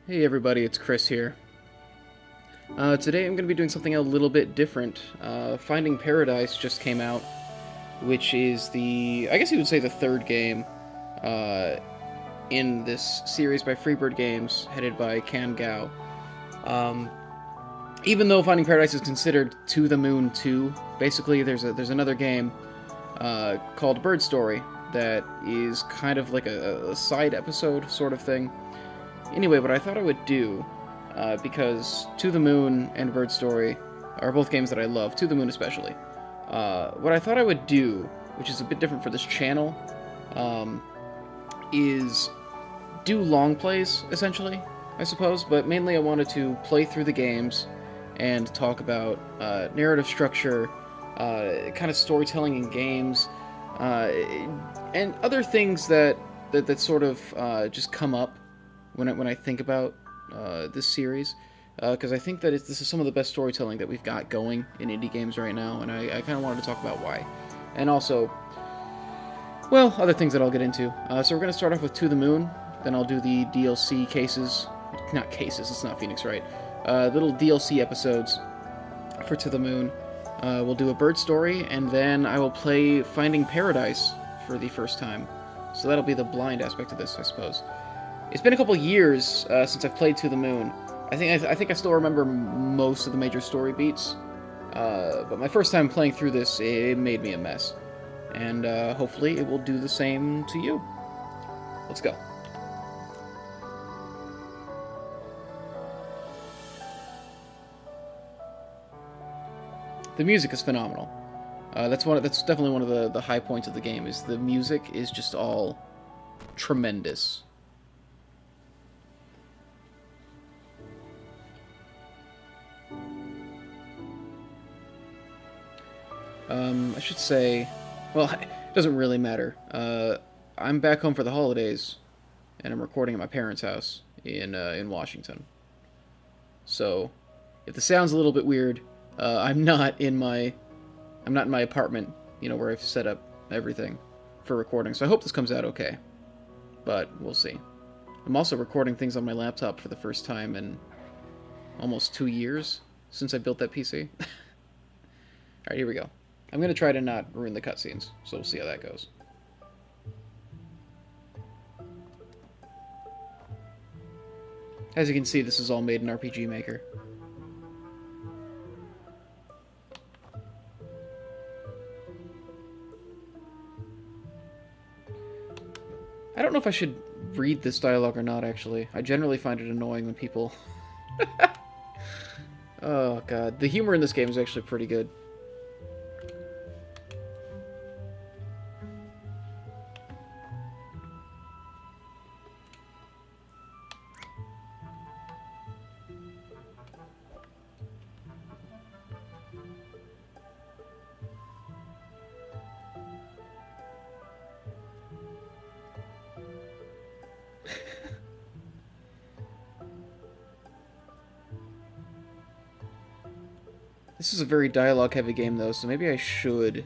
Hey everybody, it's Chris here. Today I'm going to be doing something a little bit different. Finding Paradise just came out, which is I guess you would say the third game uh, in this series by Freebird Games, headed by Can Gao. Um, Even though Finding Paradise is considered To the Moon 2, basically there's another game called Bird Story that is kind of like a side episode sort of thing. Anyway, what I thought I would do, because To the Moon and Bird Story are both games that I love, To the Moon especially. What I thought I would do, which is a bit different for this channel, is do long plays, essentially, I suppose, but mainly I wanted to play through the games and talk about narrative structure, kind of storytelling in games, and other things that sort of just come up when I think about this series, because I think that this is some of the best storytelling that we've got going in indie games right now, and I kind of wanted to talk about why. And also, well, other things that I'll get into. So we're going to start off with To the Moon, then I'll do the DLC cases. Not cases, it's not Phoenix Wright. Little DLC episodes for To the Moon. We'll do a bird story, and then I will play Finding Paradise for the first time. So that'll be the blind aspect of this, I suppose. It's been a couple years since I've played To the Moon. I think I still remember most of the major story beats, but my first time playing through this, it made me a mess. And hopefully it will do the same to you. Let's go. The music is phenomenal. That's definitely one of the high points of the game. Is the music is just all tremendous. I should say, well, it doesn't really matter. I'm back home for the holidays, and I'm recording at my parents' house in Washington. So, if the sound's a little bit weird, I'm not in my apartment, where I've set up everything for recording. So I hope this comes out okay, but we'll see. I'm also recording things on my laptop for the first time in almost 2 years since I built that PC. All right, here we go. I'm going to try to not ruin the cutscenes, so we'll see how that goes. As you can see, this is all made in RPG Maker. I don't know if I should read this dialogue or not, actually. I generally find it annoying when people... Oh, God. The humor in this game is actually pretty good. This is a very dialogue-heavy game, though, so maybe I should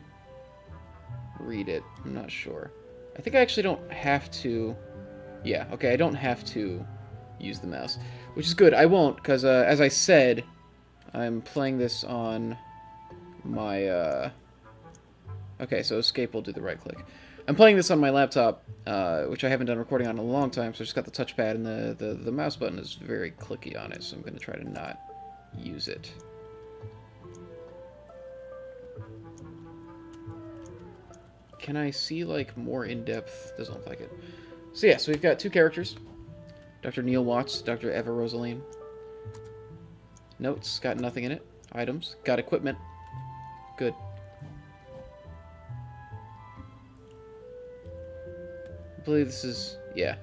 read it. I'm not sure. I think I actually don't have to... Yeah, okay, I don't have to use the mouse. Which is good. I won't, because, as I said, I'm playing this on my, Okay, so escape will do the right-click. I'm playing this on my laptop, which I haven't done recording on in a long time, so I just got the touchpad, and the mouse button is very clicky on it, so I'm going to try to not use it. Can I see, like, more in-depth? Doesn't look like it. So yeah, so we've got two characters. Dr. Neil Watts, Dr. Eva Rosaline. Notes, got nothing in it. Items, got equipment. Good. I believe this is... yeah.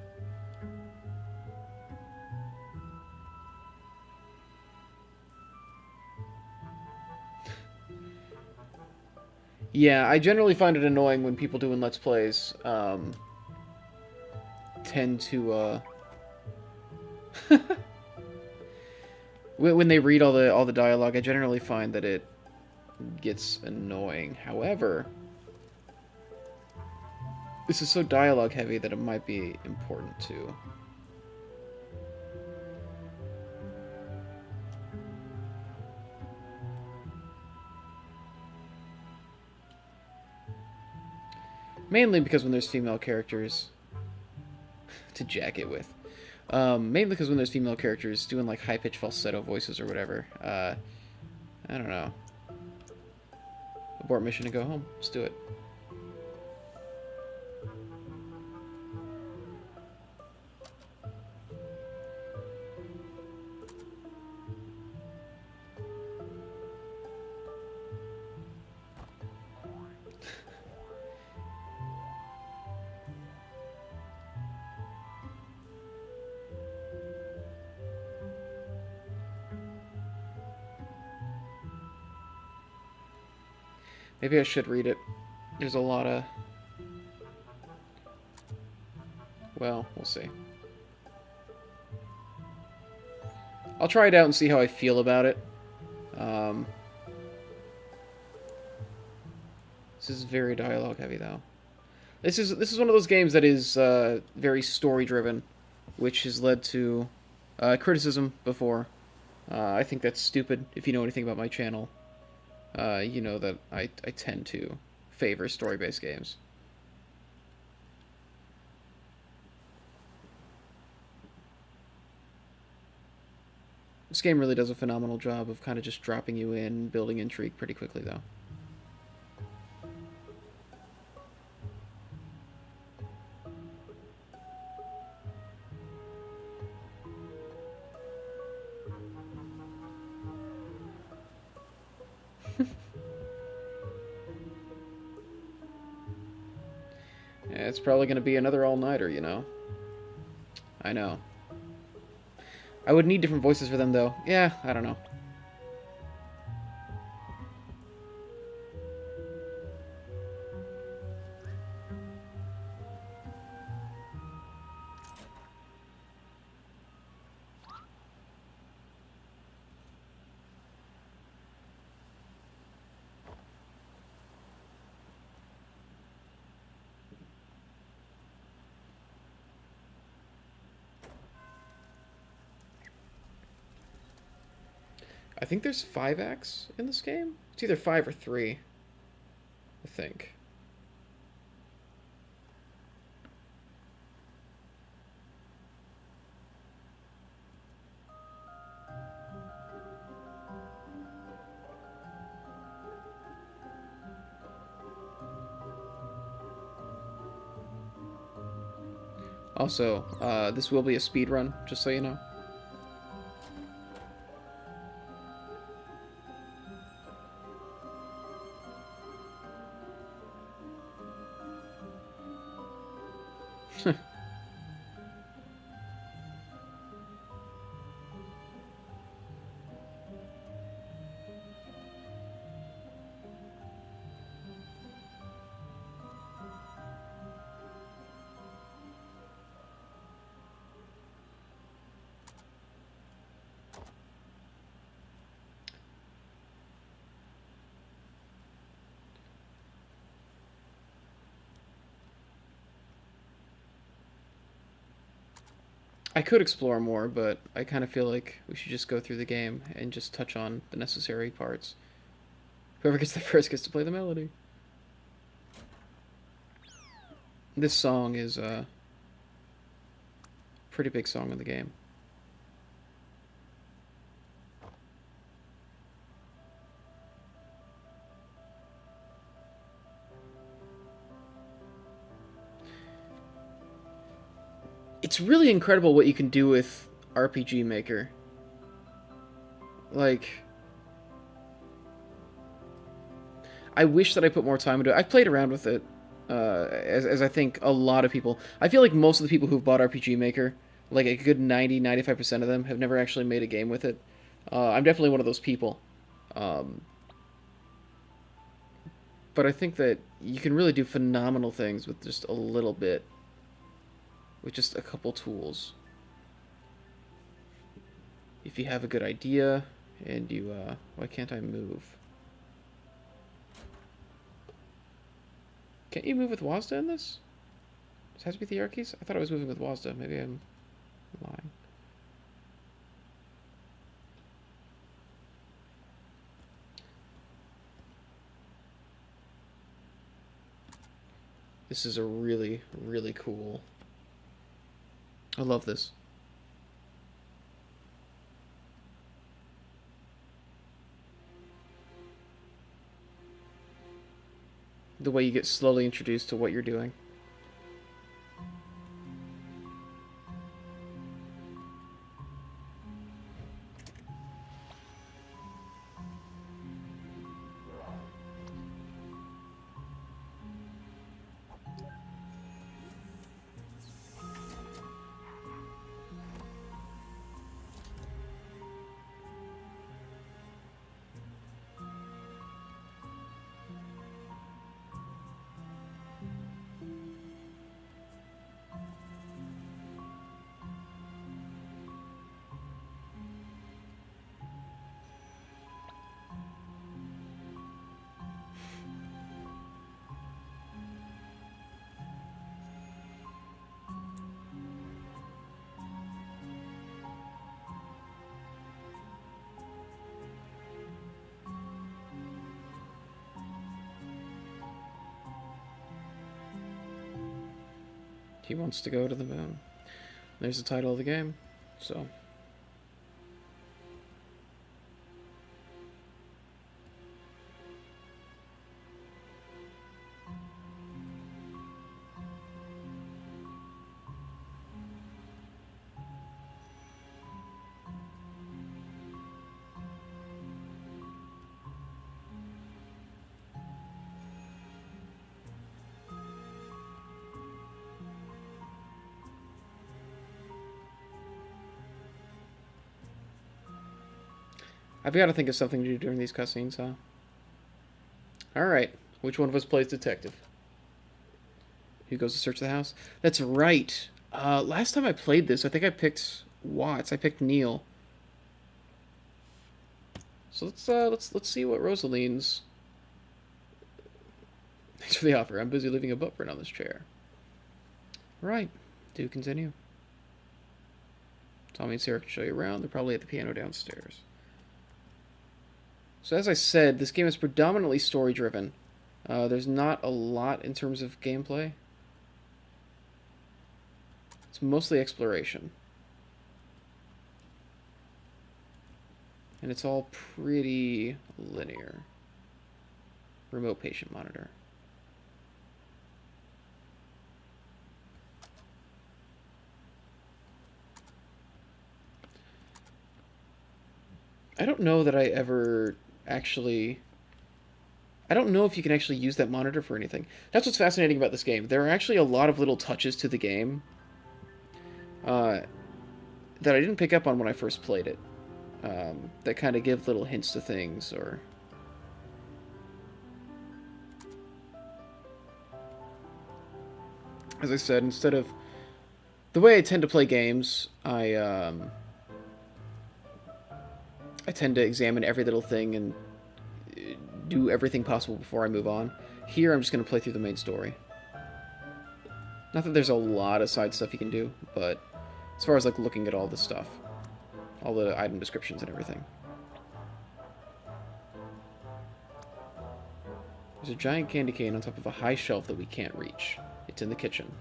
Yeah, I generally find it annoying when people doing Let's Plays tend to when they read all the dialogue, I generally find that it gets annoying. However, this is so dialogue heavy that it might be important to Mainly because when there's female characters to jack it with. Mainly because when there's female characters doing like high-pitched falsetto voices or whatever. I don't know. Abort mission and go home. Let's do it. Maybe I should read it. There's a lot of... Well, we'll see. I'll try it out and see how I feel about it. This is very dialogue heavy, though. This is one of those games that is very story driven, which has led to criticism before. I think that's stupid. If you know anything about my channel, you know that I tend to favor story-based games. This game really does a phenomenal job of kind of just dropping you in, building intrigue pretty quickly, though. Yeah, it's probably going to be another all-nighter, you know. I know. I would need different voices for them, though. Yeah, I don't know. I think there's 5 acts in this game. It's either 5 or 3, I think. Also, this will be a speed run, just so you know. I could explore more, but I kind of feel like we should just go through the game and just touch on the necessary parts. Whoever gets the first gets to play the melody. This song is a pretty big song in the game. It's really incredible what you can do with RPG Maker. Like, I wish that I put more time into it. I've played around with it, as I think a lot of people. I feel like most of the people who've bought RPG Maker, like a good 90-95% of them, have never actually made a game with it. I'm definitely one of those people. But I think that you can really do phenomenal things with just a little bit. With just a couple tools. If you have a good idea, and you, why can't I move? Can't you move with WASD in this? Does it have to be the R keys? I thought I was moving with WASD. Maybe I'm lying. This is a really, really cool... I love this. The way you get slowly introduced to what you're doing. He wants to go to the moon. There's the title of the game. So... I've got to think of something to do during these cutscenes, huh? Alright. Which one of us plays detective? Who goes to search the house? That's right. Last time I played this, I think I picked Watts. I picked Neil. So let's see what Rosaline's... Thanks for the offer. I'm busy leaving a footprint on this chair. Right. Do continue. Tommy and Sarah can show you around. They're probably at the piano downstairs. So as I said, this game is predominantly story-driven. There's not a lot in terms of gameplay. It's mostly exploration. And it's all pretty linear. Remote patient monitor. I don't know that I ever actually... I don't know if you can actually use that monitor for anything. That's what's fascinating about this game. There are actually a lot of little touches to the game that I didn't pick up on when I first played it. That kind of give little hints to things, or... As I said, instead of... The way I tend to play games, I tend to examine every little thing and do everything possible before I move on. Here, I'm just going to play through the main story. Not that there's a lot of side stuff you can do, but as far as like looking at all the stuff, all the item descriptions and everything. There's a giant candy cane on top of a high shelf that we can't reach. It's in the kitchen.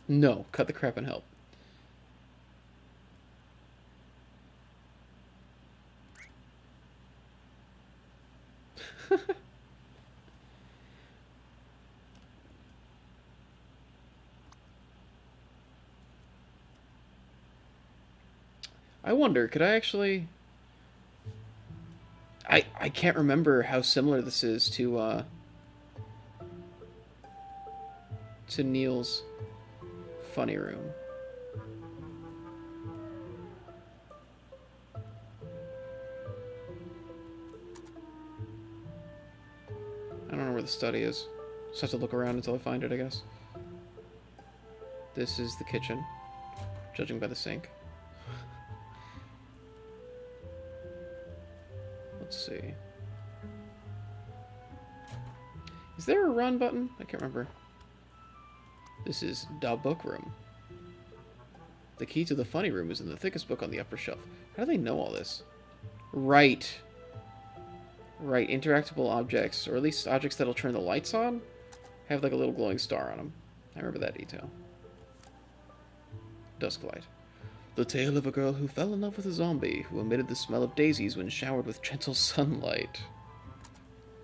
No, cut the crap and help. I wonder, could I actually... I can't remember how similar this is to Neil's funny room. I don't know where the study is. Just have to look around until I find it, I guess. This is the kitchen, judging by the sink. Let's see. Is there a run button? I can't remember. This is the book room. The key to the funny room is in the thickest book on the upper shelf. How do they know all this? Right. Right, interactable objects, or at least objects that'll turn the lights on, have like a little glowing star on them. I remember that detail. Dusklight. The tale of a girl who fell in love with a zombie who emitted the smell of daisies when showered with gentle sunlight.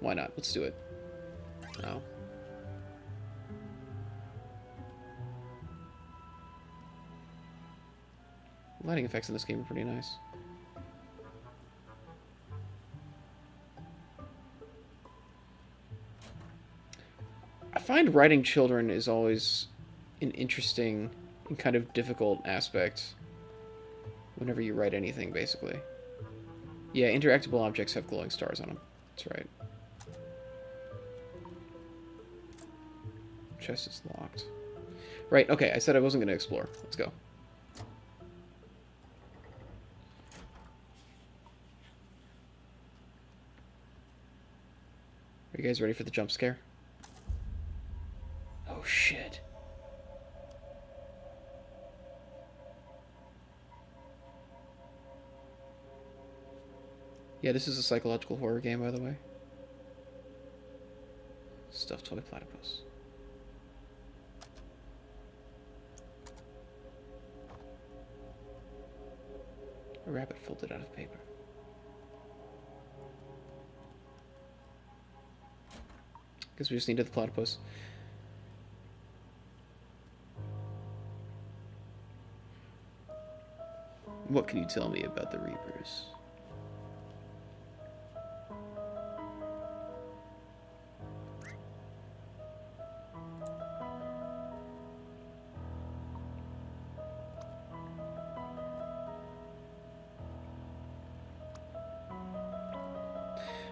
Why not? Let's do it. Oh. Lighting effects in this game are pretty nice. I find writing children is always an interesting and kind of difficult aspect whenever you write anything, basically. Yeah, interactable objects have glowing stars on them. That's right. Chest is locked. Right, okay, I said I wasn't going to explore. Let's go. Are you guys ready for the jump scare? Oh, shit. Yeah, this is a psychological horror game, by the way. Stuffed toy platypus. A rabbit folded out of paper. Guess we just needed the platypus. What can you tell me about the Reapers?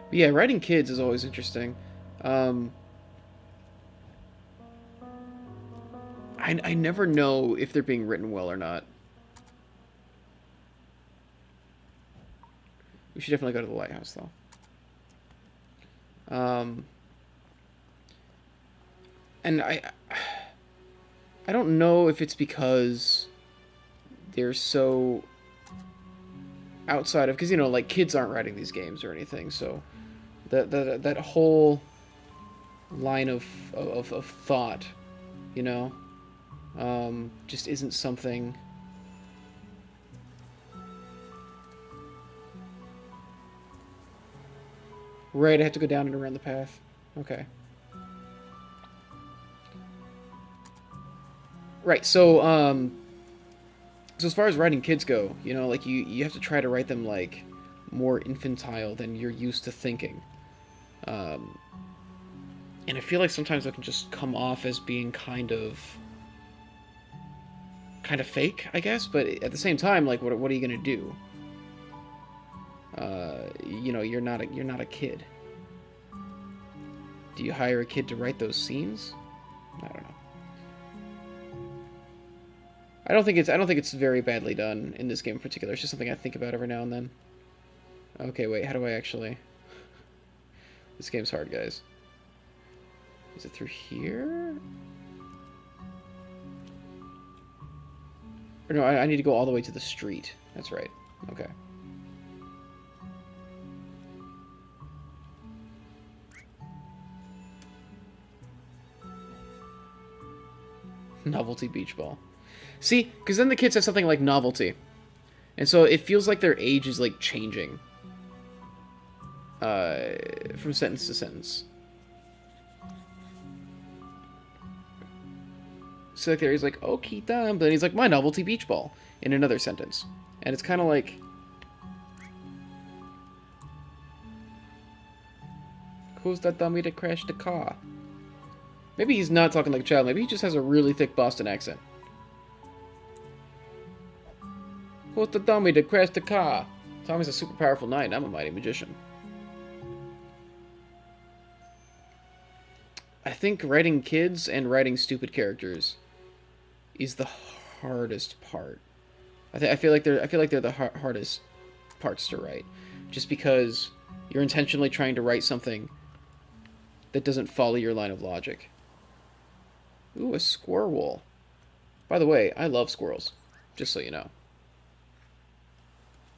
But yeah, writing kids is always interesting. I never know if they're being written well or not. We should definitely go to the lighthouse, though. And I don't know if it's because they're so outside of, because, you know, like, kids aren't writing these games or anything, so that whole line of thought, you know, just isn't something. Right, I have to go down and around the path. Okay. Right, so as far as writing kids go, you know, like, you have to try to write them, like, more infantile than you're used to thinking. And I feel like sometimes that can just come off as being kind of fake, I guess, but at the same time, like, what are you gonna do? You know, you're not a kid. Do you hire a kid to write those scenes? I don't know. I don't think it's very badly done in this game in particular. It's just something I think about every now and then. Okay, wait, how do I actually... This game's hard, guys. Is it through here? Or no, I need to go all the way to the street. That's right. Okay. Novelty beach ball. See, because then the kids have something like novelty. And so it feels like their age is, like, changing. From sentence to sentence. So like there he's like, oh, Kita, but then he's like, my novelty beach ball, in another sentence. And it's kind of like... Who's that dummy that crashed the car? Maybe he's not talking like a child. Maybe he just has a really thick Boston accent. Who's the dummy that crashed the car? Tommy's a super powerful knight, and I'm a mighty magician. I think writing kids and writing stupid characters is the hardest part. I feel like they're the hardest parts to write, just because you're intentionally trying to write something that doesn't follow your line of logic. Ooh, a squirrel. By the way, I love squirrels, just so you know.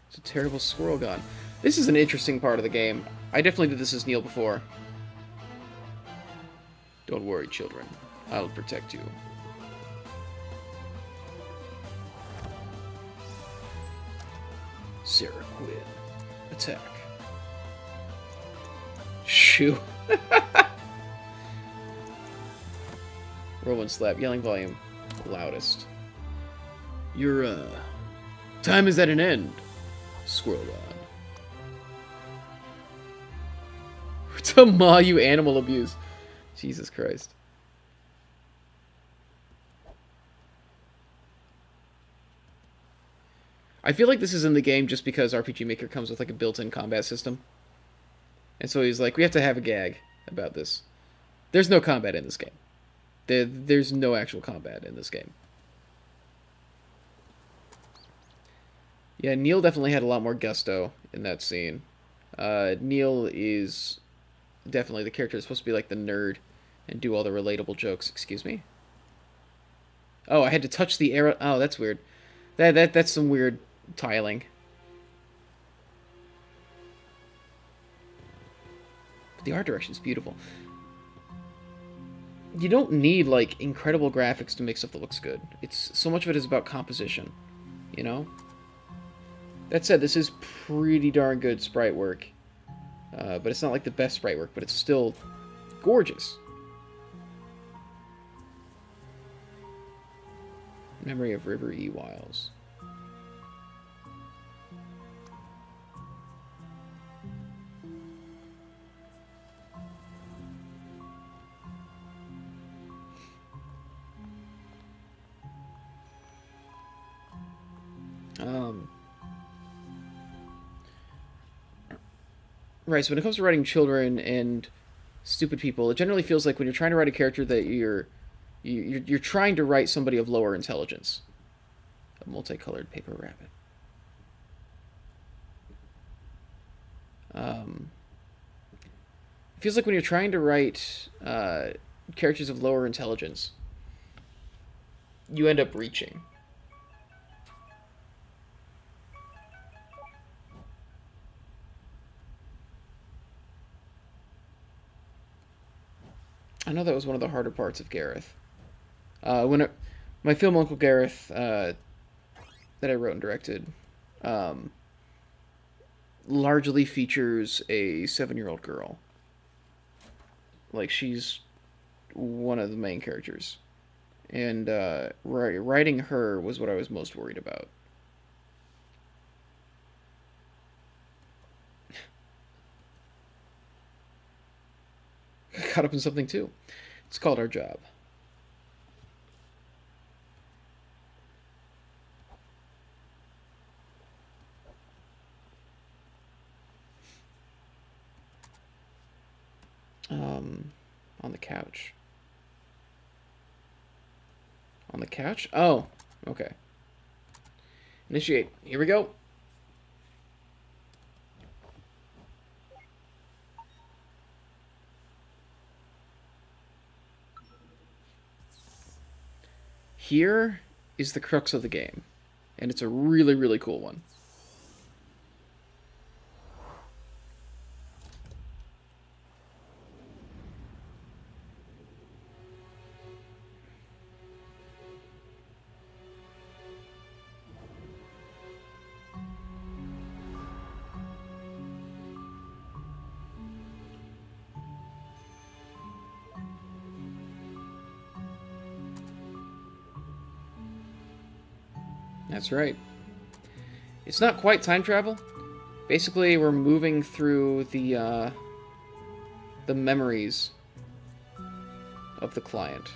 It's a terrible squirrel gun. This is an interesting part of the game. I definitely did this as Neil before. Don't worry, children. I'll protect you. Sarah Quinn. Attack. Shoo. Roll one slap. Yelling volume. Loudest. Your, time is at an end. Squirrel on. To maw you animal abuse. Jesus Christ. I feel like this is in the game just because RPG Maker comes with like a built-in combat system. And so he's like, we have to have a gag about this. There's no combat in this game. There's no actual combat in this game. Yeah, Neil definitely had a lot more gusto in that scene. Neil is definitely the character that's supposed to be like the nerd and do all the relatable jokes. Excuse me? Oh, I had to touch the arrow. Oh, that's weird. That's some weird tiling. But the art direction is beautiful. You don't need, like, incredible graphics to make stuff that looks good. It's so much of it is about composition, you know? That said, this is pretty darn good sprite work. But it's not like the best sprite work, but it's still gorgeous. Memory of River E. Wiles. Right, so when it comes to writing children and stupid people, it generally feels like when you're trying to write a character that you're trying to write somebody of lower intelligence. A multicolored paper rabbit. It feels like when you're trying to write characters of lower intelligence, you end up reaching. I know that was one of the harder parts of Gareth. My film Uncle Gareth that I wrote and directed largely features a 7-year-old girl. Like, she's one of the main characters. And writing her was what I was most worried about. Caught up in something too. It's called our job. On the couch. On the couch? Oh, okay. Initiate. Here we go. Here is the crux of the game, and it's a really, really cool one. That's right. It's not quite time travel. Basically, we're moving through the memories of the client.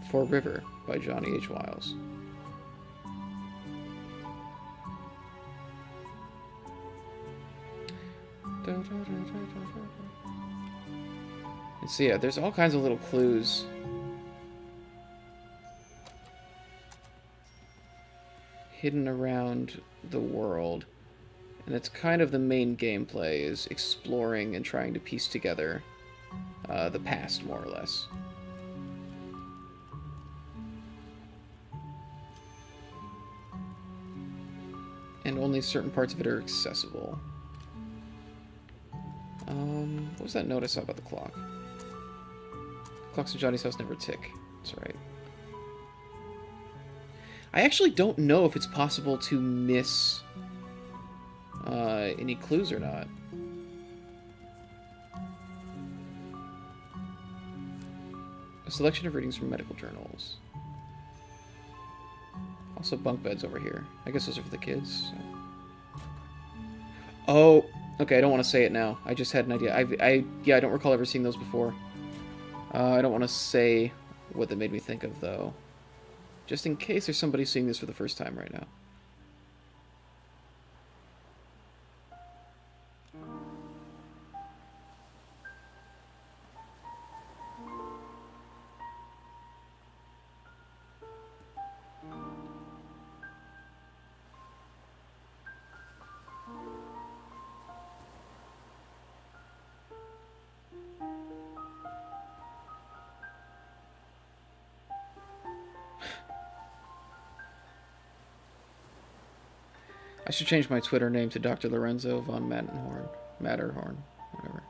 For River by Johnny H. Wiles. And so yeah, there's all kinds of little clues hidden around the world. And it's kind of the main gameplay, is exploring and trying to piece together the past, more or less. And only certain parts of it are accessible. What was that note I saw about the clock? Clocks in Johnny's house never tick. That's right. I actually don't know if it's possible to miss any clues or not. A selection of readings from medical journals. Also bunk beds over here. I guess those are for the kids. So. Oh, okay, I don't want to say it now. I just had an idea. I don't recall ever seeing those before. I don't want to say what that made me think of, though. Just in case there's somebody seeing this for the first time right now. I should change my Twitter name to Dr. Lorenzo von Matterhorn, whatever.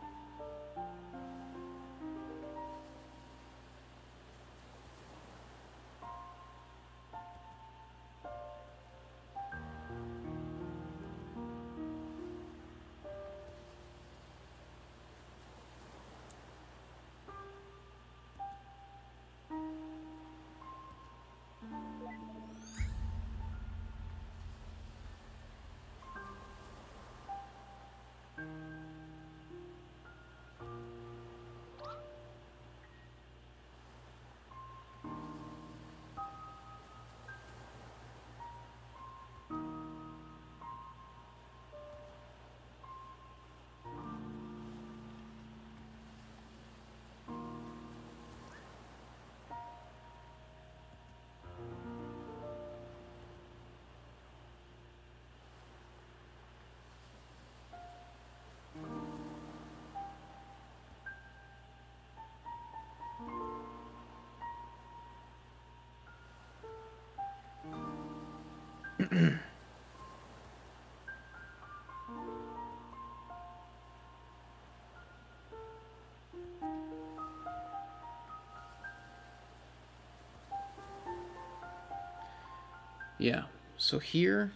Yeah, so here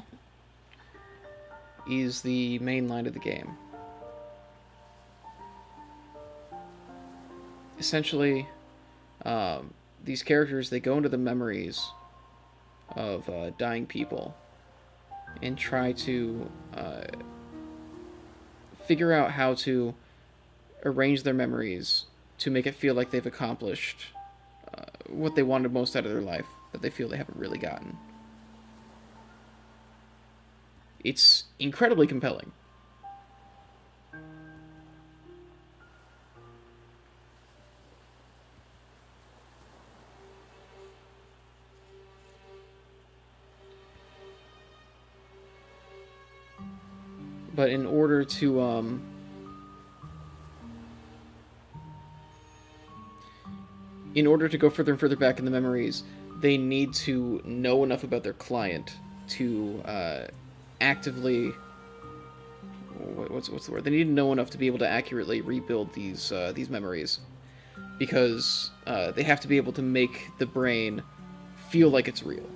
is the main line of the game. Essentially, these characters, they go into the memories of dying people and try to figure out how to arrange their memories to make it feel like they've accomplished what they wanted most out of their life that they feel they haven't really gotten. It's incredibly compelling. But in order to go further and further back in the memories, they need to know enough about their client to actively, what's the word? They need to know enough to be able to accurately rebuild these memories, because they have to be able to make the brain feel like it's real.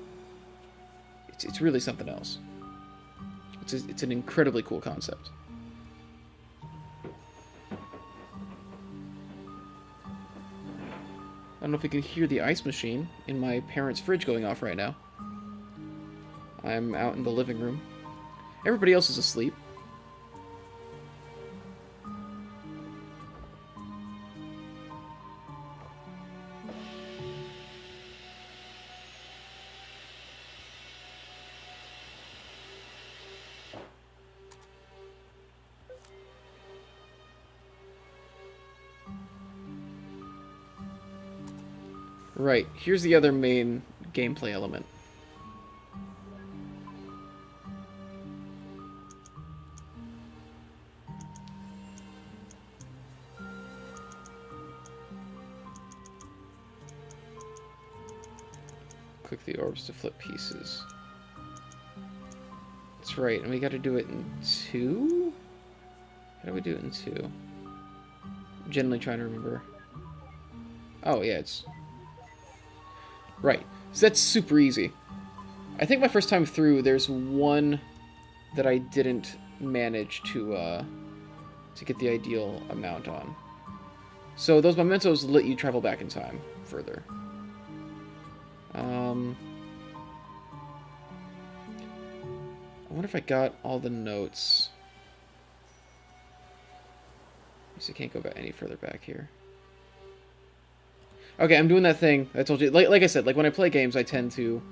It's really something else. It's an incredibly cool concept. I don't know if you can hear the ice machine in my parents' fridge going off right now. I'm out in the living room. Everybody else is asleep. Right, here's the other main gameplay element. Click the orbs to flip pieces. That's right, and we got to do it in 2? How do we do it in 2? I'm generally trying to remember. Oh, yeah, it's... Right. So that's super easy. I think my first time through, there's one that I didn't manage to get the ideal amount on. So those mementos let you travel back in time further. I wonder if I got all the notes. I guess I can't go back any further back here. Okay, I'm doing that thing I told you. Like I said, like when I play games, I tend to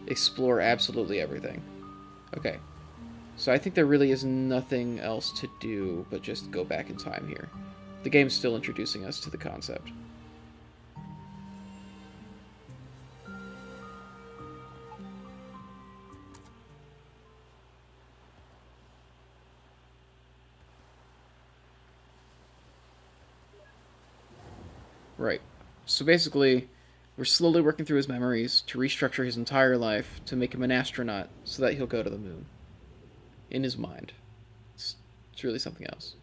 explore absolutely everything. Okay. So I think there really is nothing else to do but just go back in time here. The game's still introducing us to the concept. Right. So basically, we're slowly working through his memories to restructure his entire life to make him an astronaut so that he'll go to the moon. In his mind. It's really something else.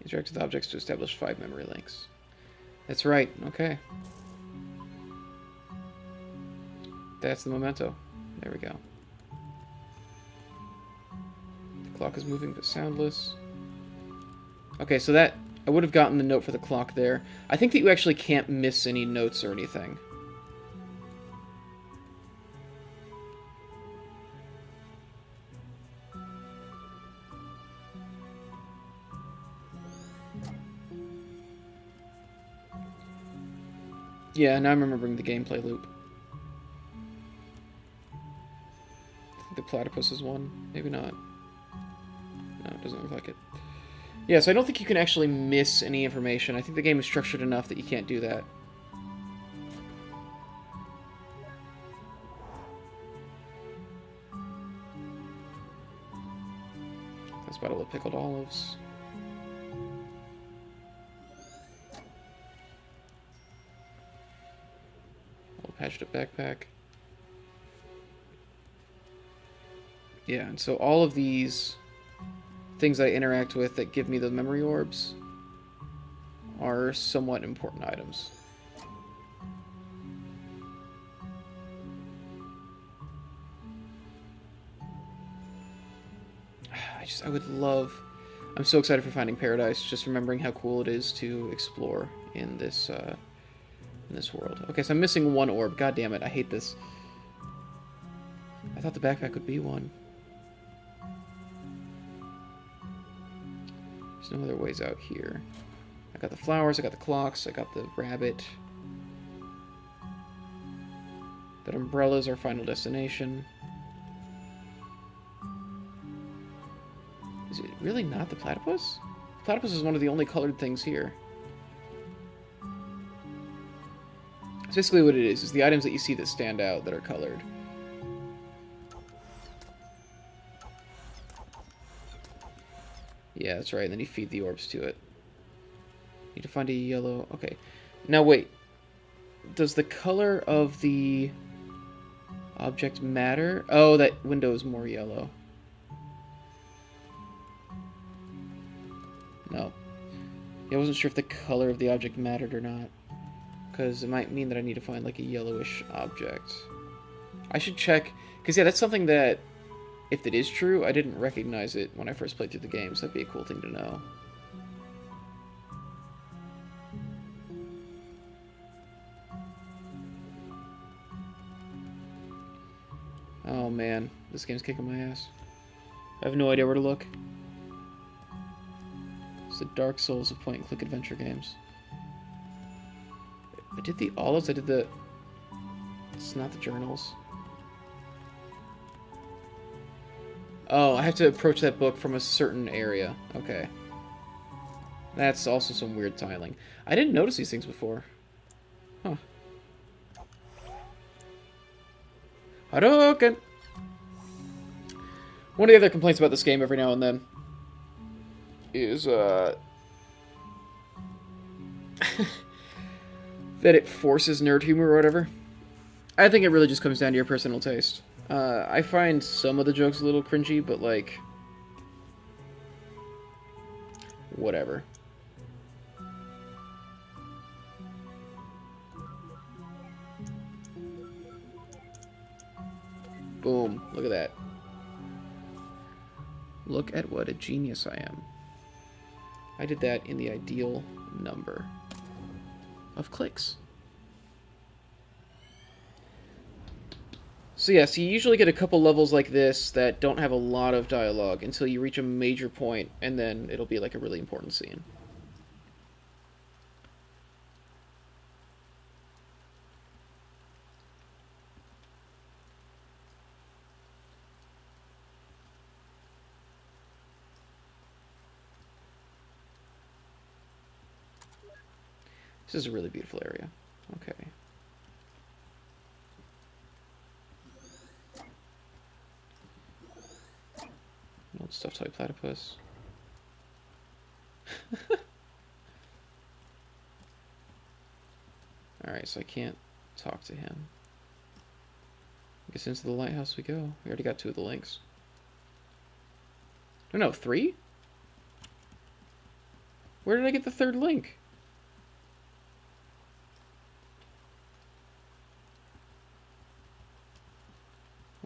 Interact with objects to establish 5 memory links. That's right, okay. That's the memento. There we go. The clock is moving but soundless. Okay, so that... I would have gotten the note for the clock there. I think that you actually can't miss any notes or anything. Yeah, now I'm remembering the gameplay loop. I think the platypus is one. Maybe not. No, it doesn't look like it. Yeah, so I don't think you can actually miss any information. I think the game is structured enough that you can't do that. That's a bottle of pickled olives. Patched up backpack. Yeah, and so all of these things I interact with that give me the memory orbs are somewhat important items. I would love... I'm so excited for Finding Paradise, just remembering how cool it is to explore in this world. Okay, so I'm missing one orb. God damn it, I hate this. I thought the backpack would be one. There's no other ways out here. I got the flowers, I got the clocks, I got the rabbit. That umbrella's our final destination. Is it really not the platypus? The platypus is one of the only colored things here. That's basically what it is the items that you see that stand out that are colored. Yeah, that's right, and then you feed the orbs to it. Need to find a yellow... Okay. Now wait. Does the color of the object matter? Oh, that window is more yellow. No. Yeah, I wasn't sure if the color of the object mattered or not. Because it might mean that I need to find like a yellowish object. I should check, because yeah, that's something that if it is true, I didn't recognize it when I first played through the game, so that'd be a cool thing to know. Oh man, this game's kicking my ass. I have no idea where to look. It's the Dark Souls of point-and-click adventure games. I did the olives, I did the... It's not the journals. Oh, I have to approach that book from a certain area. Okay. That's also some weird tiling. I didn't notice these things before. Huh. Hadouken! One of the other complaints about this game every now and then is, that it forces nerd humor or whatever. I think it really just comes down to your personal taste. I find some of the jokes a little cringy, but, like, whatever. Boom. Look at that. Look at what a genius I am. I did that in the ideal number of clicks. So yeah, so you usually get a couple levels like this that don't have a lot of dialogue until you reach a major point, and then it'll be like a really important scene. This is a really beautiful area. Okay. Old stuffed toy platypus. Alright, so I can't talk to him. I guess into the lighthouse we go. We already got 2 of the links. No, 3? Where did I get the 3rd link?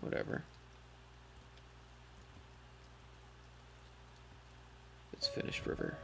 Whatever. It's finished river.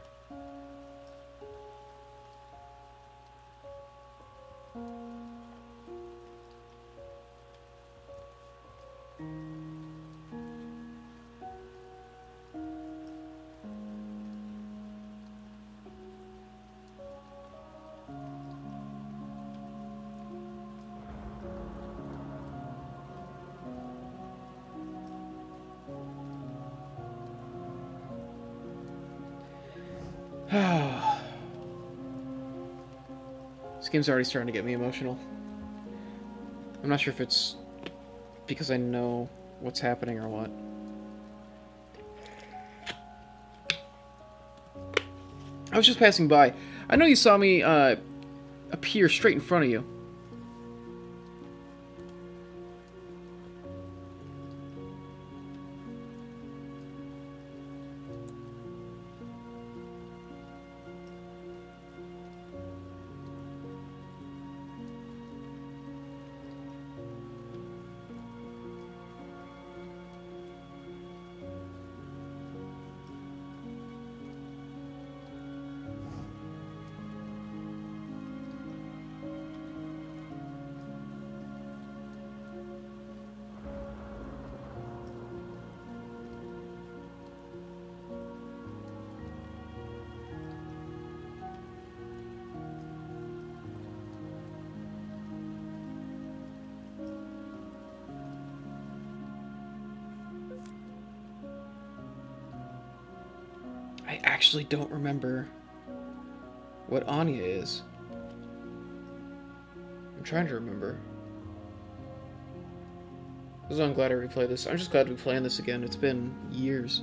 This game's already starting to get me emotional. I'm not sure if it's because I know what's happening or what. I was just passing by. I know you saw me appear straight in front of you. I actually don't remember what Anya is. I'm trying to remember. So I'm glad I replayed this. I'm just glad to be playing this again. It's been years.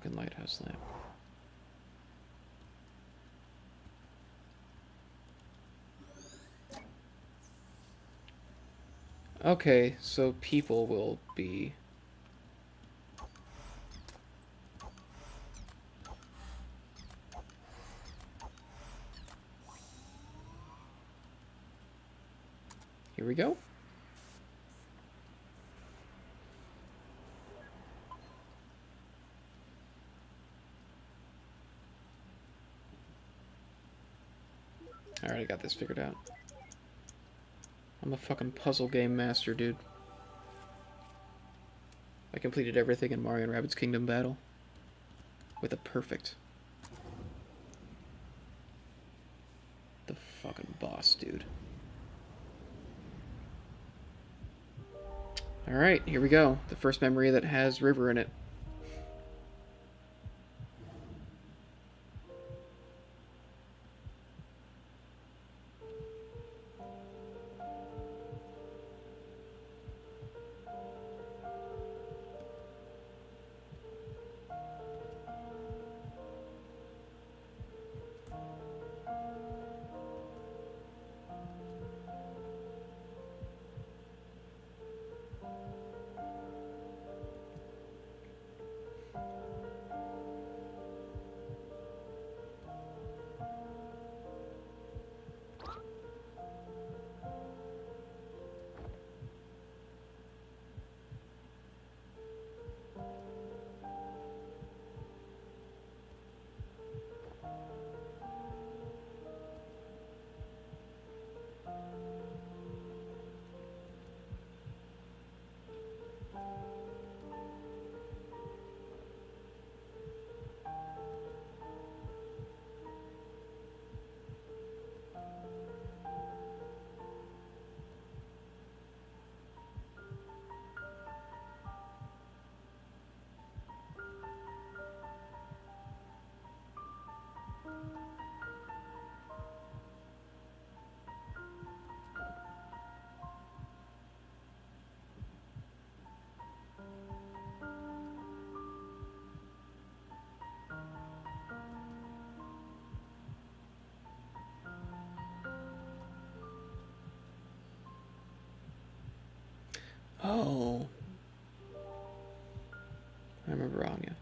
broken lighthouse lamp. Okay, so people will be... Here we go. Alright, I got this figured out. I'm a fucking puzzle game master, dude. I completed everything in Mario & Rabbids Kingdom Battle. With a perfect. The fucking boss, dude. Alright, here we go. The first memory that has river in it. Oh. I remember Anya.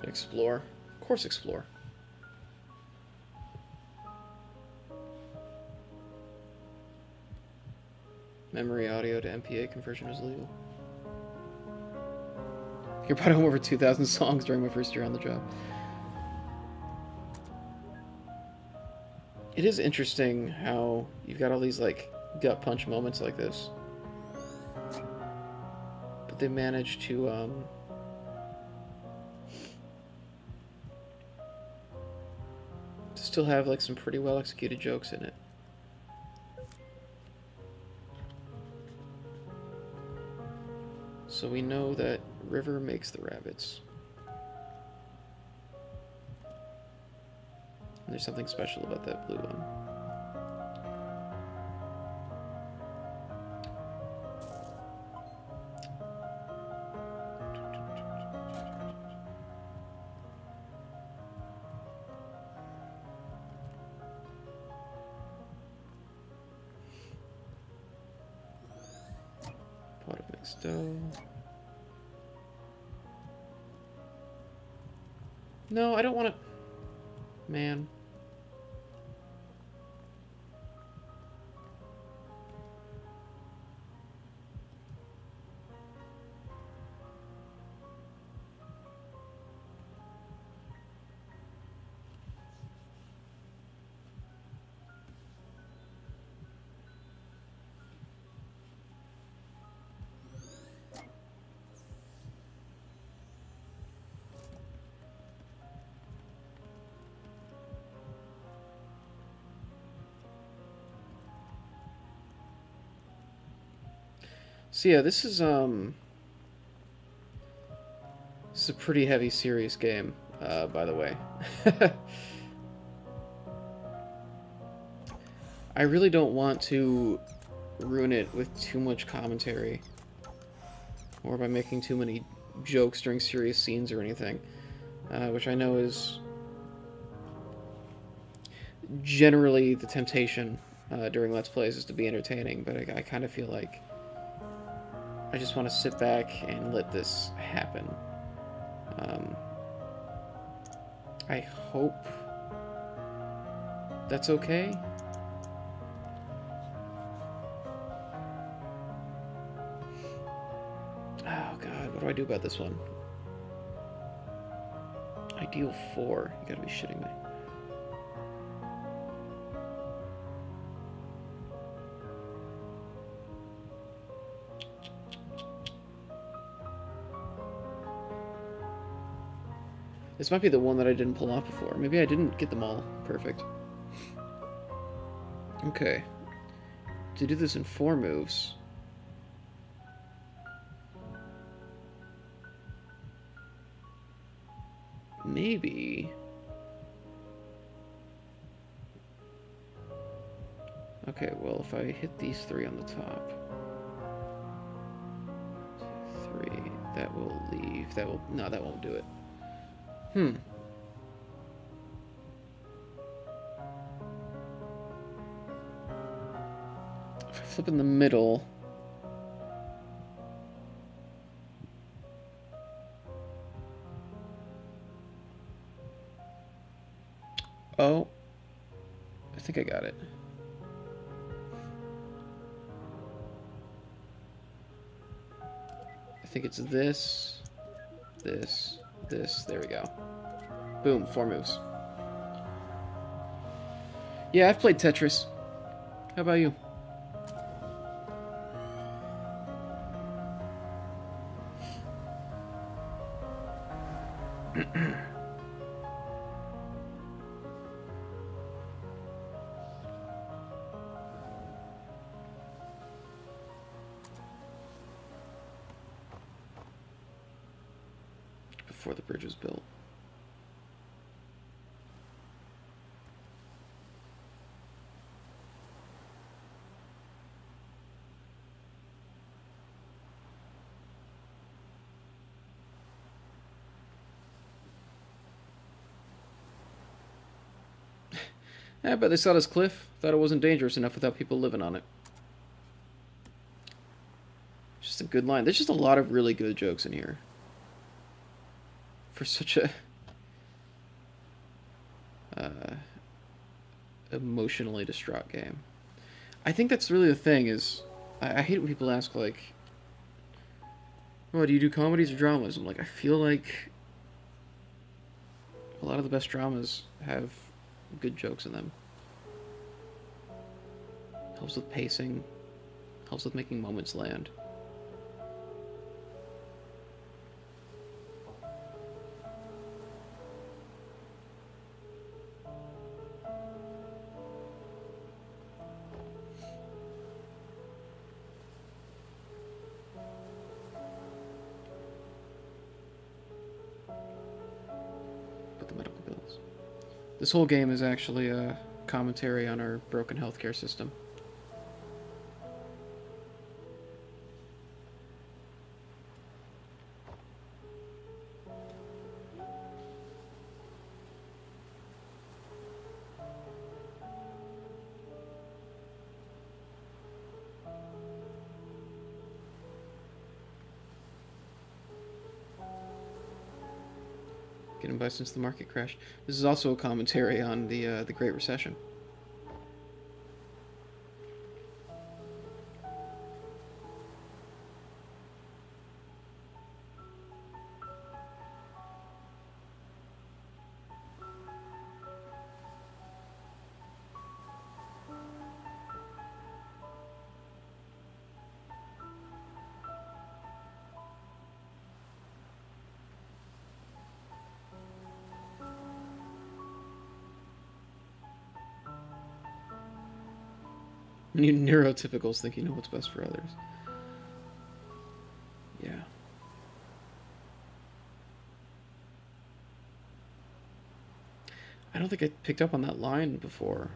Explore. Of course explore. Memory audio to MPA conversion is legal. You brought home over 2,000 songs during my first year on the job. It is interesting how you've got all these, like, gut punch moments like this. But they managed to still have, like, some pretty well executed jokes in it. So we know that River makes the rabbits. And there's something special about that blue one. Pot of mixed dough. No, I don't want to... Man. So yeah, this is a pretty heavy, serious game, by the way. I really don't want to ruin it with too much commentary, or by making too many jokes during serious scenes or anything, which I know is generally the temptation during Let's Plays, is to be entertaining, but I kind of feel like I just want to sit back and let this happen. I hope that's okay. Oh god, what do I do about this one? Ideal 4. You gotta be shitting me. This might be the one that I didn't pull off before. Maybe I didn't get them all perfect. Okay. To do this in 4 moves... Maybe... Okay, well, if I hit these 3 on the top... 3, that will leave... That will... No, that won't do it. If I flip in the middle... Oh. I think I got it. I think it's this, this, this. There we go. Boom, 4 moves. Yeah, I've played Tetris. How about you? Before the bridge was built. Yeah, but they saw this cliff. Thought it wasn't dangerous enough without people living on it. Just a good line. There's just a lot of really good jokes in here. For such a uh, emotionally distraught game. I think that's really the thing. Is I hate when people ask like, "Oh, do you do comedies or dramas?" I'm like, I feel like a lot of the best dramas have good jokes in them. Helps with pacing. Helps with making moments land. But the medical bills. This whole game is actually a commentary on our broken healthcare system. Getting by since the market crashed. This is also a commentary on the Great Recession. You neurotypicals think you know what's best for others. Yeah. I don't think I picked up on that line before.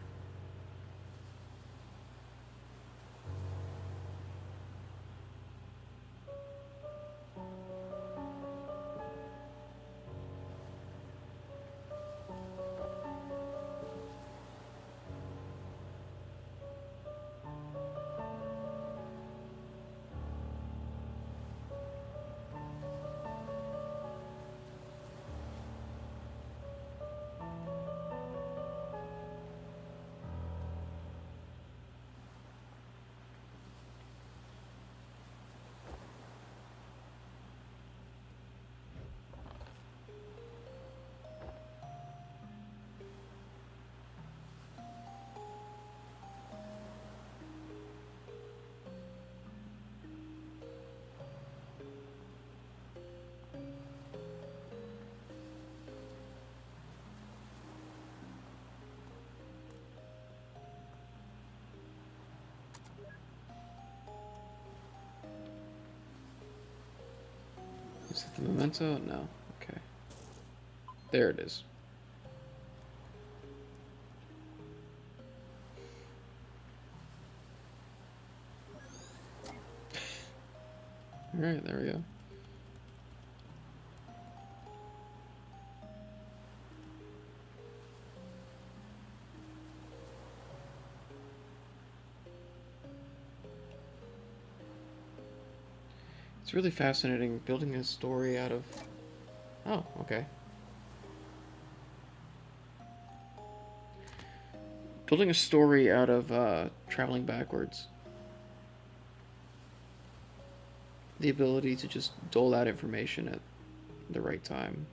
Is it the memento? No. Okay. There it is. Alright, there we go. It's really fascinating building a story out of... Oh, okay. Building a story out of traveling backwards. The ability to just dole out information at the right time.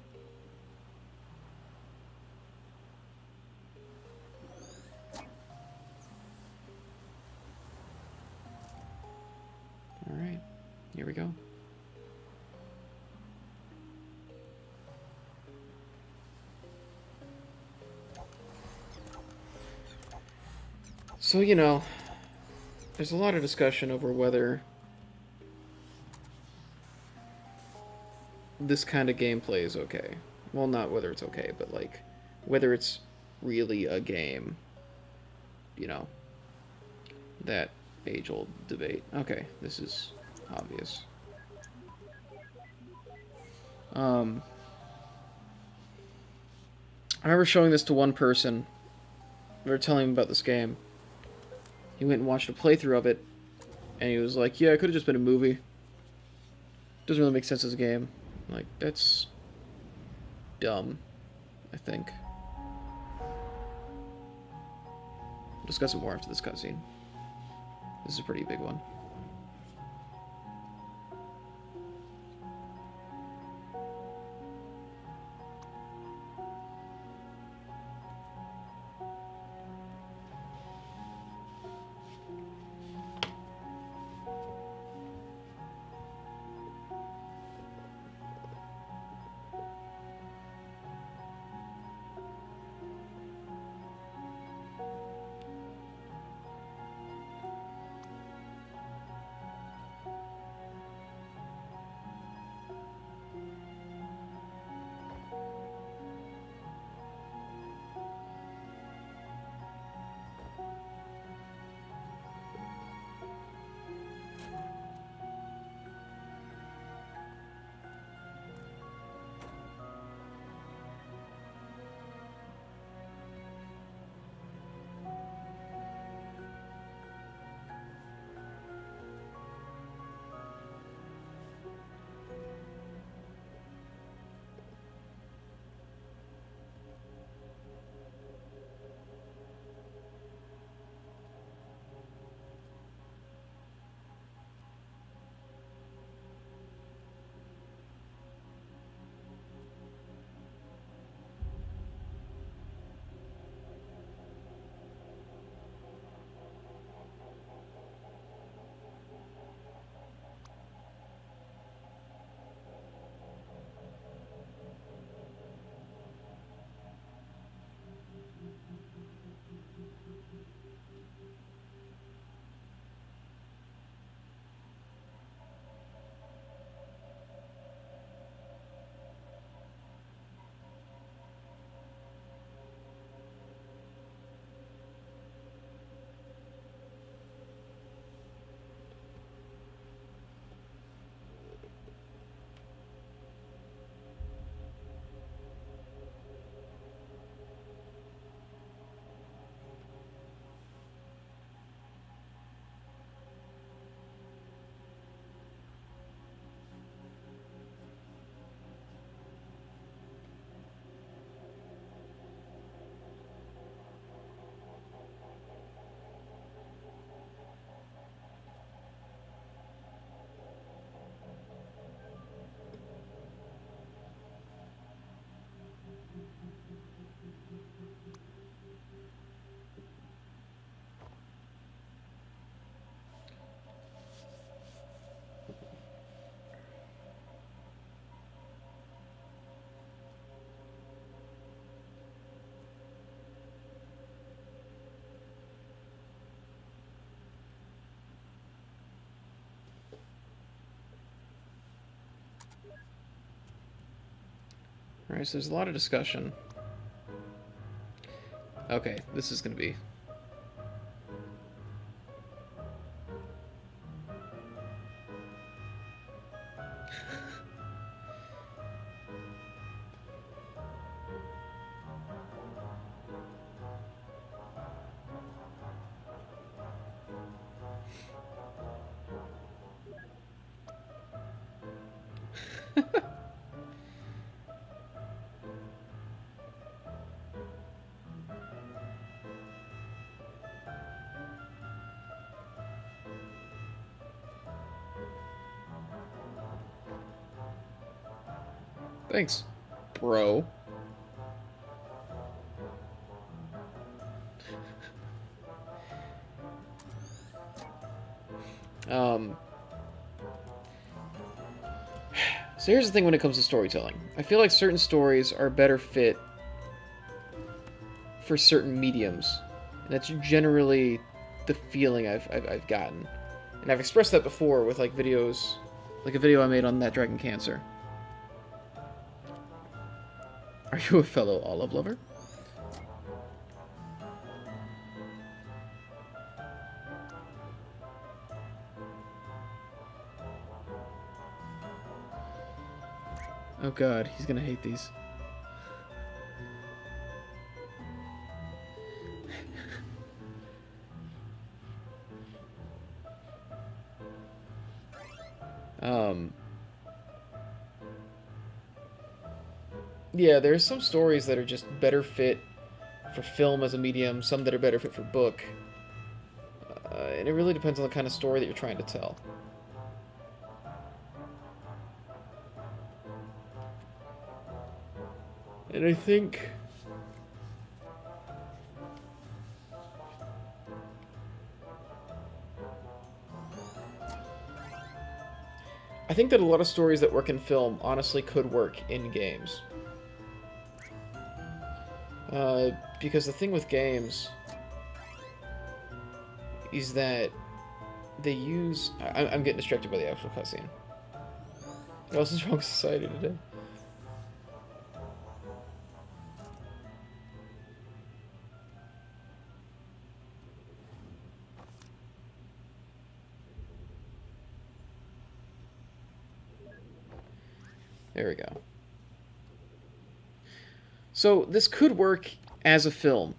Alright, here we go. So, you know, there's a lot of discussion over whether this kind of gameplay is okay. Well, not whether it's okay, but like whether it's really a game. You know, that age-old debate. Okay, this is obvious. I remember showing this to one person. They were telling him about this game. He went and watched a playthrough of it, and he was like, "Yeah, it could have just been a movie. Doesn't really make sense as a game." I'm like, that's dumb, I think. We'll discuss it more after this cutscene. This is a pretty big one. Alright, so there's a lot of discussion. Okay, this is gonna be... Thanks, bro. So here's the thing when it comes to storytelling. I feel like certain stories are better fit for certain mediums. And that's generally the feeling I've gotten. And I've expressed that before with like videos, like a video I made on that Dragon Cancer. Are you a fellow olive lover? Oh god, he's gonna hate these. Yeah, there's some stories that are just better fit for film as a medium, some that are better fit for book. And it really depends on the kind of story that you're trying to tell. And I think... that a lot of stories that work in film honestly could work in games. Because the thing with games is that they use... I'm getting distracted by the actual cutscene. What else is wrong with society today? There we go. So this could work as a film,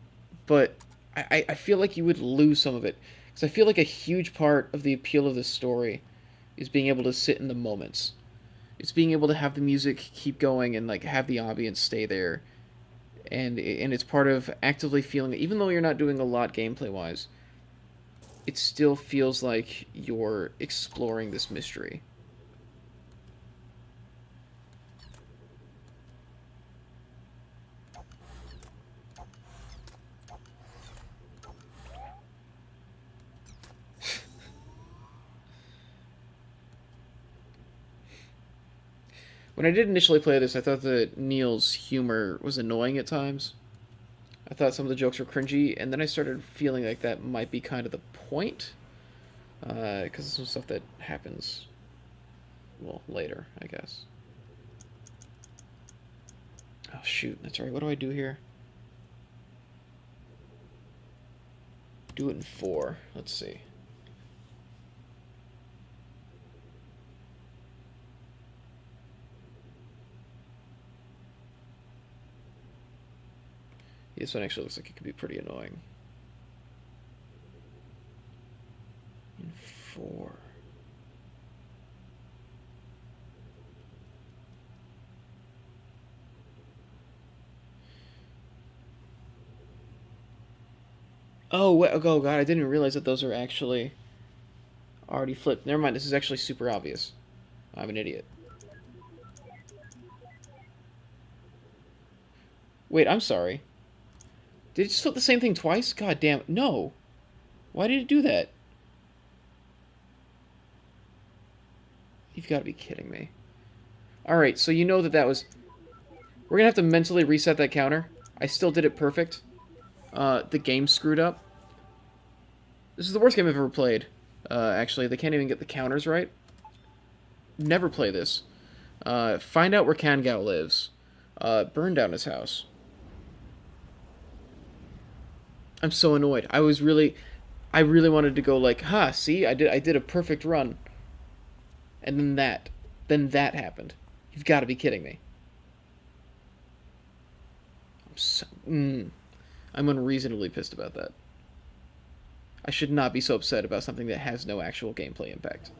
but I feel like you would lose some of it. Because I feel like a huge part of the appeal of this story is being able to sit in the moments. It's being able to have the music keep going and like have the ambience stay there. And it's part of actively feeling it. Even though you're not doing a lot gameplay-wise, it still feels like you're exploring this mystery. When I did initially play this, I thought that Neil's humor was annoying at times. I thought some of the jokes were cringy, and then I started feeling like that might be kind of the point. Because it's some stuff that happens, well, later, I guess. Oh, shoot, that's right. What do I do here? Do it in 4. Let's see. This one actually looks like it could be pretty annoying. In 4. Oh god, I didn't realize that those are actually already flipped. Never mind, this is actually super obvious. I'm an idiot. Wait, I'm sorry. Did it just flip the same thing twice? God damn it. No. Why did it do that? You've got to be kidding me. Alright, so you know that was... We're going to have to mentally reset that counter. I still did it perfect. The game screwed up. This is the worst game I've ever played. Actually, they can't even get the counters right. Never play this. Find out where Kangao lives. Burn down his house. I'm so annoyed. I really wanted to go like, ha, see, I did a perfect run. And then that happened. You've got to be kidding me. I'm unreasonably pissed about that. I should not be so upset about something that has no actual gameplay impact.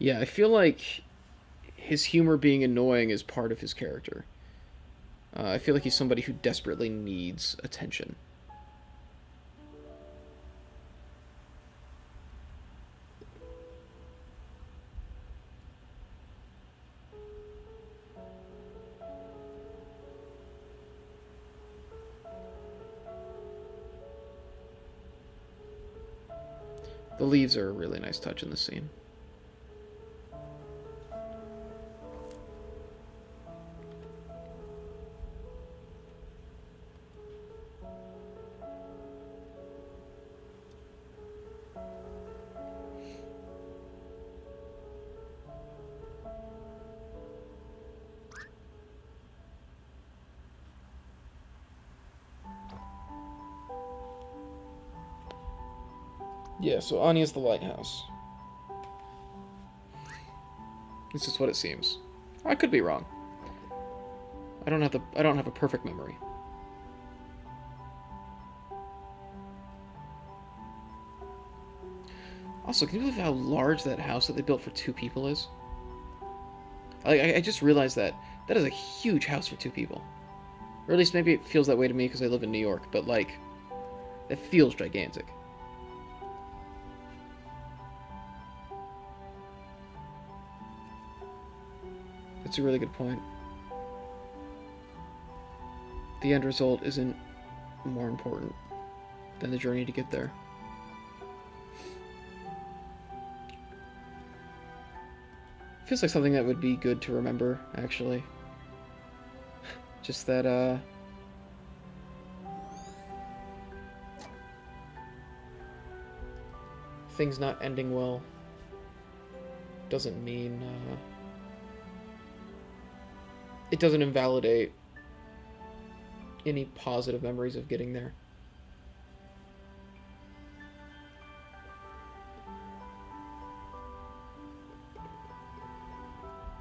Yeah, I feel like his humor being annoying is part of his character. I feel like he's somebody who desperately needs attention. The leaves are a really nice touch in this scene. Yeah, so Anya's the lighthouse. This is what it seems. I could be wrong. I don't have a perfect memory. Also, can you believe how large that house that they built for 2 people is? I just realized that is a huge house for 2 people. Or at least maybe it feels that way to me because I live in New York, but like, it feels gigantic. That's a really good point. The end result isn't more important than the journey to get there. Feels like something that would be good to remember, actually. Just that, things not ending well doesn't mean, it doesn't invalidate any positive memories of getting there.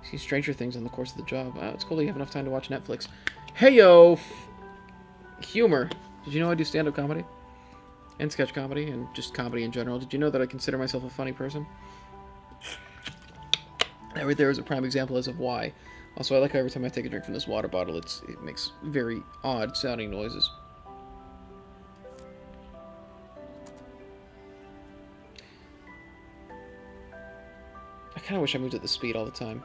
See Stranger Things in the course of the job. It's cool that you have enough time to watch Netflix. Heyo! Humor. Did you know I do stand-up comedy? And sketch comedy, and just comedy in general. Did you know that I consider myself a funny person? That right there is a prime example as of why. Also, I like how every time I take a drink from this water bottle, it makes very odd sounding noises. I kind of wish I moved at this speed all the time.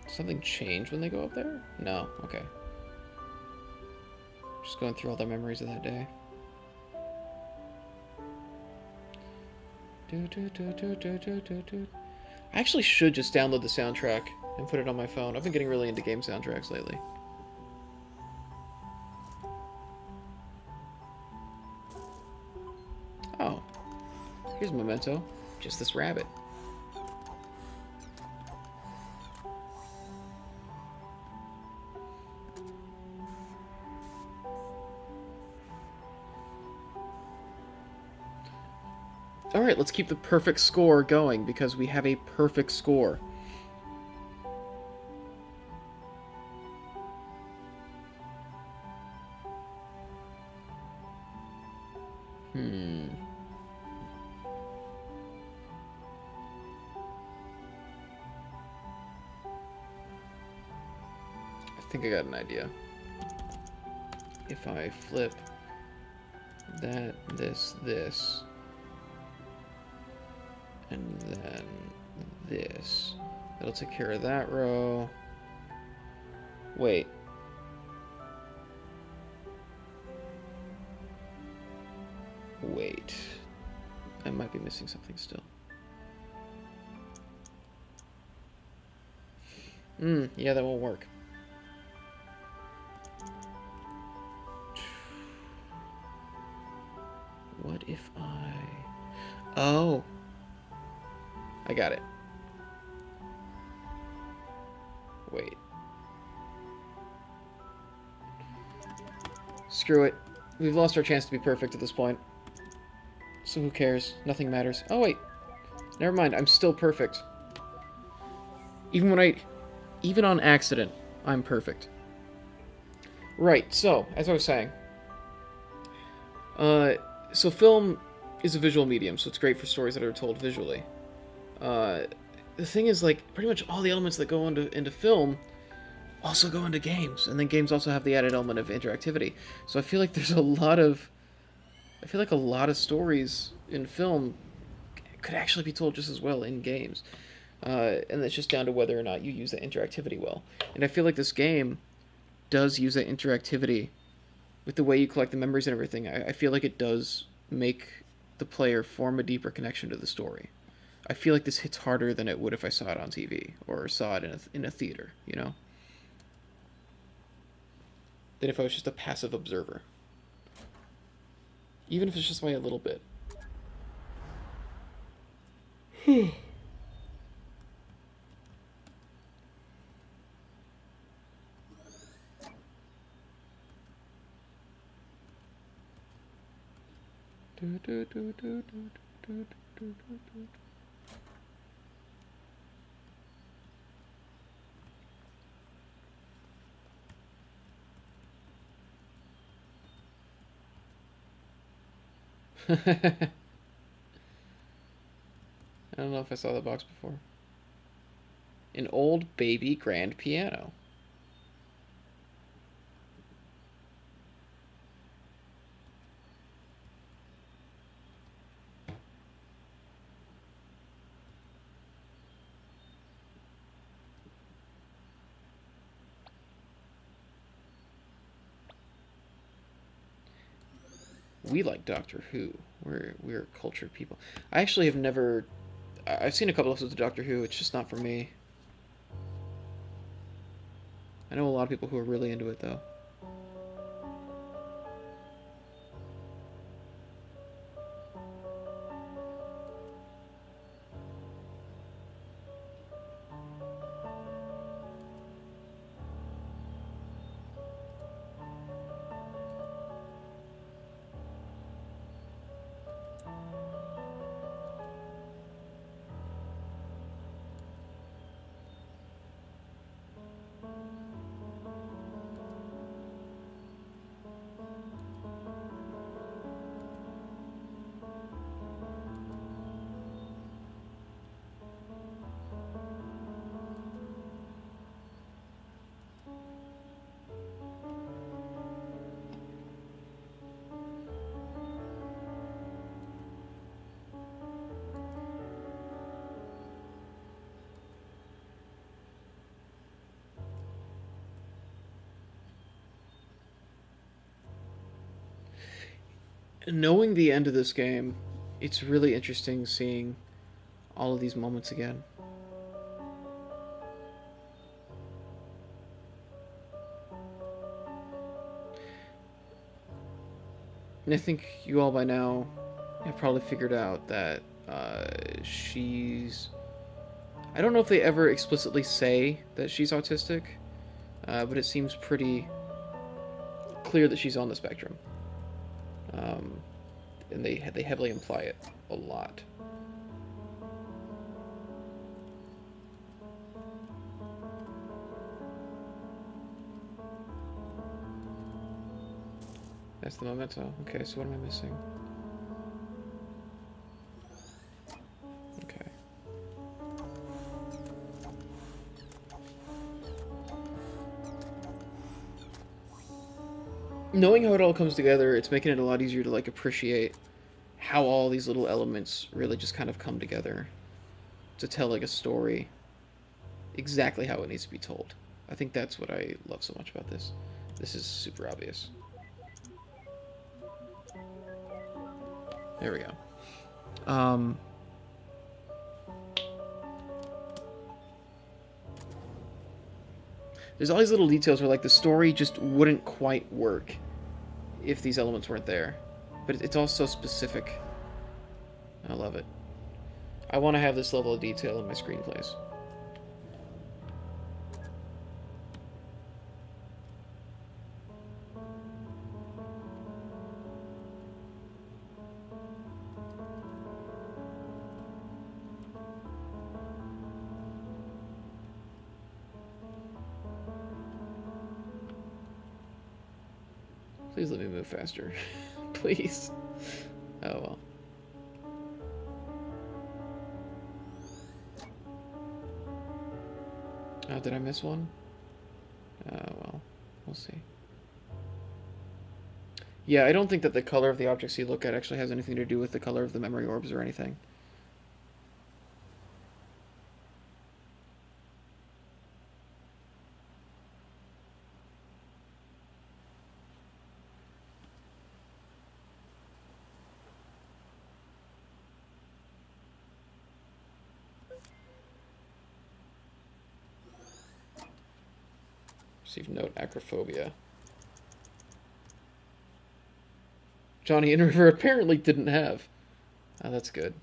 Something change when they go up there? No, okay. Just going through all the memories of that day. I actually should just download the soundtrack and put it on my phone. I've been getting really into game soundtracks lately. Oh. Here's a memento. Just this rabbit. Alright, let's keep the perfect score going, because we have a perfect score. I think I got an idea. If I flip that, this, and then this, that'll take care of that row. Wait. Wait. I might be missing something still. Yeah, that won't work. What if I... Oh! I got it. Wait. Screw it. We've lost our chance to be perfect at this point. So who cares? Nothing matters. Oh, wait. Never mind. I'm still perfect. Even on accident, I'm perfect. Right, so, as I was saying. So film is a visual medium, so it's great for stories that are told visually. The thing is, like, pretty much all the elements that go into film also go into games, and then games also have the added element of interactivity. So I feel like there's a lot of stories in film could actually be told just as well in games. And it's just down to whether or not you use that interactivity well. And I feel like this game does use that interactivity with the way you collect the memories and everything. I feel like it does make the player form a deeper connection to the story. I feel like this hits harder than it would if I saw it on TV or saw it in a theater, you know? Than if I was just a passive observer. Even if it's just by a little bit. I don't know if I saw the box before. An old baby grand piano. We like Doctor Who. We're cultured people. I actually have never. I've seen a couple episodes of Doctor Who. It's just not for me. I know a lot of people who are really into it though. Knowing the end of this game, it's really interesting seeing all of these moments again. And I think you all by now have probably figured out that she's. I don't know if they ever explicitly say that she's autistic, but it seems pretty clear that she's on the spectrum. Um, and they heavily imply it a lot. That's the memento. Okay, so what am I missing? Okay. Knowing how it all comes together, it's making it a lot easier to like appreciate how all these little elements really just kind of come together to tell like a story exactly how it needs to be told. I think that's what I love so much about this. This is super obvious. There we go. There's all these little details where like the story just wouldn't quite work if these elements weren't there. But it's all so specific. I love it. I want to have this level of detail in my screenplays. Please let me move faster. Please. Oh well. Oh, did I miss one? Well, we'll see. Yeah, I don't think that the color of the objects you look at actually has anything to do with the color of the memory orbs or anything. Received note, acrophobia. Johnny and River apparently didn't have. Oh, that's good.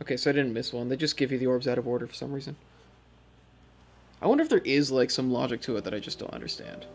Okay, so I didn't miss one. They just give you the orbs out of order for some reason. I wonder if there is, like, some logic to it that I just don't understand.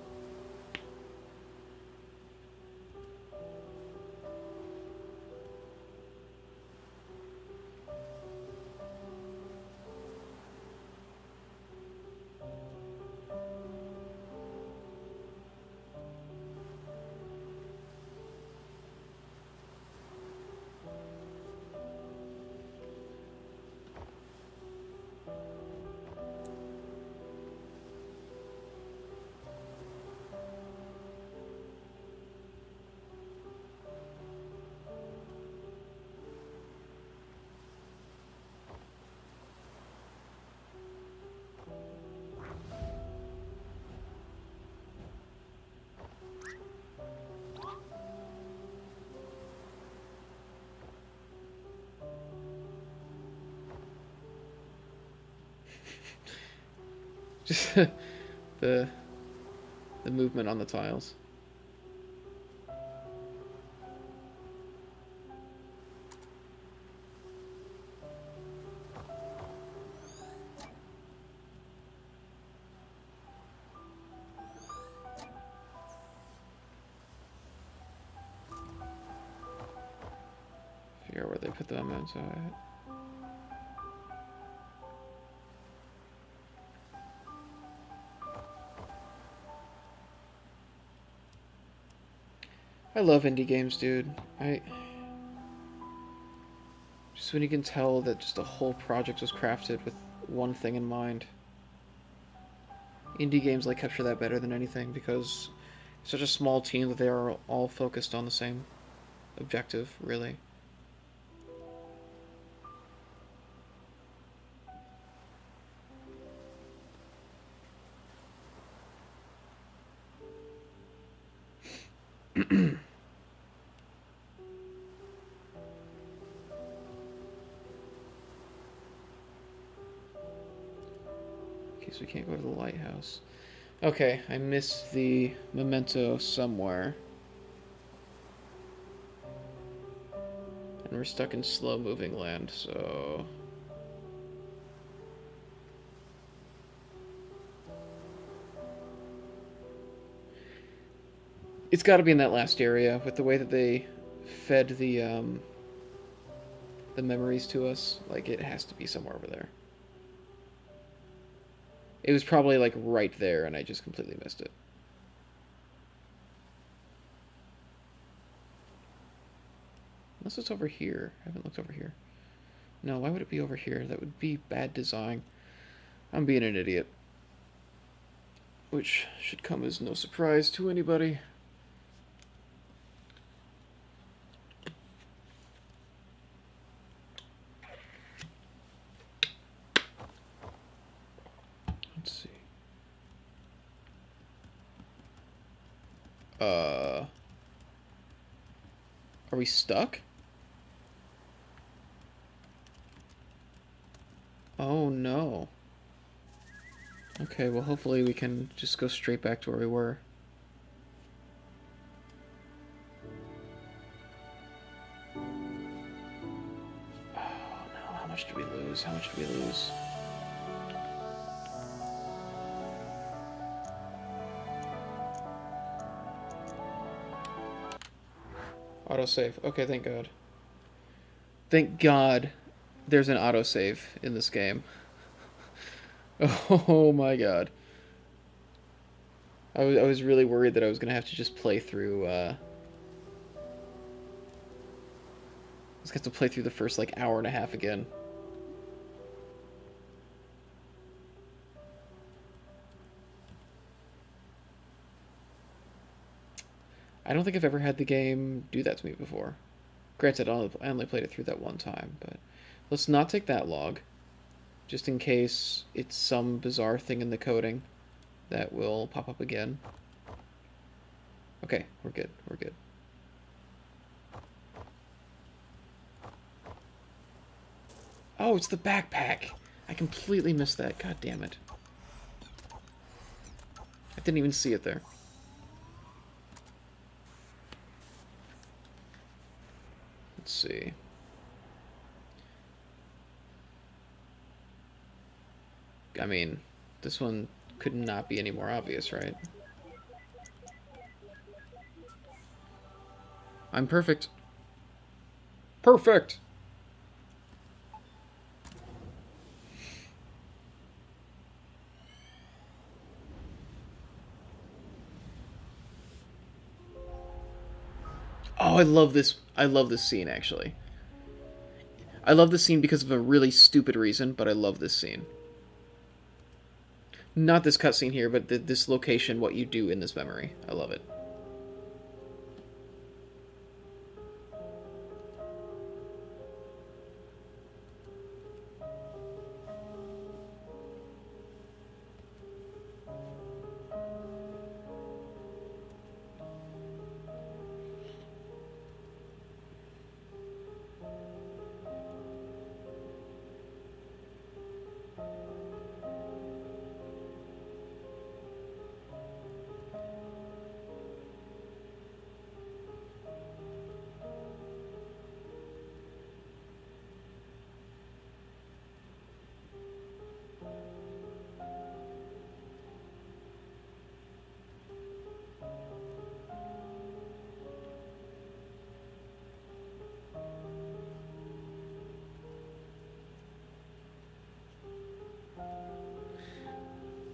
Just the the movement on the tiles. Figure out where they put the memento at. I love indie games, dude. Just when you can tell that just the whole project was crafted with one thing in mind. Indie games like capture that better than anything because it's such a small team that they are all focused on the same objective, really. So we can't go to the lighthouse. Okay, I missed the memento somewhere. And we're stuck in slow-moving land, so... It's gotta be in that last area, with the way that they fed the memories to us. Like, it has to be somewhere over there. It was probably, like, right there, and I just completely missed it. Unless it's over here. I haven't looked over here. No, why would it be over here? That would be bad design. I'm being an idiot. Which should come as no surprise to anybody. Let's see. Are we stuck? Oh no. Okay, well hopefully we can just go straight back to where we were. Oh no, how much did we lose? How much did we lose? Autosave. Okay, thank God. Thank God there's an autosave in this game. Oh my God. I was really worried that I was going to have to just play through, I was going to have to play through the first, like, hour and a half again. I don't think I've ever had the game do that to me before. Granted, I only played it through that one time, but let's not take that log, just in case it's some bizarre thing in the coding that will pop up again. Okay, we're good, we're good. Oh, it's the backpack! I completely missed that, god damn it. I didn't even see it there. Let's see. I mean, this one could not be any more obvious, right? I'm perfect. Perfect! Oh, I love this. I love this scene, actually. I love this scene because of a really stupid reason, but I love this scene. Not this cutscene here, but this location, what you do in this memory. I love it.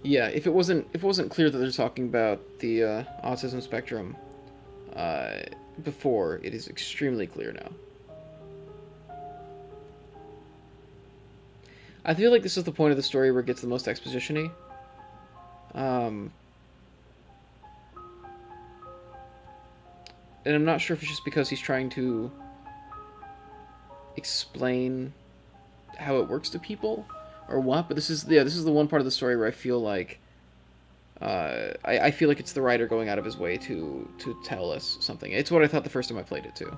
Yeah, if it wasn't clear that they're talking about the autism spectrum uh, before, it is extremely clear now. I feel like this is the point of the story where it gets the most exposition-y. Um, and I'm not sure if it's just because he's trying to explain how it works to people or what, but this is the one part of the story where I feel like I feel like it's the writer going out of his way to tell us something. It's what I thought the first time I played it too.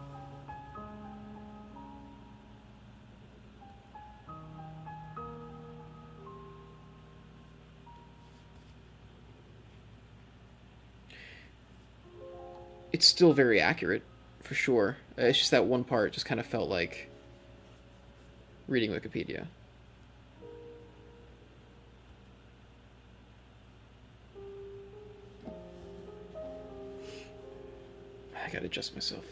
It's still very accurate, for sure. It's just that one part just kind of felt like reading Wikipedia. I gotta adjust myself.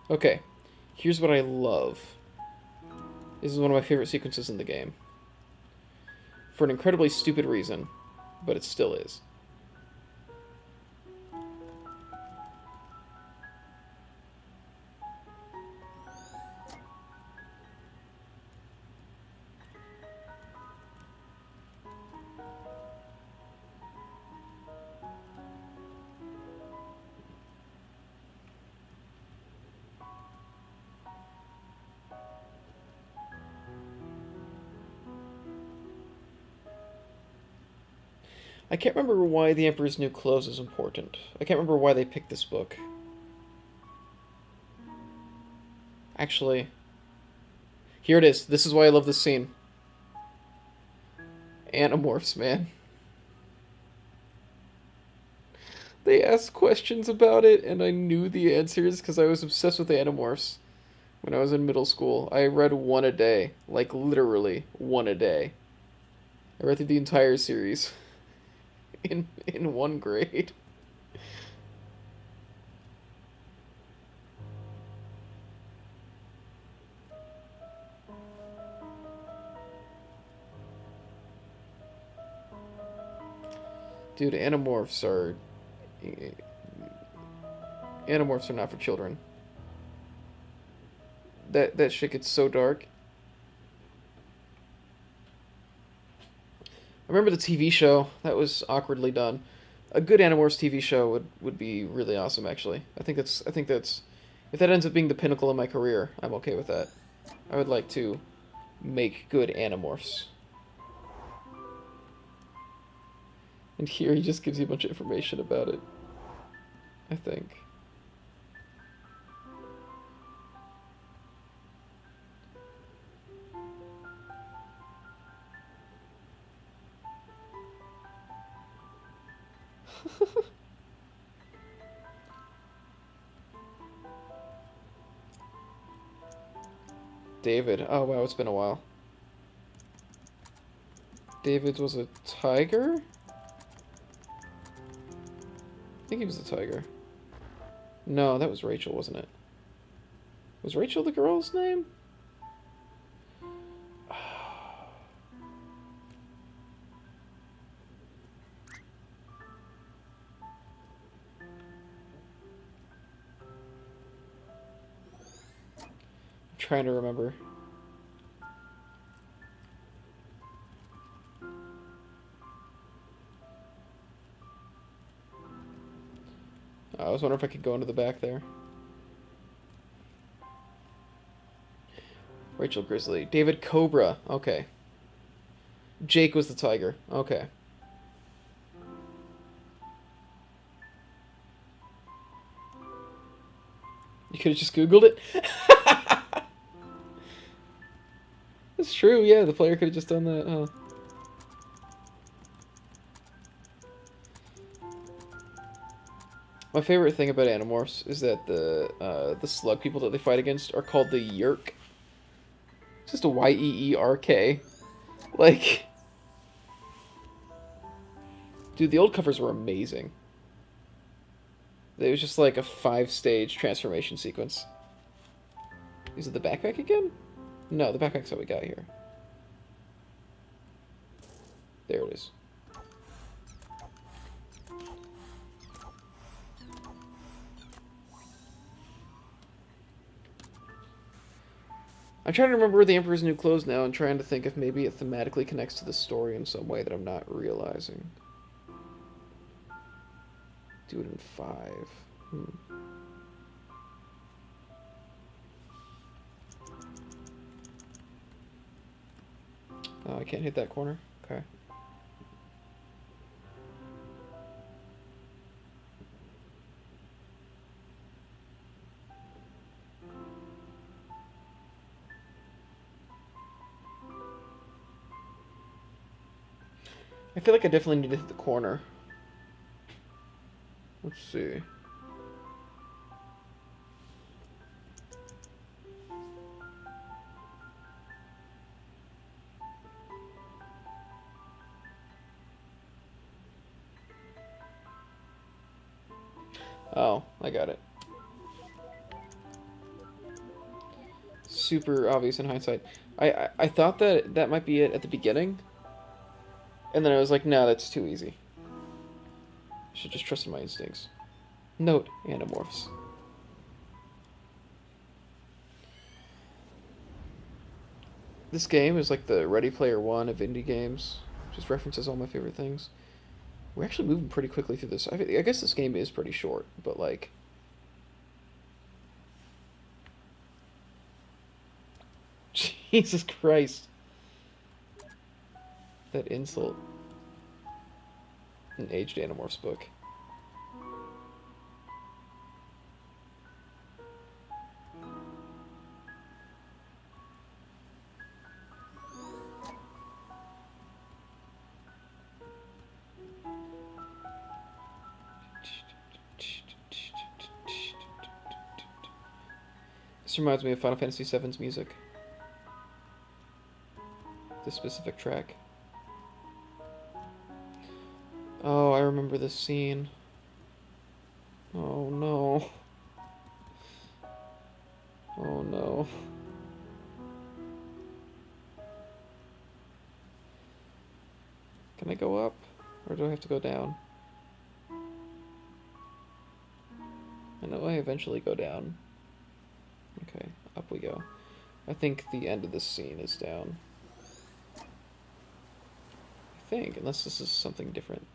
Okay, here's what I love. This is one of my favorite sequences in the game. For an incredibly stupid reason, but it still is. I can't remember why The Emperor's New Clothes is important. I can't remember why they picked this book. Actually, here it is. This is why I love this scene. Animorphs, man. They asked questions about it, and I knew the answers because I was obsessed with Animorphs when I was in middle school. I read one a day. Like, literally, one a day. I read through the entire series in one grade. Dude, Animorphs are not for children. That shit gets so dark. I remember the TV show. That was awkwardly done. A good Animorphs TV show would be really awesome, actually. I think that's if that ends up being the pinnacle of my career, I'm okay with that. I would like to make good Animorphs. And here he just gives you a bunch of information about it, I think. David. Oh, wow, it's been a while. David was a tiger? I think he was a tiger. No, that was Rachel, wasn't it? Was Rachel the girl's name? I'm trying to remember. I was wondering if I could go into the back there. Rachel Grizzly. David Cobra. Okay. Jake was the tiger. Okay. You could have just Googled it? That's true, yeah. The player could have just done that, huh? My favorite thing about Animorphs is that the slug people that they fight against are called the Yerk. It's just a Y-E-E-R-K. Like... Dude, the old covers were amazing. It was just like a 5-stage transformation sequence. Is it the backpack again? No, the backpack's how we got here. There it is. I'm trying to remember the Emperor's New Clothes now and trying to think if maybe it thematically connects to the story in some way that I'm not realizing. Do it in 5. Oh, I can't hit that corner? Okay. I feel like I definitely need to hit the corner. Let's see. Oh, I got it. Super obvious in hindsight. I thought that that might be it at the beginning. And then I was like, no, that's too easy. I should just trust in my instincts. Note, Animorphs. This game is like the Ready Player One of indie games. Just references all my favorite things. We're actually moving pretty quickly through this. I guess this game is pretty short, but like... Jesus Christ. That insult. An aged Animorphs book. This reminds me of Final Fantasy VII's music. This specific track. Oh, I remember this scene. Oh no. Oh no. Can I go up? Or do I have to go down? I know I eventually go down. Okay, up we go. I think the end of this scene is down. I think, unless this is something different.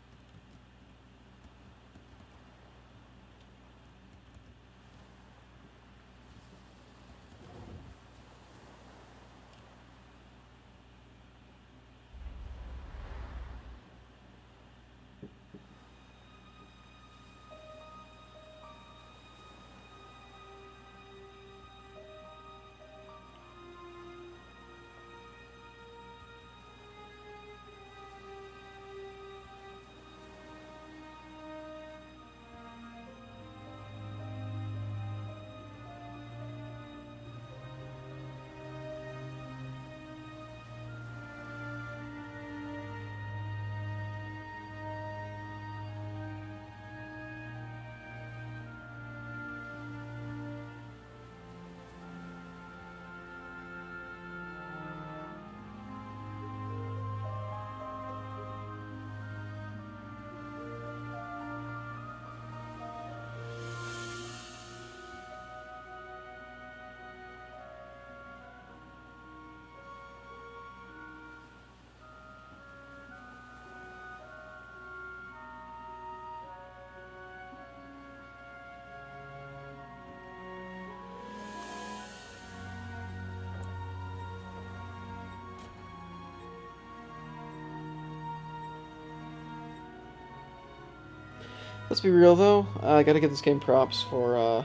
Let's be real though, I gotta give this game props for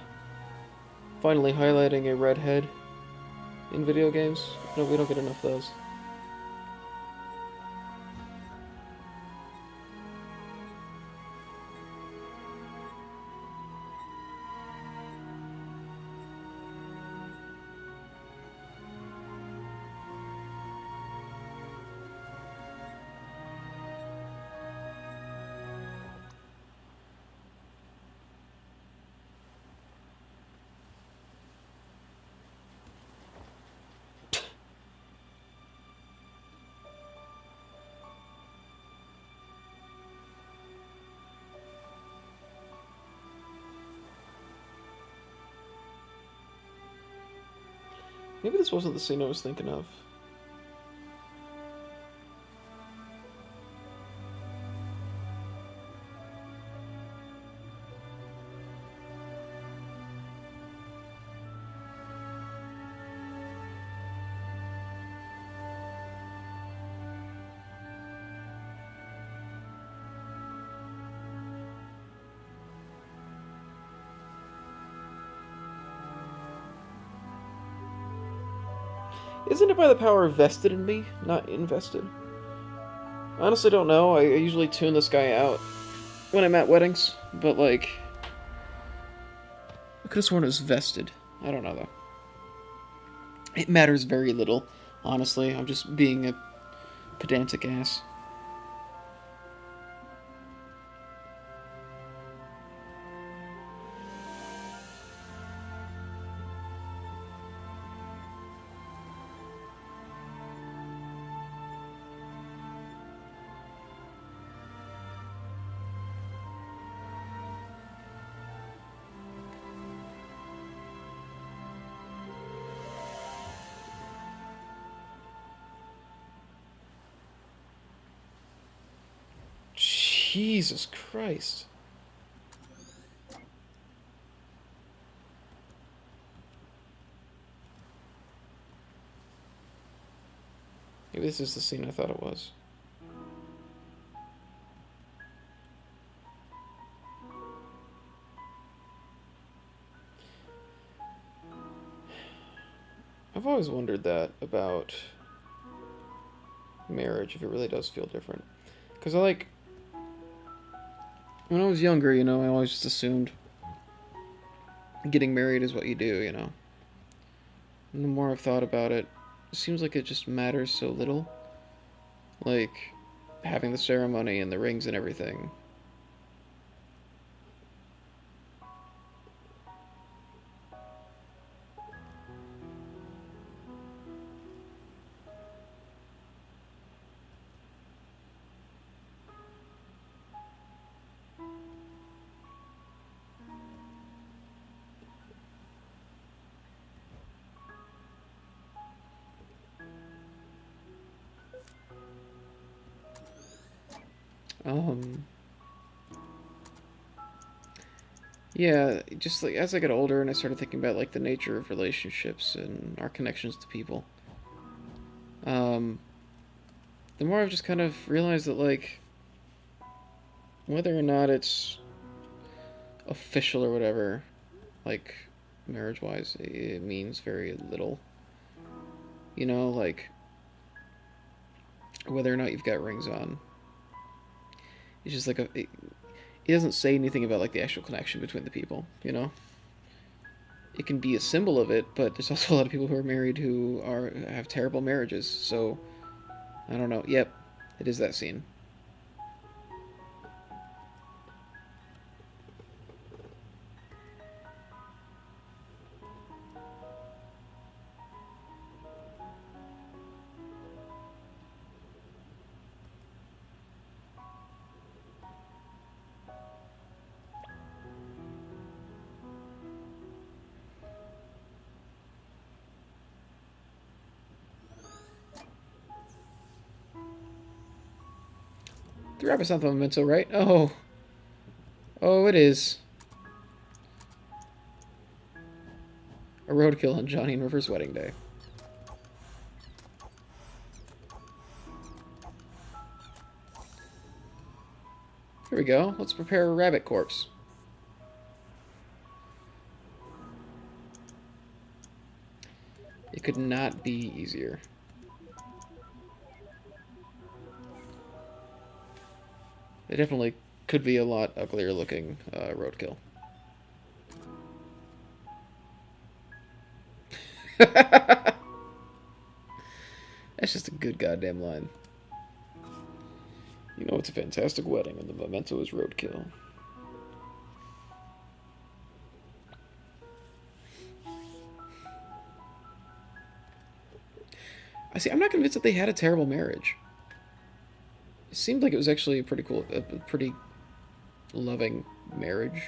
finally highlighting a redhead in video games. No, we don't get enough of those. Maybe this wasn't the scene I was thinking of. Isn't it by the power vested in me, not invested? I honestly don't know. I usually tune this guy out when I'm at weddings, but like, I could have sworn it was vested. I don't know though. It matters very little, honestly. I'm just being a pedantic ass. Jesus Christ. Maybe this is the scene I thought it was. I've always wondered that about marriage, if it really does feel different. Because when I was younger, you know, I always just assumed getting married is what you do, you know. And the more I've thought about it, it seems like it just matters so little. Like, having the ceremony and the rings and everything. Um, yeah, just like as I get older and I started thinking about like the nature of relationships and our connections to people, um, the more I've just kind of realized that like whether or not it's official or whatever, like marriage-wise, it means very little. You know, like whether or not you've got rings on, it's just like it doesn't say anything about like the actual connection between the people. You know, it can be a symbol of it, but there's also a lot of people who are married who have terrible marriages. So I don't know. Yep, it is that scene. The rabbit's not the memento, right? Oh, oh, it is. A roadkill on Johnny and River's wedding day. Here we go. Let's prepare a rabbit corpse. It could not be easier. It definitely could be a lot uglier looking roadkill. That's just a good goddamn line. You know it's a fantastic wedding and the memento is roadkill. I see, I'm not convinced that they had a terrible marriage. It seemed like it was actually a pretty cool, a pretty loving marriage.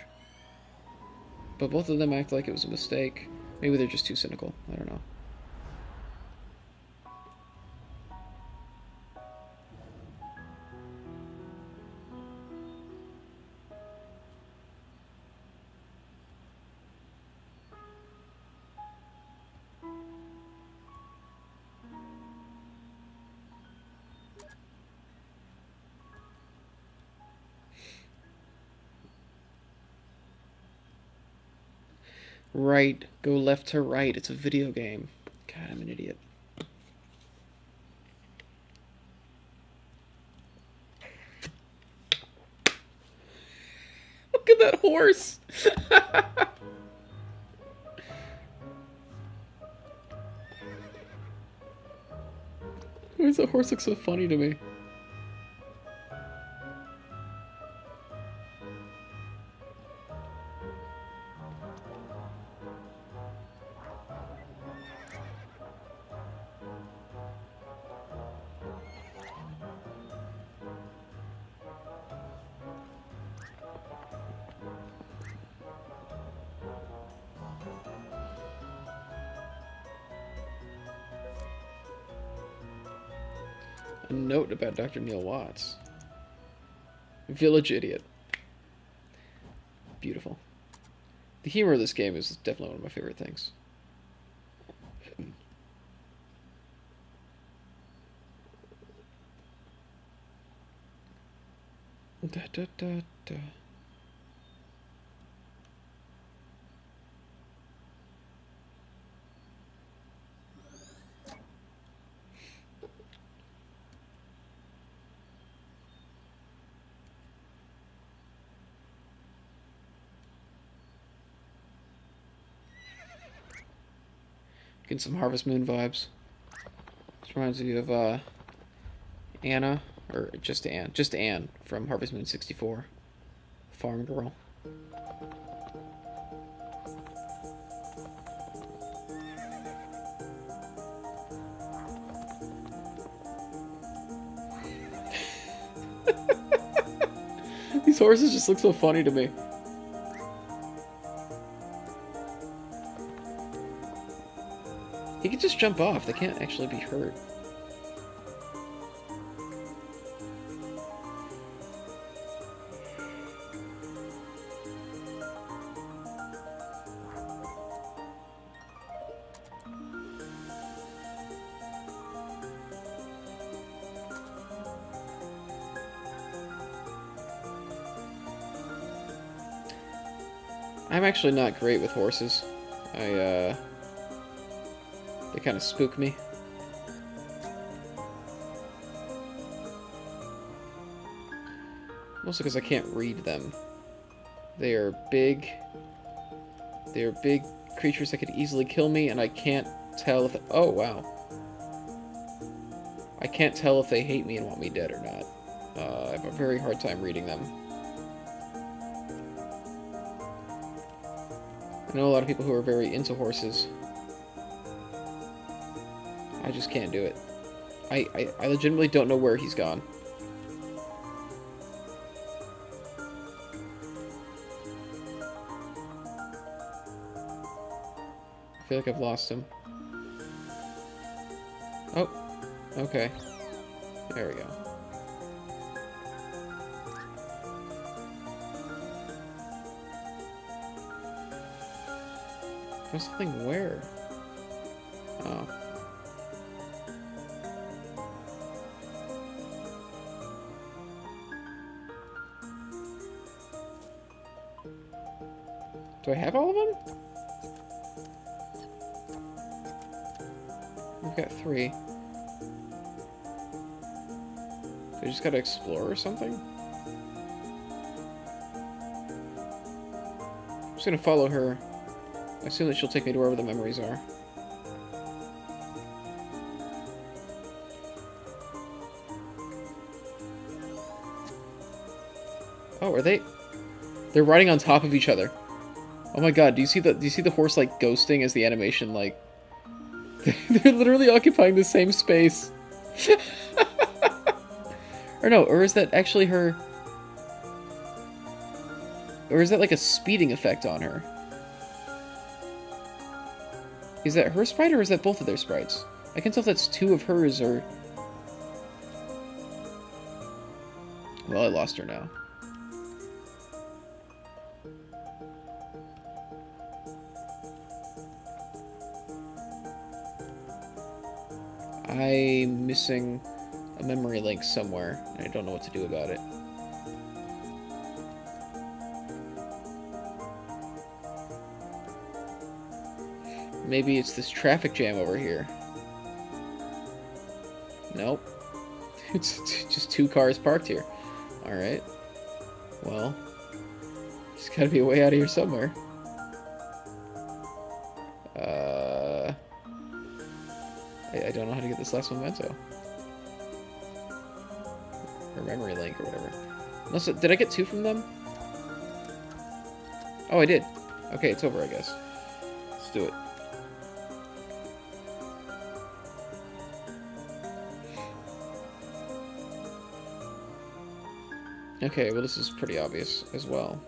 But both of them act like it was a mistake. Maybe they're just too cynical. I don't know. Right. Go left to right. It's a video game. God, I'm an idiot. Look at that horse! Why does that horse look so funny to me? A note about Dr. Neil Watts. Village idiot. Beautiful. The humor of this game is definitely one of my favorite things. Da, da, da, da. Getting some Harvest Moon vibes. This reminds me of Anna, or just Anne from Harvest Moon 64. Farm Girl. These horses just look so funny to me. He can just jump off. They can't actually be hurt. I'm actually not great with horses. They kind of spook me. Mostly because I can't read them. They are big. They are big creatures that could easily kill me, and I can't tell if... Oh, wow. I can't tell if they hate me and want me dead or not. I have a very hard time reading them. I know a lot of people who are very into horses. I just can't do it. I legitimately don't know where he's gone. I feel like I've lost him. Oh, okay. There we go. There's something where? Oh. Do I have all of them? We've got 3. I just gotta explore or something? I'm just gonna follow her. I assume that she'll take me to wherever the memories are. Oh, are they? They're riding on top of each other. Oh my god, do you see the horse like ghosting as the animation like they're literally occupying the same space. Or no, or is that actually her? Or is that like a speeding effect on her? Is that her sprite or is that both of their sprites? I can tell if that's 2 of hers or... Well, I lost her now. I'm missing a memory link somewhere, and I don't know what to do about it. Maybe it's this traffic jam over here. Nope. It's just 2 cars parked here. Alright. Well, there's gotta be a way out of here somewhere. I don't know how to get this last memento. Or memory link or whatever. Unless, did I get 2 from them? Oh, I did. Okay, it's over, I guess. Let's do it. Okay, well this is pretty obvious as well.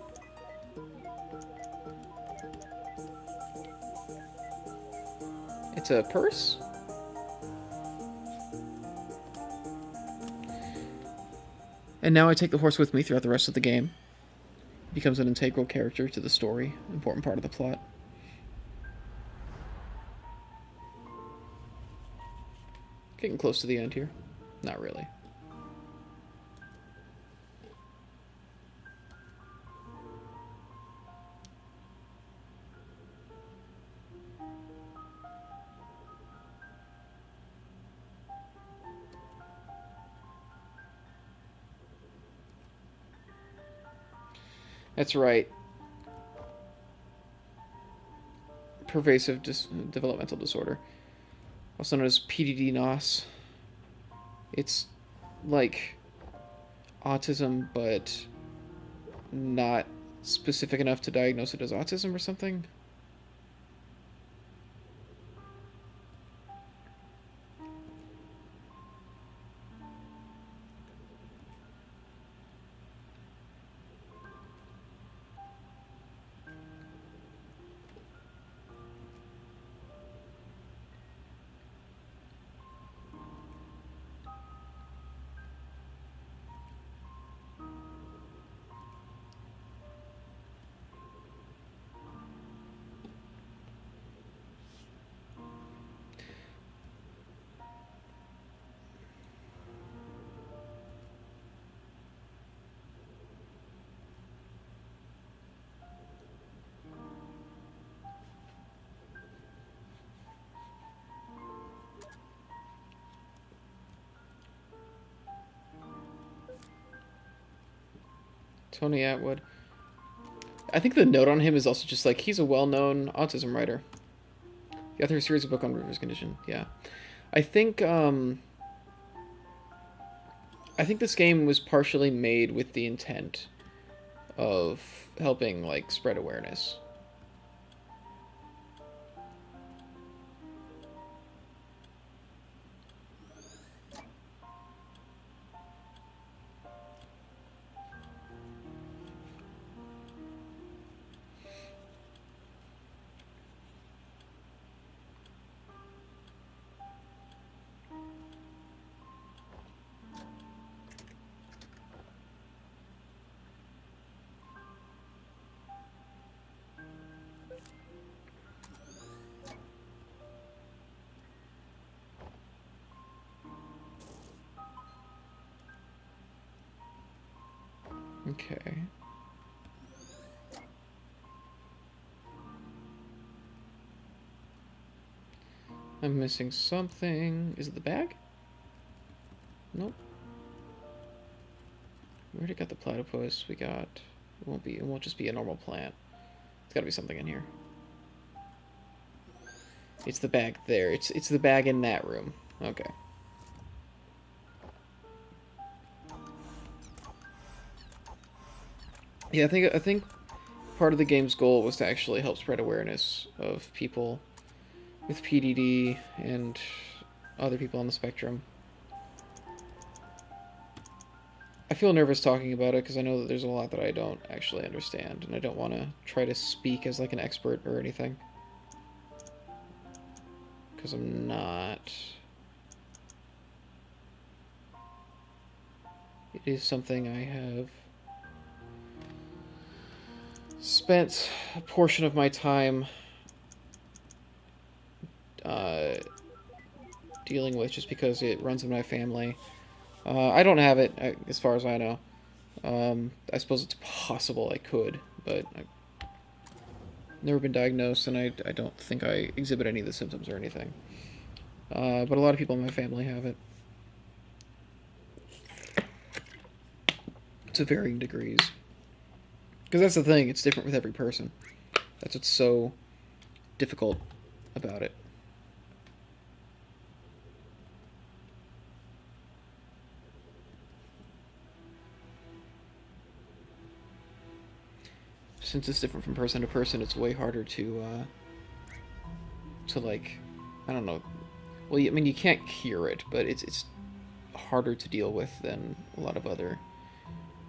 It's a purse? And now I take the horse with me throughout the rest of the game. It becomes an integral character to the story, important part of the plot. Getting close to the end here. Not really. That's right. Pervasive developmental disorder. Also known as PDD-NOS. It's like autism, but not specific enough to diagnose it as autism or something. Tony Atwood. I think the note on him is also just like, he's a well-known autism writer. The author of a series of book on Rivers condition. Yeah. I think this game was partially made with the intent of helping, like, spread awareness. Okay. I'm missing something. Is it the bag? Nope. We already got the platypus. We got... It won't just be a normal plant. There's gotta be something in here. It's the bag there. It's the bag in that room. Okay. Yeah, I think part of the game's goal was to actually help spread awareness of people with PDD and other people on the spectrum. I feel nervous talking about it because I know that there's a lot that I don't actually understand, and I don't want to try to speak as like an expert or anything. Because I'm not. It is something I have spent a portion of my time dealing with just because it runs in my family. I don't have it, as far as I know. I suppose it's possible I could, but I've never been diagnosed, and I don't think I exhibit any of the symptoms or anything. But a lot of people in my family have it. To varying degrees. Because that's the thing, it's different with every person. That's what's so difficult about it. Since it's different from person to person, it's way harder to like, I don't know. Well, I mean, you can't cure it, but it's harder to deal with than a lot of other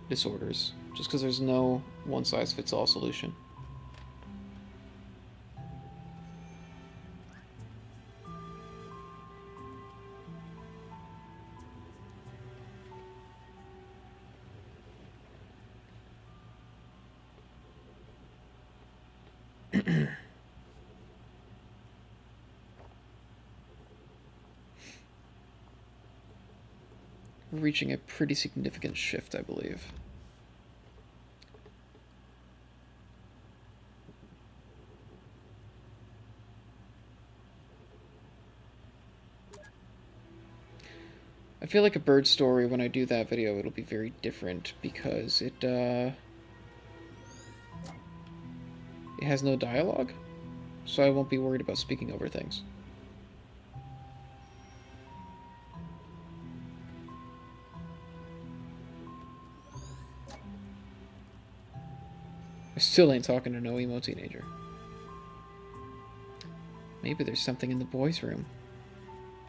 disorders, just because there's no one-size-fits-all solution. We're reaching a pretty significant shift, I believe. I feel like a bird story, when I do that video, it'll be very different because it has no dialogue, so I won't be worried about speaking over things. I still ain't talking to no emo teenager. Maybe there's something in the boys' room.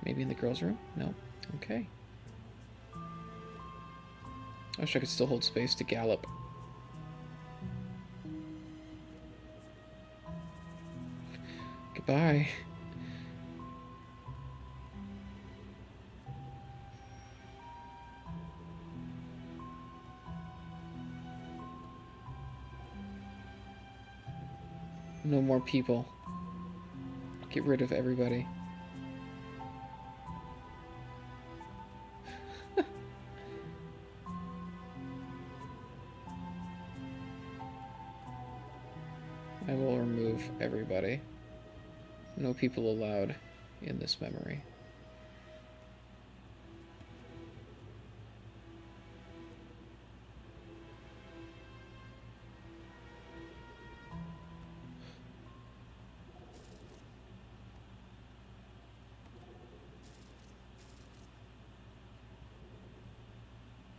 Maybe in the girls' room? No. Okay. I wish I could still hold space to gallop. Goodbye. No more people. Get rid of everybody. I will remove everybody. No people allowed in this memory.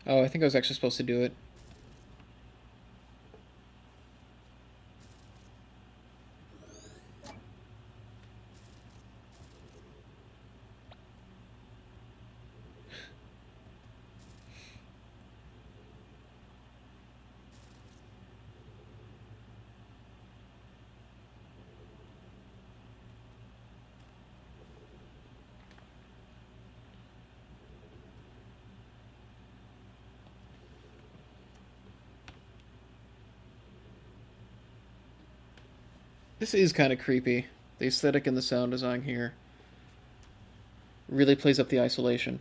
Oh, I think I was actually supposed to do it. This is kind of creepy. The aesthetic and the sound design here really plays up the isolation.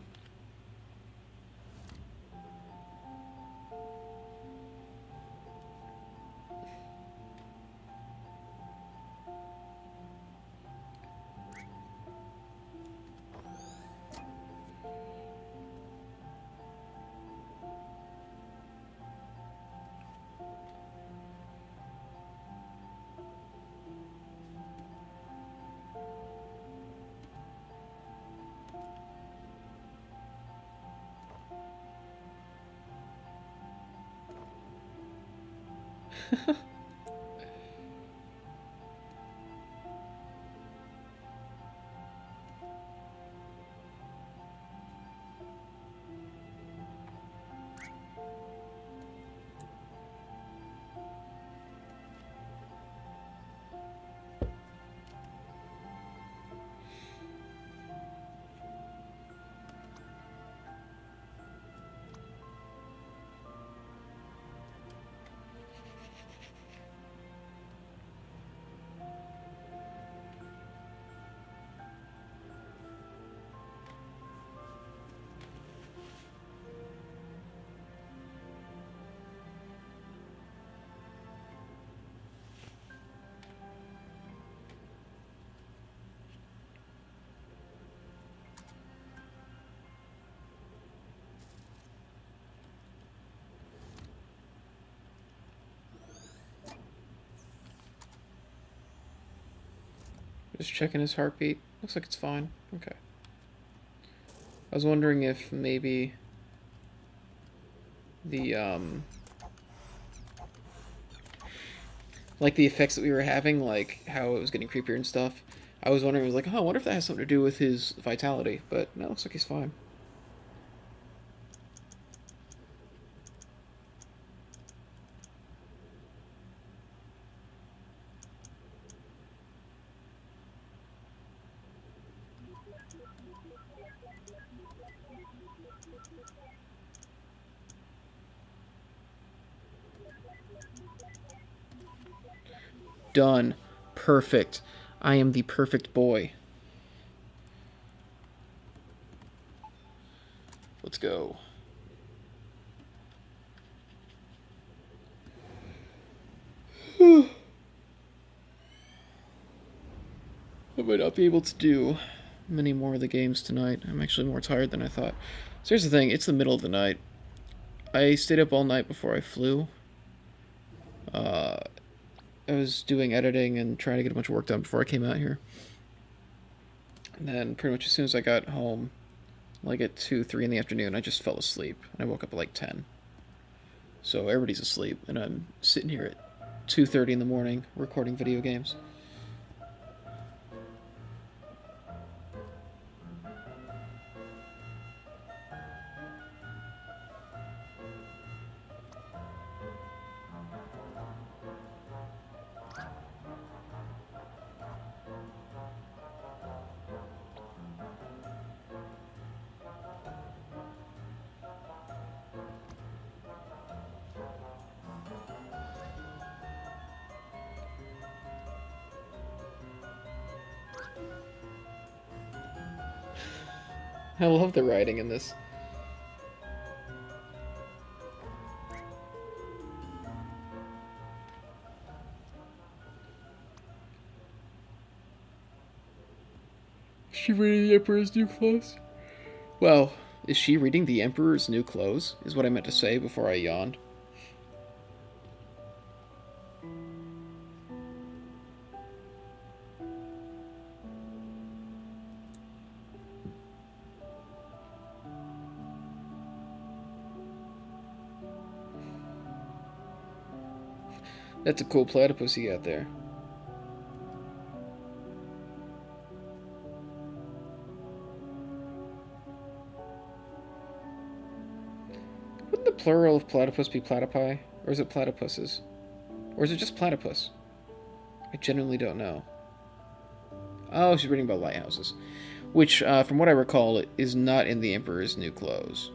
Just checking his heartbeat. Looks like it's fine. Okay. I was wondering if maybe the like the effects that we were having, like how it was getting creepier and stuff. I was wondering, I was like, oh, I wonder if that has something to do with his vitality. But no, it looks like he's fine. Done. Perfect. I am the perfect boy. Let's go. I might not be able to do many more of the games tonight. I'm actually more tired than I thought. So here's the thing, it's the middle of the night. I stayed up all night before I flew. I was doing editing and trying to get a bunch of work done before I came out here. And then pretty much as soon as I got home, like at 2, 3 in the afternoon, I just fell asleep. And I woke up at like 10. So everybody's asleep, and I'm sitting here at 2:30 in the morning recording video games. I love the writing in this. Is she reading the Emperor's New Clothes? Well, is she reading the Emperor's New Clothes? Is what I meant to say before I yawned. That's a cool platypus you got there. Wouldn't the plural of platypus be platypi? Or is it platypuses? Or is it just platypus? I genuinely don't know. Oh, she's reading about lighthouses. Which, from what I recall, is not in the Emperor's New Clothes.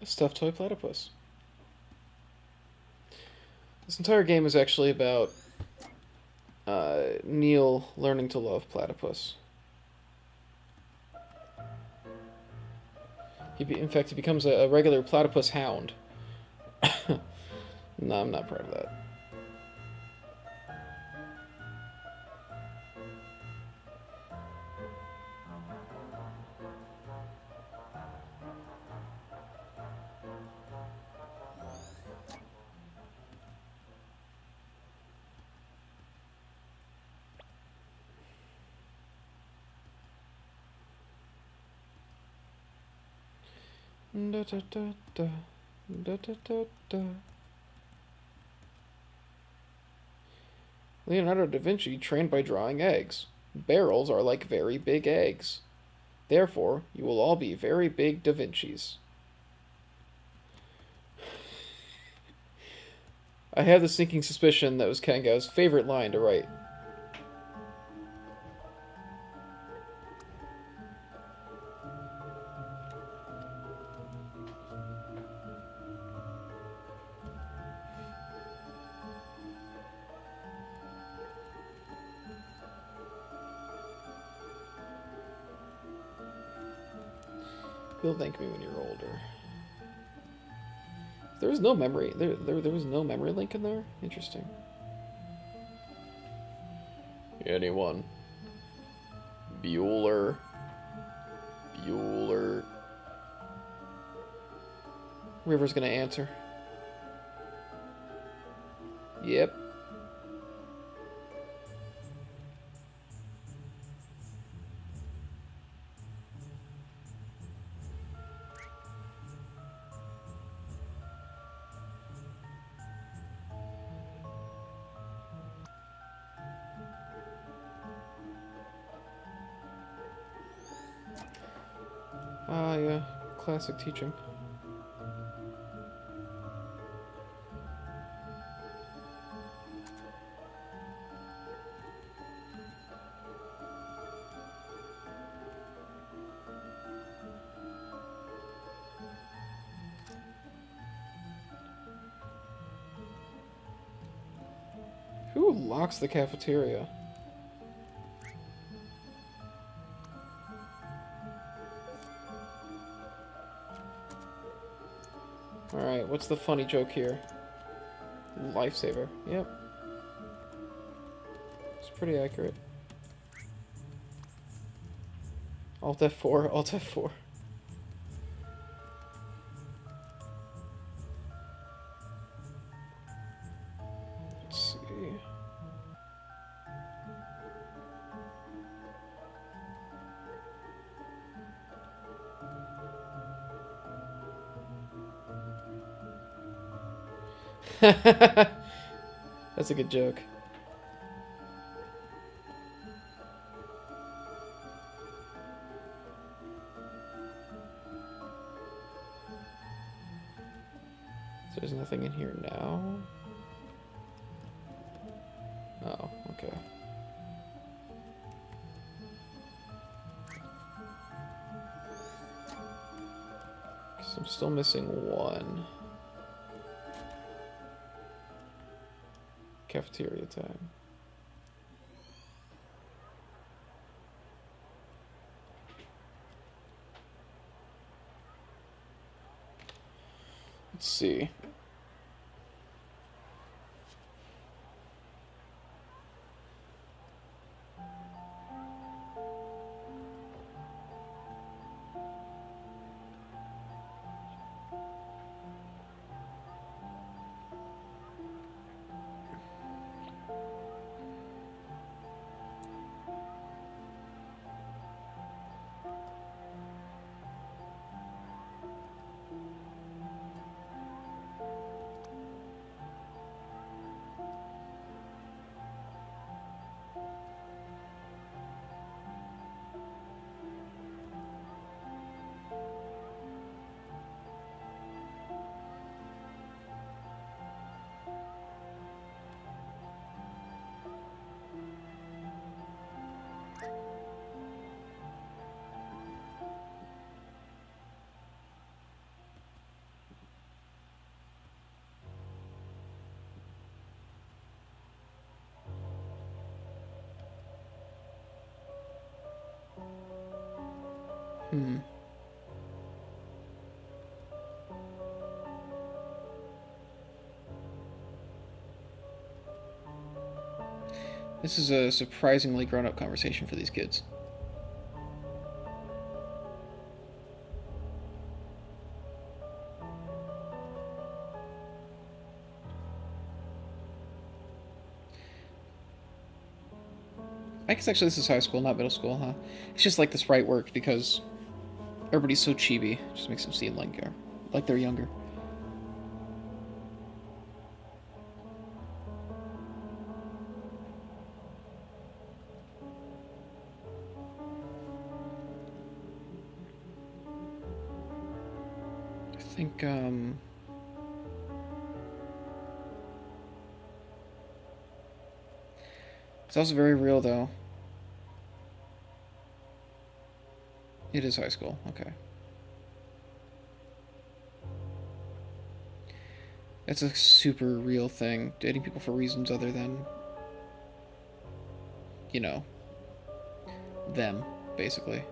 A stuffed toy platypus. This entire game is actually about Neil learning to love platypus. In fact, he becomes a regular platypus hound. No, I'm not proud of that. Da, da, da, da. Da, da, da, da. Leonardo da Vinci trained by drawing eggs. Barrels are like very big eggs. Therefore, you will all be very big Da Vincis. I have the sinking suspicion that was Kangao's favorite line to write. You'll thank me when you're older. There was no memory. There was no memory link in there? Interesting. Anyone? Bueller. Bueller. River's gonna answer. Yep. Ah, yeah. Classic teaching. Who locks the cafeteria? Alright, what's the funny joke here? Lifesaver. Yep. It's pretty accurate. Alt F4, Alt F4. Let's see. That's a good joke. So there's nothing in here now? Oh, okay. So I'm still missing one. Cafeteria time. Let's see. Hmm. This is a surprisingly grown-up conversation for these kids. I guess actually this is high school, not middle school, huh? It's just like the sprite worked because everybody's so chibi. It just makes them seem like they're younger. I think it's also very real though. It is high school. Okay. It's a super real thing. Dating people for reasons other than, you know, them, basically.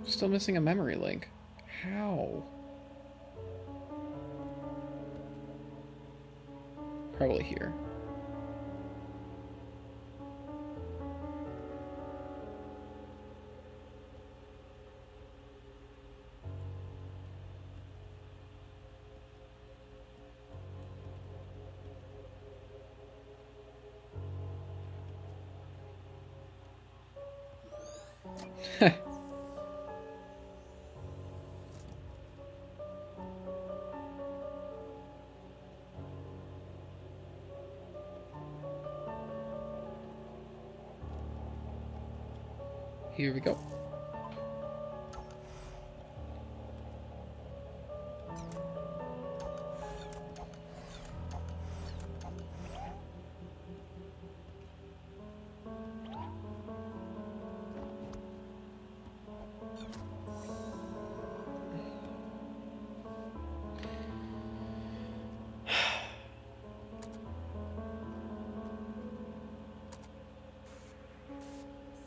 Still missing a memory link. How? Probably here. Here we go.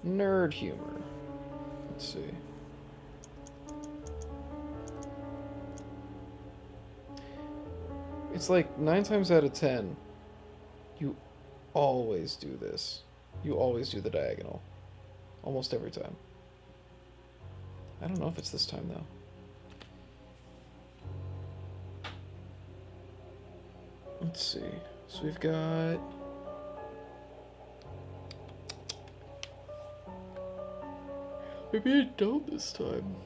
Nerd humor. Let's see. It's like 9 times out of 10, you always do this. You always do the diagonal. Almost every time. I don't know if it's this time, though. Let's see. So we've got... Maybe I don't this time.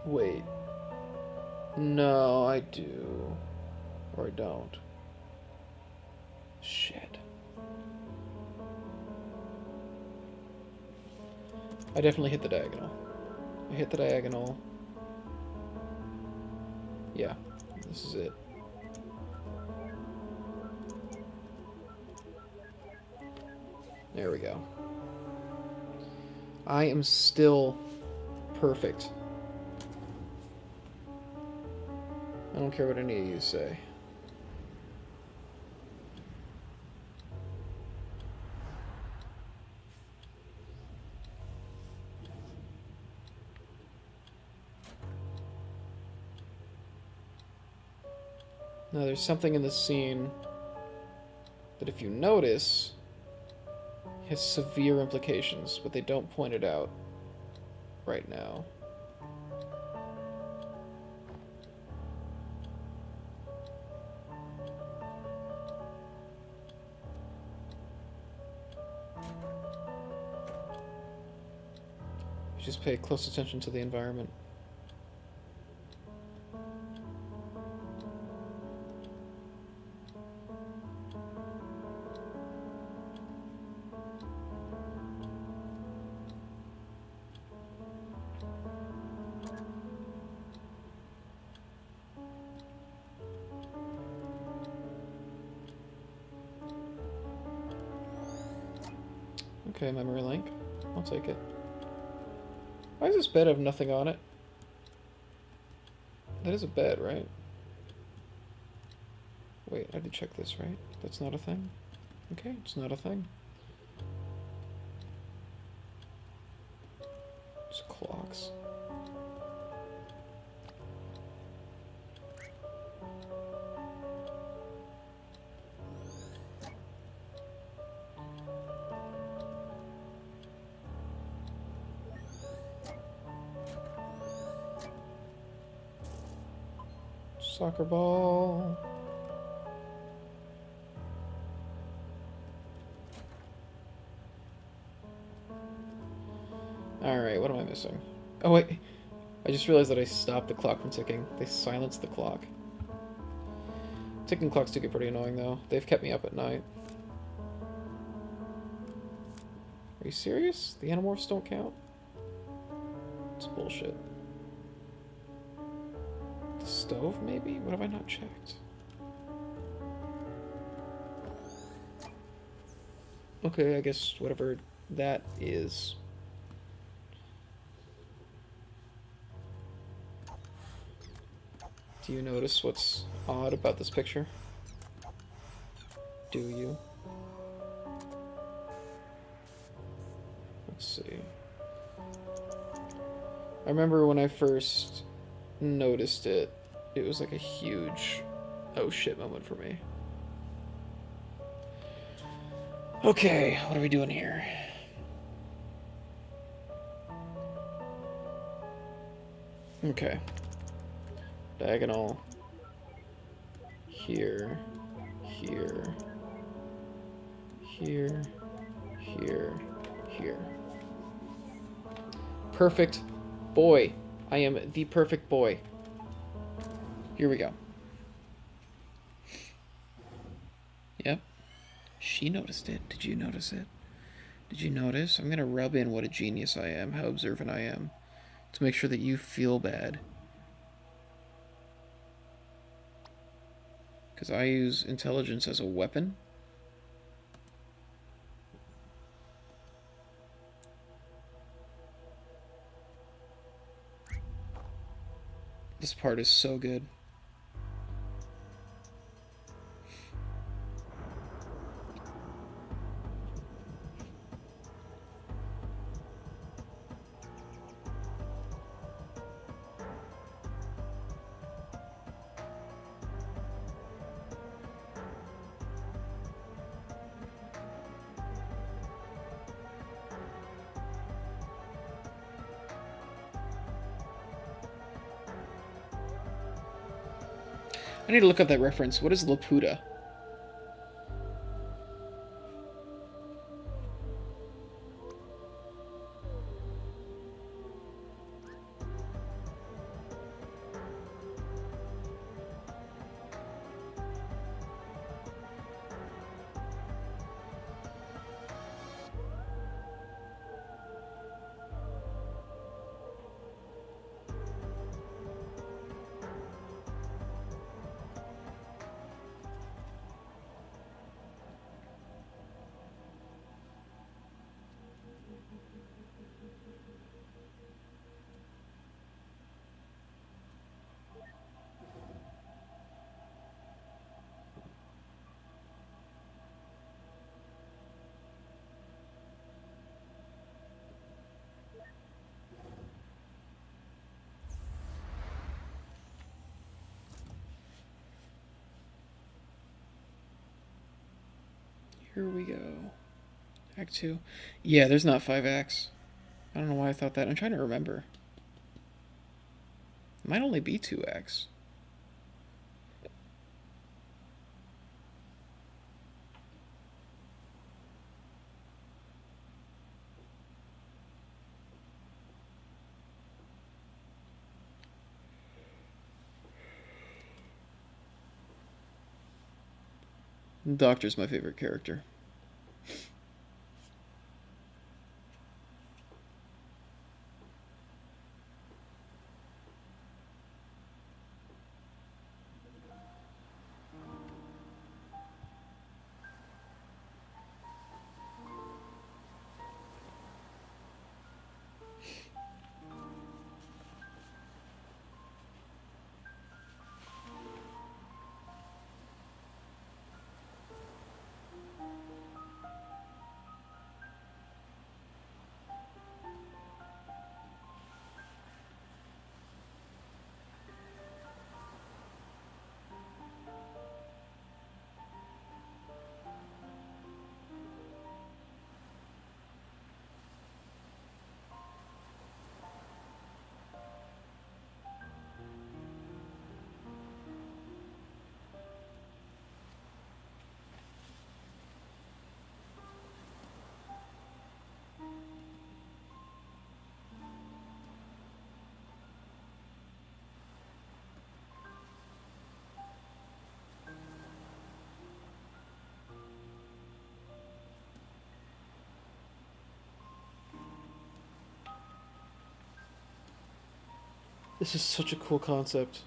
Wait. No, I do. Or I don't. Shit. I definitely hit the diagonal. I hit the diagonal. Yeah, this is it. There we go. I am still perfect. I don't care what any of you say. Now, there's something in the scene that, if you notice, has severe implications, but they don't point it out right now. Just pay close attention to the environment. Okay, memory link. I'll take it. Why does this bed have nothing on it? That is a bed, right? Wait, I did check this, right? That's not a thing? Okay, it's not a thing. It's clocks. Soccer ball. Alright, what am I missing? Oh wait, I just realized that I stopped the clock from ticking. They silenced the clock. Ticking clocks do get pretty annoying though. They've kept me up at night. Are you serious? The animorphs don't count? It's bullshit. The stove, maybe? What have I not checked? Okay, I guess whatever that is. Do you notice what's odd about this picture? Do you? Let's see. I remember when I first noticed it, it was like a huge oh shit moment for me. Okay, what are we doing here? Okay. Diagonal. Here. Here. Here. Here. Here. Perfect boy. I am the perfect boy. Here we go. Yep. She noticed it. Did you notice it? Did you notice? I'm gonna rub in what a genius I am, how observant I am, to make sure that you feel bad. Because I use intelligence as a weapon. This part is so good. I need to look up that reference. What is Laputa? Here we go. Act 2. Yeah, there's not 5 acts. I don't know why I thought that. I'm trying to remember. It might only be 2 acts. The Doctor's my favorite character. This is such a cool concept.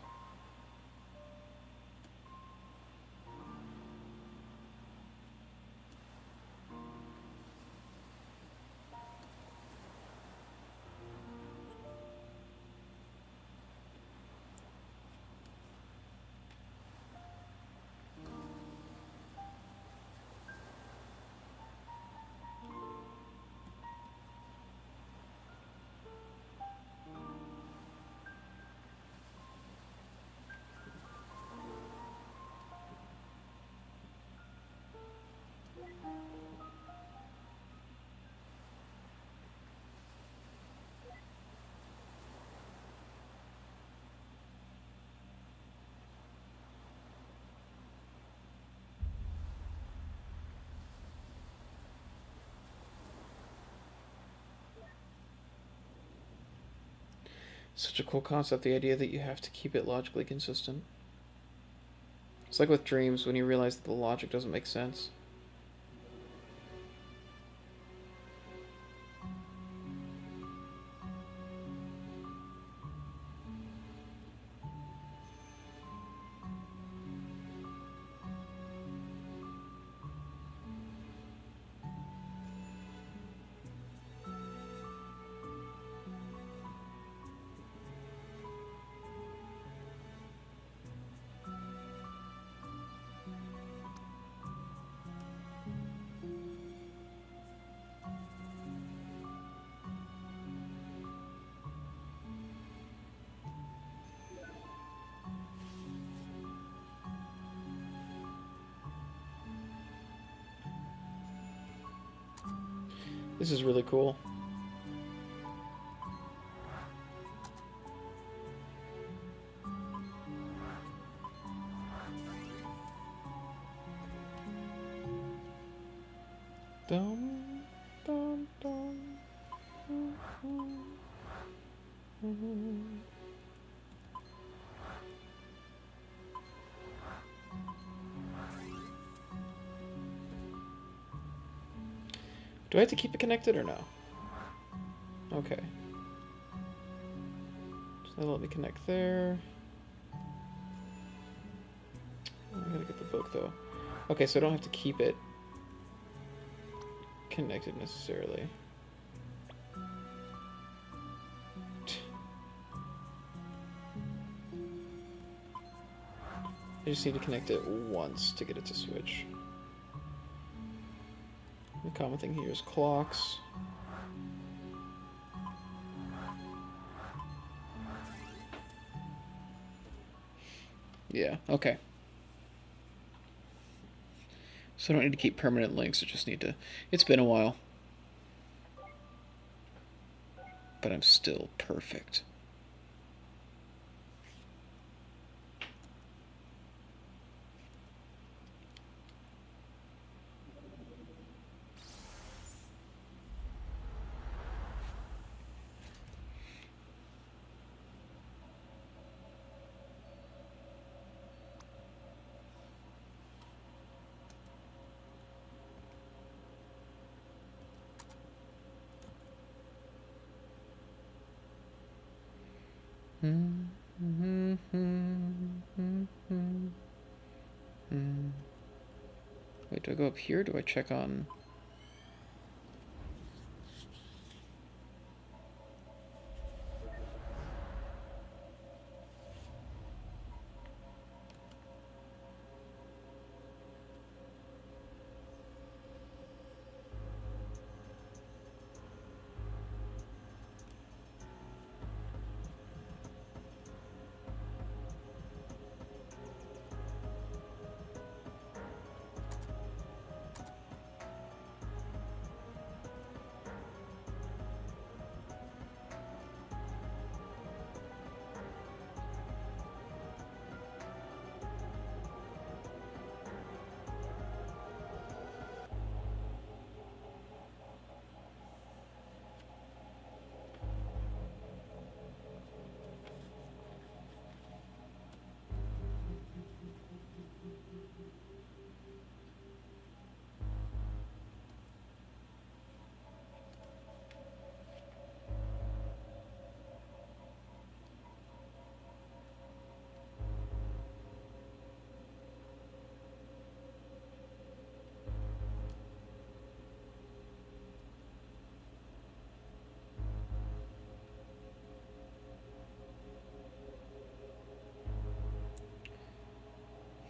Such a cool concept, the idea that you have to keep it logically consistent. It's like with dreams when you realize that the logic doesn't make sense. This is really cool. Dum, dum, dum. Do I have to keep it connected or no? Okay. So that'll let me connect there. I gotta get the book though. Okay, so I don't have to keep it connected necessarily. I just need to connect it once to get it to switch. The common thing here is clocks. Yeah, okay. So I don't need to keep permanent links, I just need to... It's been a while. But I'm still perfect. Wait, do I go up here? Do I check on...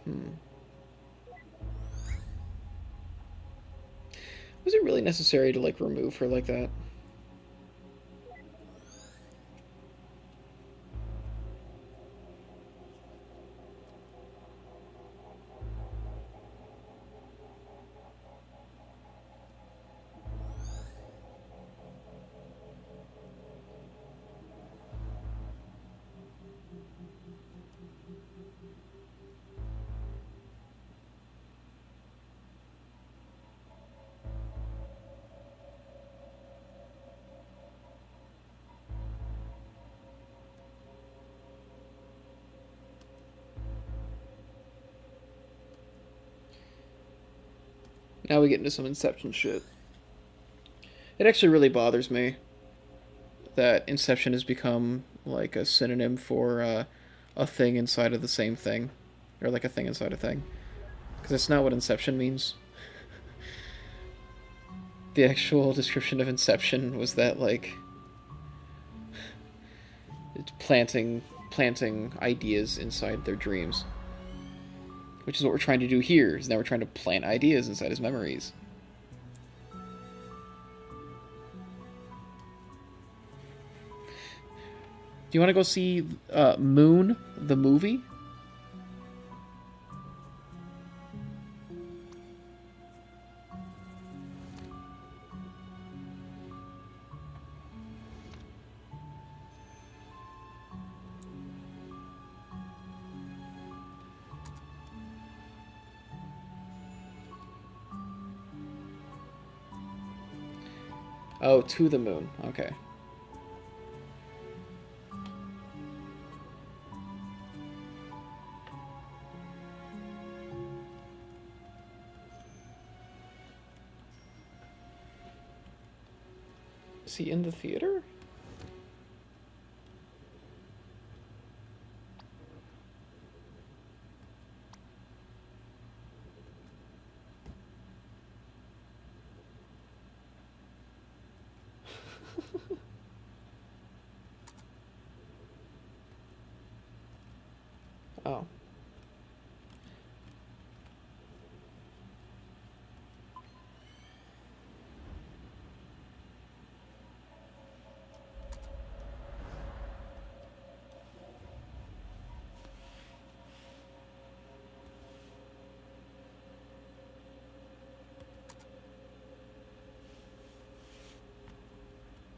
Hmm. Was it really necessary to like remove her like that? Now we get into some Inception shit. It actually really bothers me that Inception has become like a synonym for a thing inside of the same thing, or like a thing inside a thing, because that's not what Inception means. The actual description of Inception was that like it's planting ideas inside their dreams, which is what we're trying to do here. Is now we're trying to plant ideas inside his memories. Do you want to go see Moon, the movie? Oh, to the moon. Okay. Is he in the theater? Oh.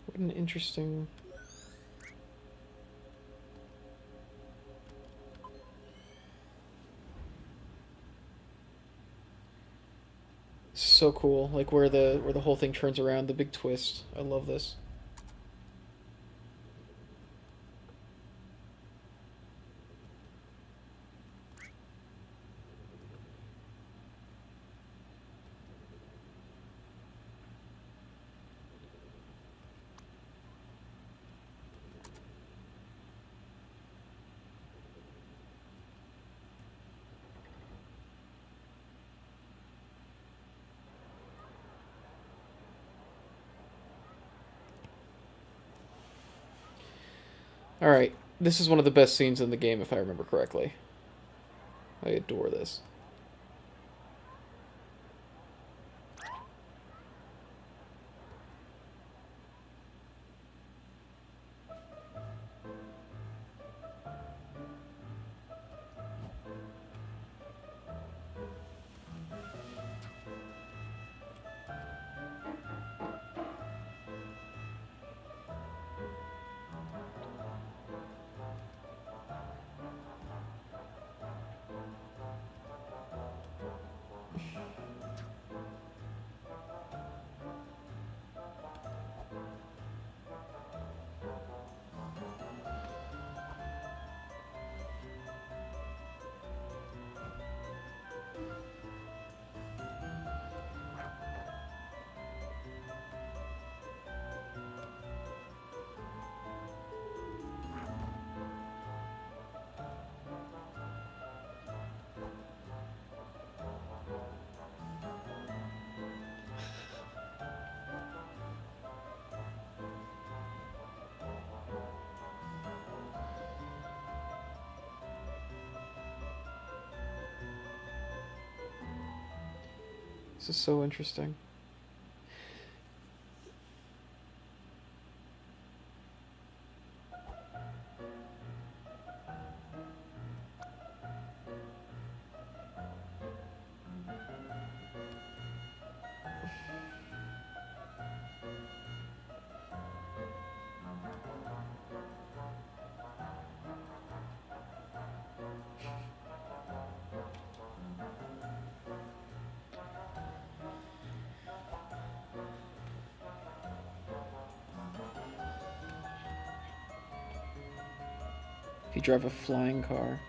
What an interesting. So cool. Like where the whole thing turns around, the big twist. I love this. All right. This is one of the best scenes in the game if I remember correctly. I adore this. This is so interesting. If you drive a flying car.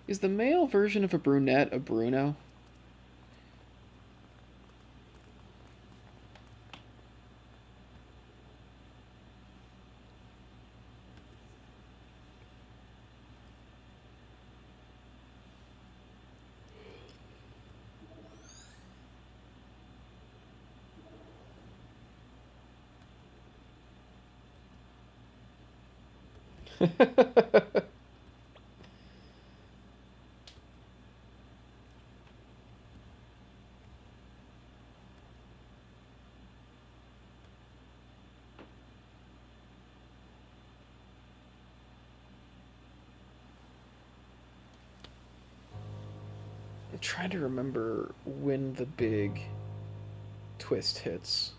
Is the male version of a brunette a Bruno? I'm trying to remember when the big twist hits.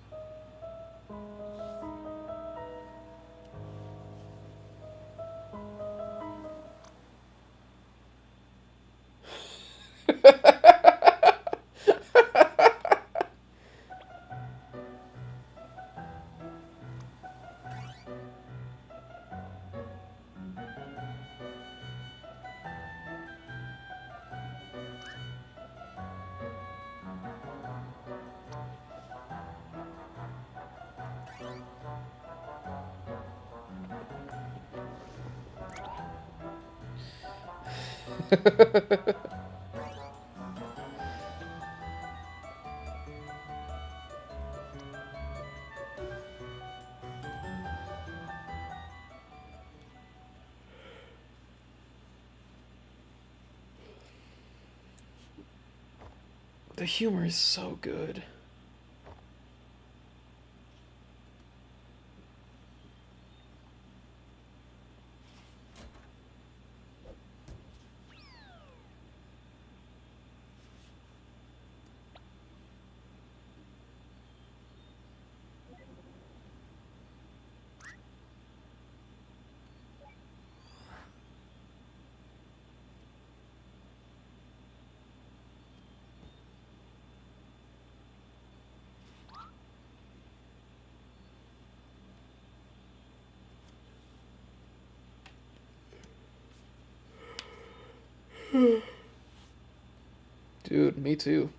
The humor is so good. Dude, me too.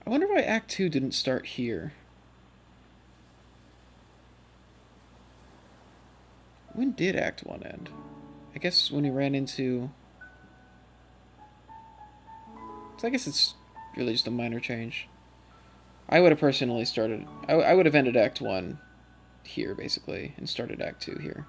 I wonder why Act 2 didn't start here. When did Act 1 end? I guess when he ran into... So I guess it's really just a minor change. I would have personally started... I would have ended Act 1 here, basically, and started Act 2 here.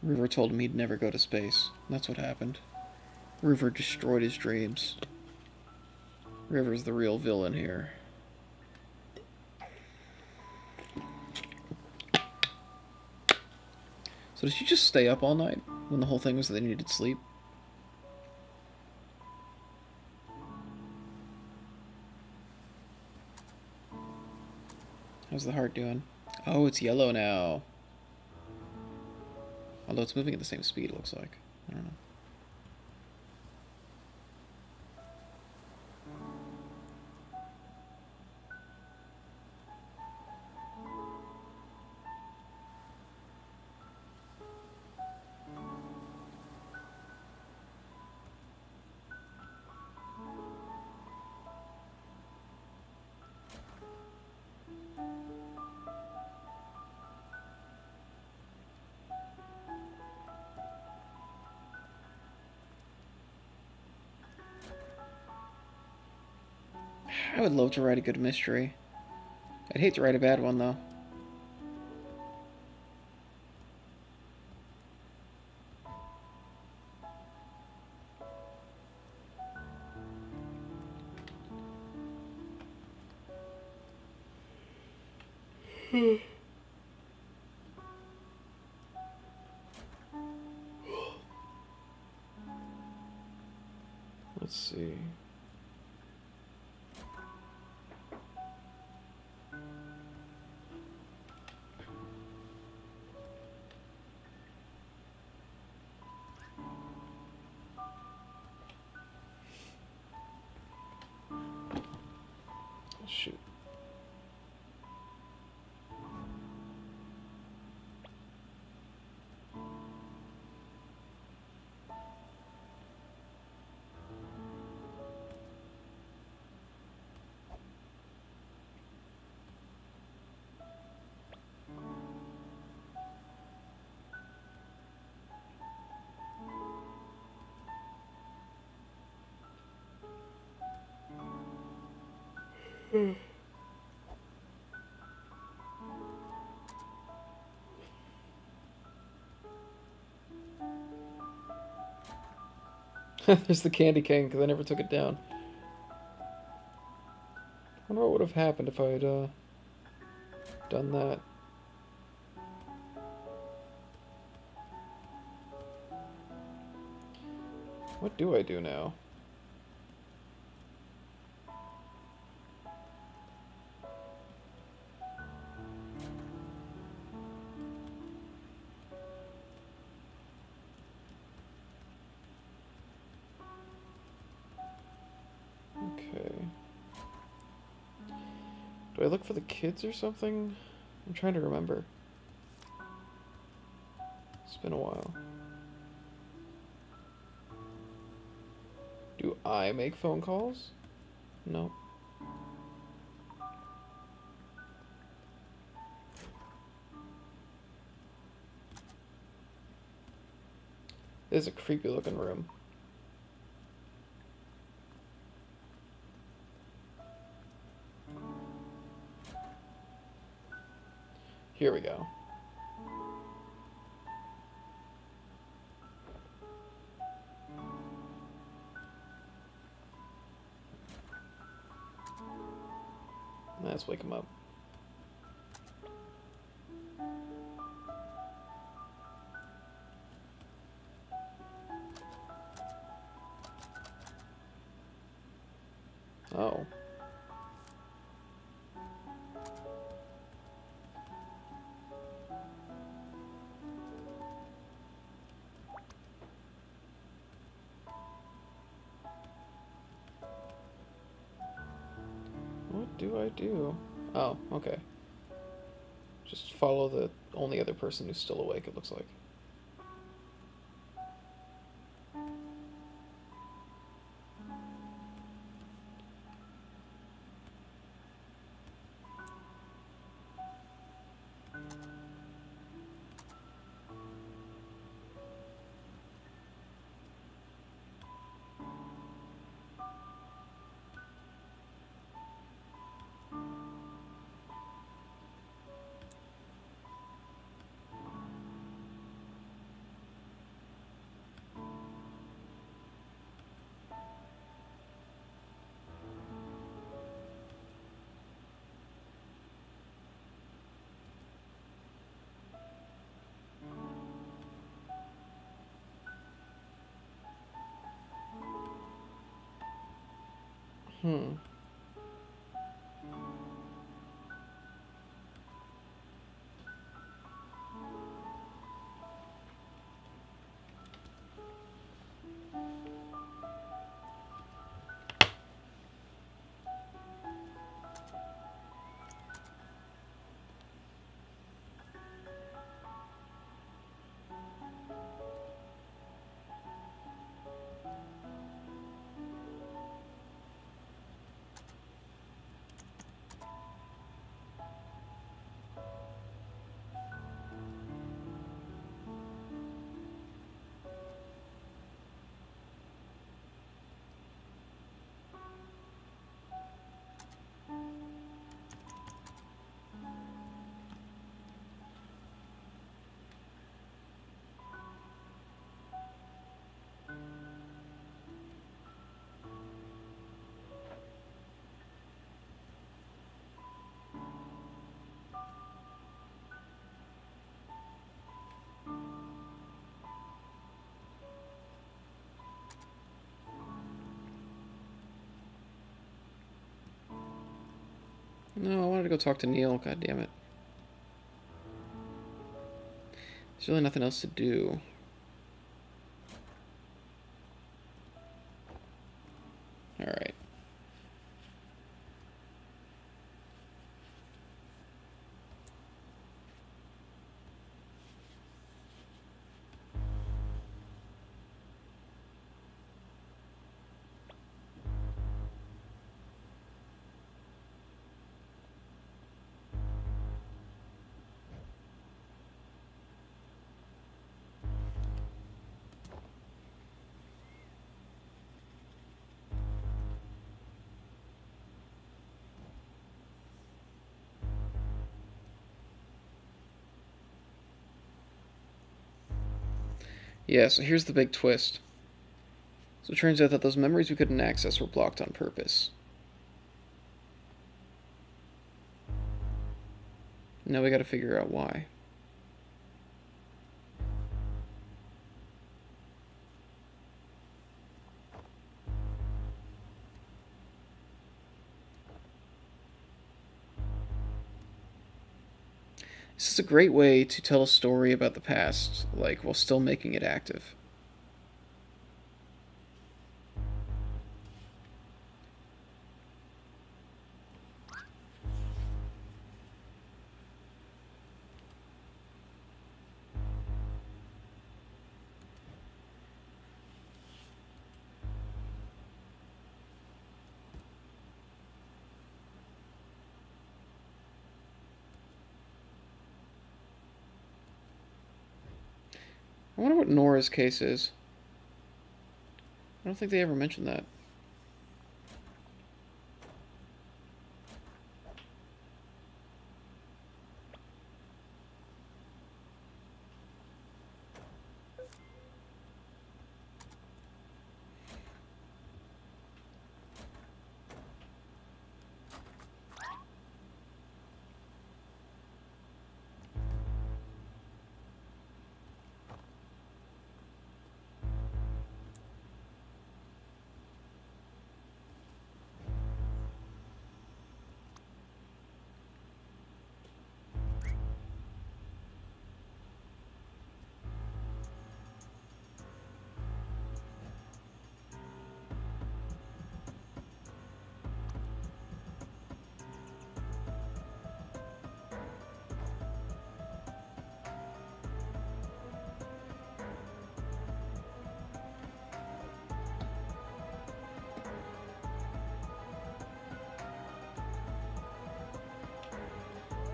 River told him he'd never go to space. That's what happened. River destroyed his dreams. River's the real villain here. So did she just stay up all night when the whole thing was that they needed sleep? How's the heart doing? Oh, it's yellow now. Although it's moving at the same speed, it looks like. I don't know. I would love to write a good mystery. I'd hate to write a bad one, though. Let's see. Shoot. There's the candy cane, because I never took it down. I wonder what would have happened if I had done that. What do I do now? Okay. Do I look for the kids or something? I'm trying to remember. It's been a while. Do I make phone calls? No. This is a creepy looking room. Here we go. Let's wake him up. Oh. What do I do? Oh, okay. Just follow the only other person who's still awake, it looks like. Hmm. No, I wanted to go talk to Neil. God damn it. There's really nothing else to do. Alright. Yeah, so here's the big twist. So it turns out that those memories we couldn't access were blocked on purpose. Now we gotta figure out why. This is a great way to tell a story about the past, like, while still making it active. I wonder what Nora's case is. I don't think they ever mentioned that.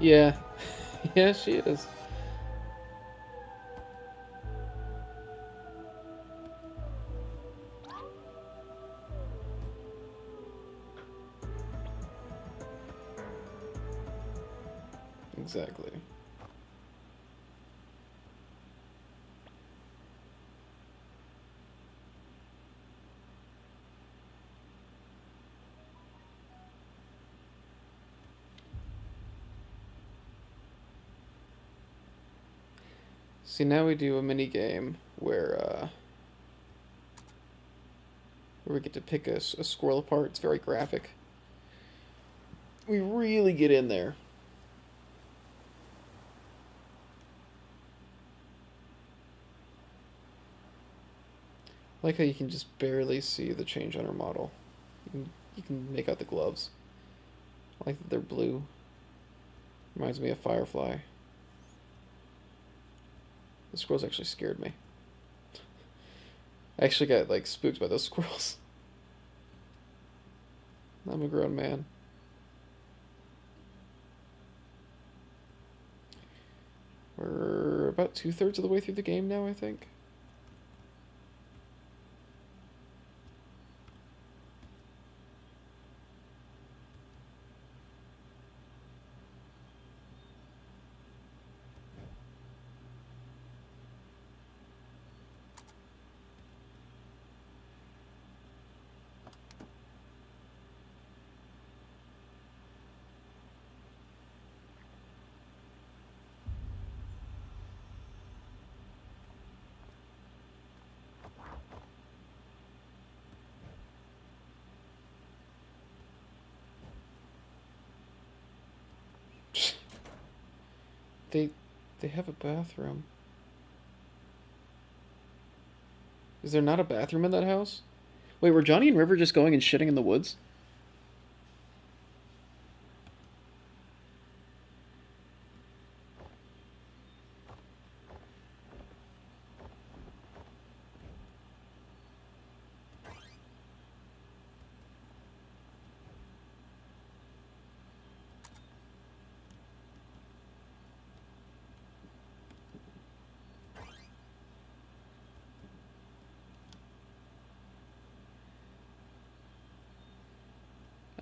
Yeah. Yeah, she is. Exactly. See, now we do a mini game where where we get to pick a squirrel apart. It's very graphic. We really get in there. I like how you can just barely see the change on her model. You can make out the gloves. I like that they're blue. Reminds me of Firefly. The squirrels actually scared me. I actually got like spooked by those squirrels. I'm a grown man. We're about 2/3 of the way through the game now, I think. They they have a bathroom. Is there not a bathroom in that house? Wait, were Johnny and River just going and shitting in the woods?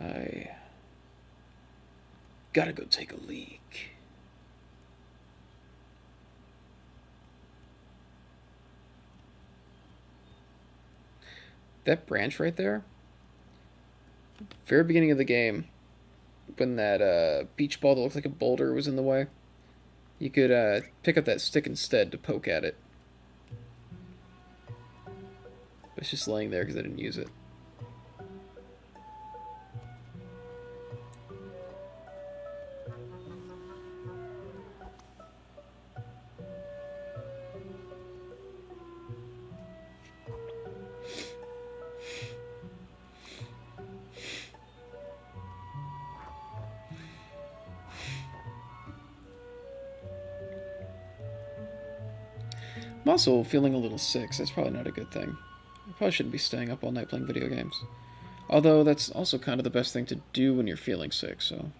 I gotta go take a leak. That branch right there, very beginning of the game, when that beach ball that looked like a boulder was in the way, you could pick up that stick instead to poke at it. It's just laying there because I didn't use it. I'm also feeling a little sick, so that's probably not a good thing. I probably shouldn't be staying up all night playing video games. Although, that's also kind of the best thing to do when you're feeling sick, so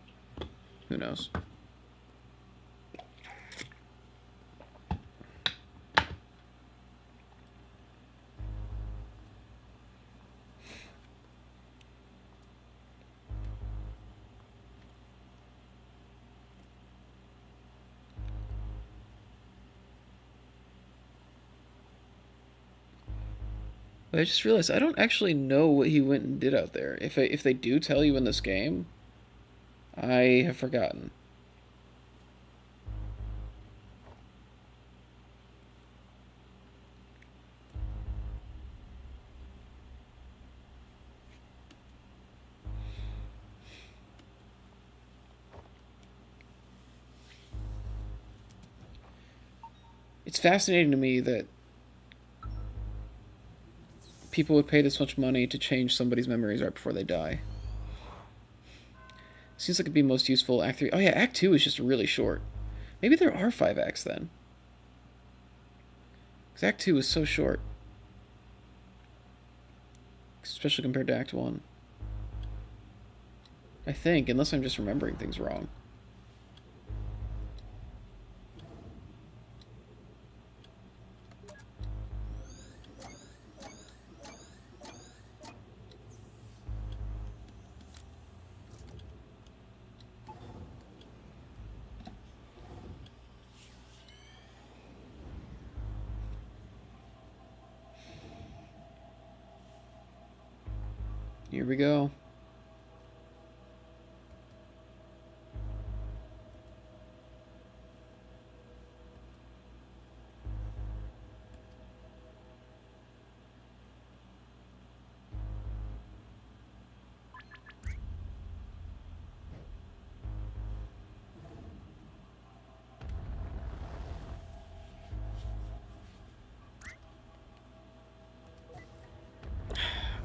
who knows. But I just realized I don't actually know what he went and did out there. If they do tell you in this game, I have forgotten. It's fascinating to me that people would pay this much money to change somebody's memories right before they die. Seems like it'd be most useful Act 3. Oh yeah, Act 2 is just really short. Maybe there are 5 acts then. Because Act 2 is so short. Especially compared to Act 1. I think, unless I'm just remembering things wrong. Here we go.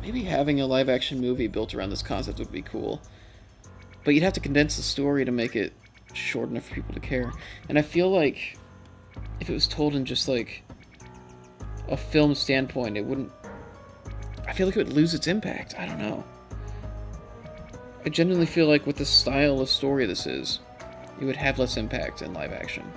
maybe having a live action movie built around this concept would be cool. But you'd have to condense the story to make it short enough for people to care. And I feel like if it was told in just like a film standpoint, it wouldn't. I feel like it would lose its impact. I don't know. I genuinely feel like with the style of story this is, it would have less impact in live action.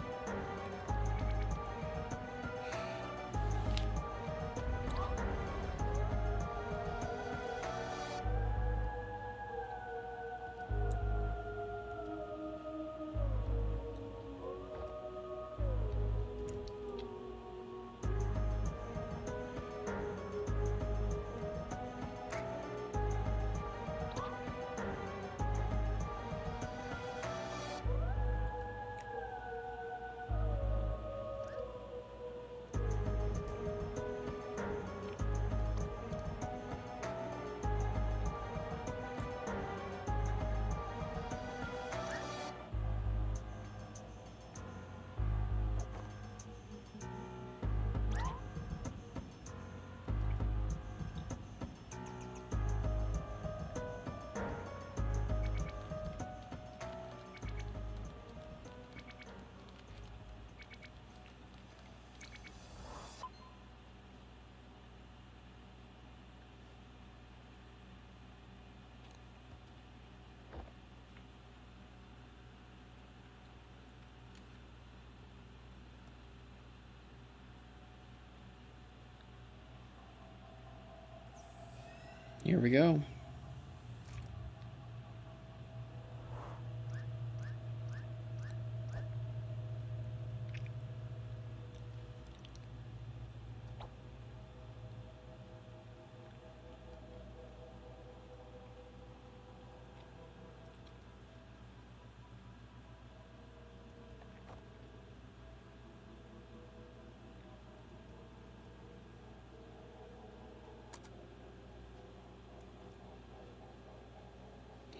Here we go.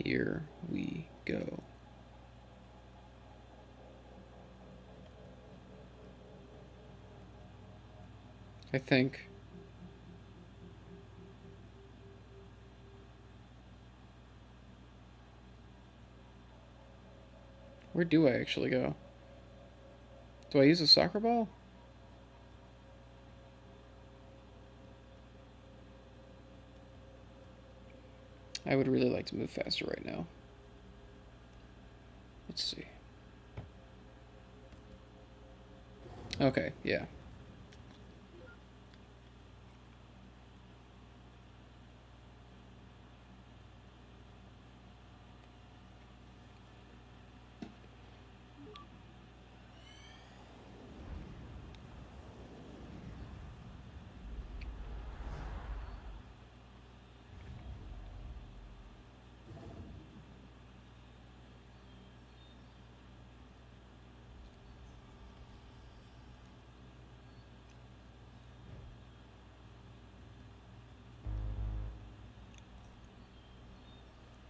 Here we go. I think. Where do I actually go? Do I use a soccer ball? I would really like to move faster right now. Let's see. Okay, yeah.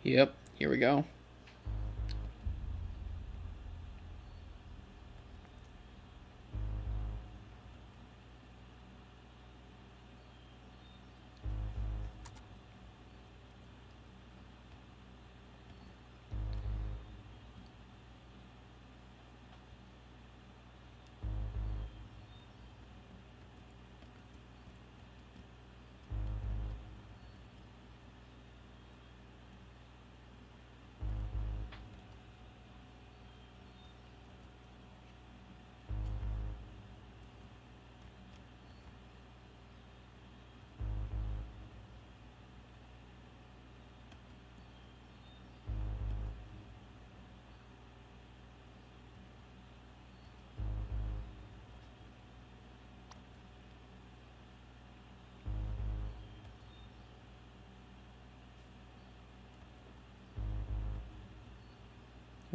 Yep, here we go.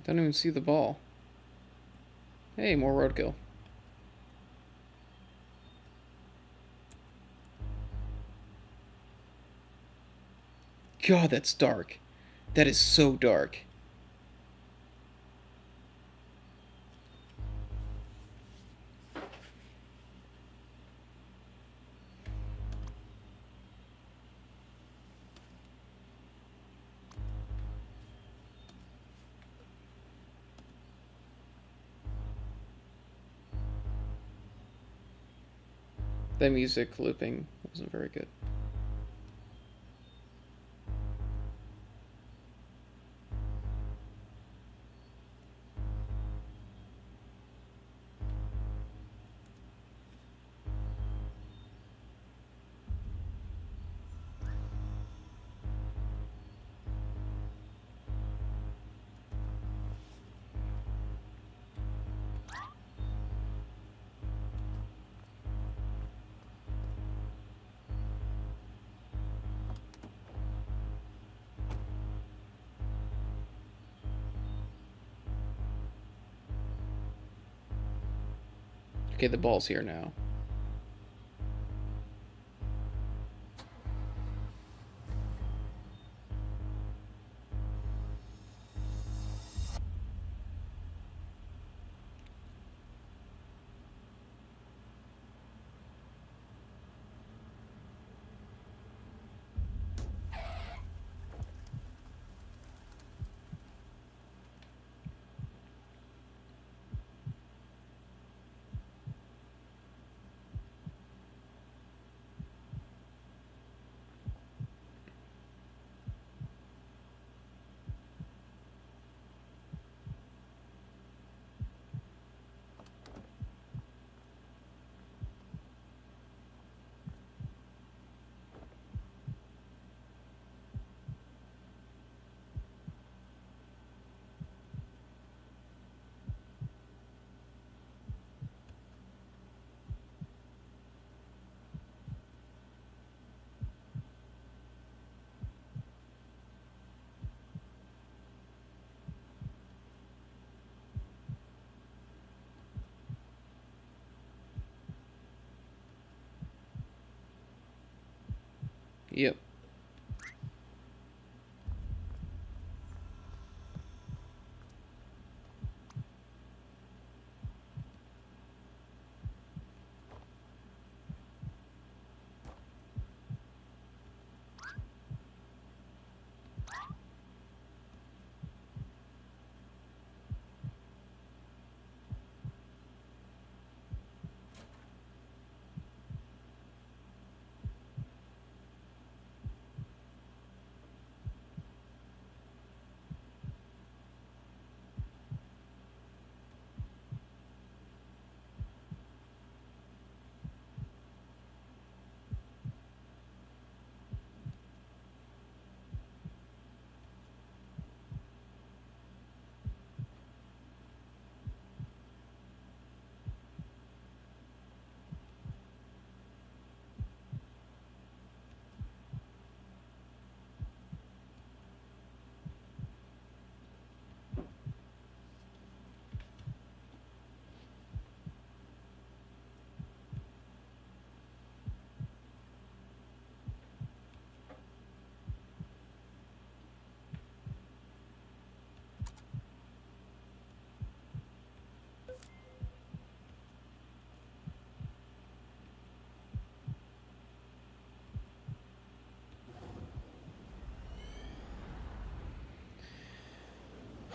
I don't even see the ball. Hey, more roadkill. God, that's dark. That is so dark. The music looping wasn't very good. Okay, the ball's here now. Yep.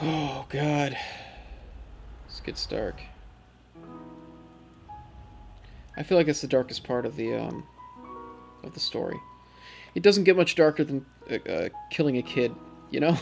Oh god, this gets dark. I feel like it's the darkest part of the story. It doesn't get much darker than killing a kid, you know?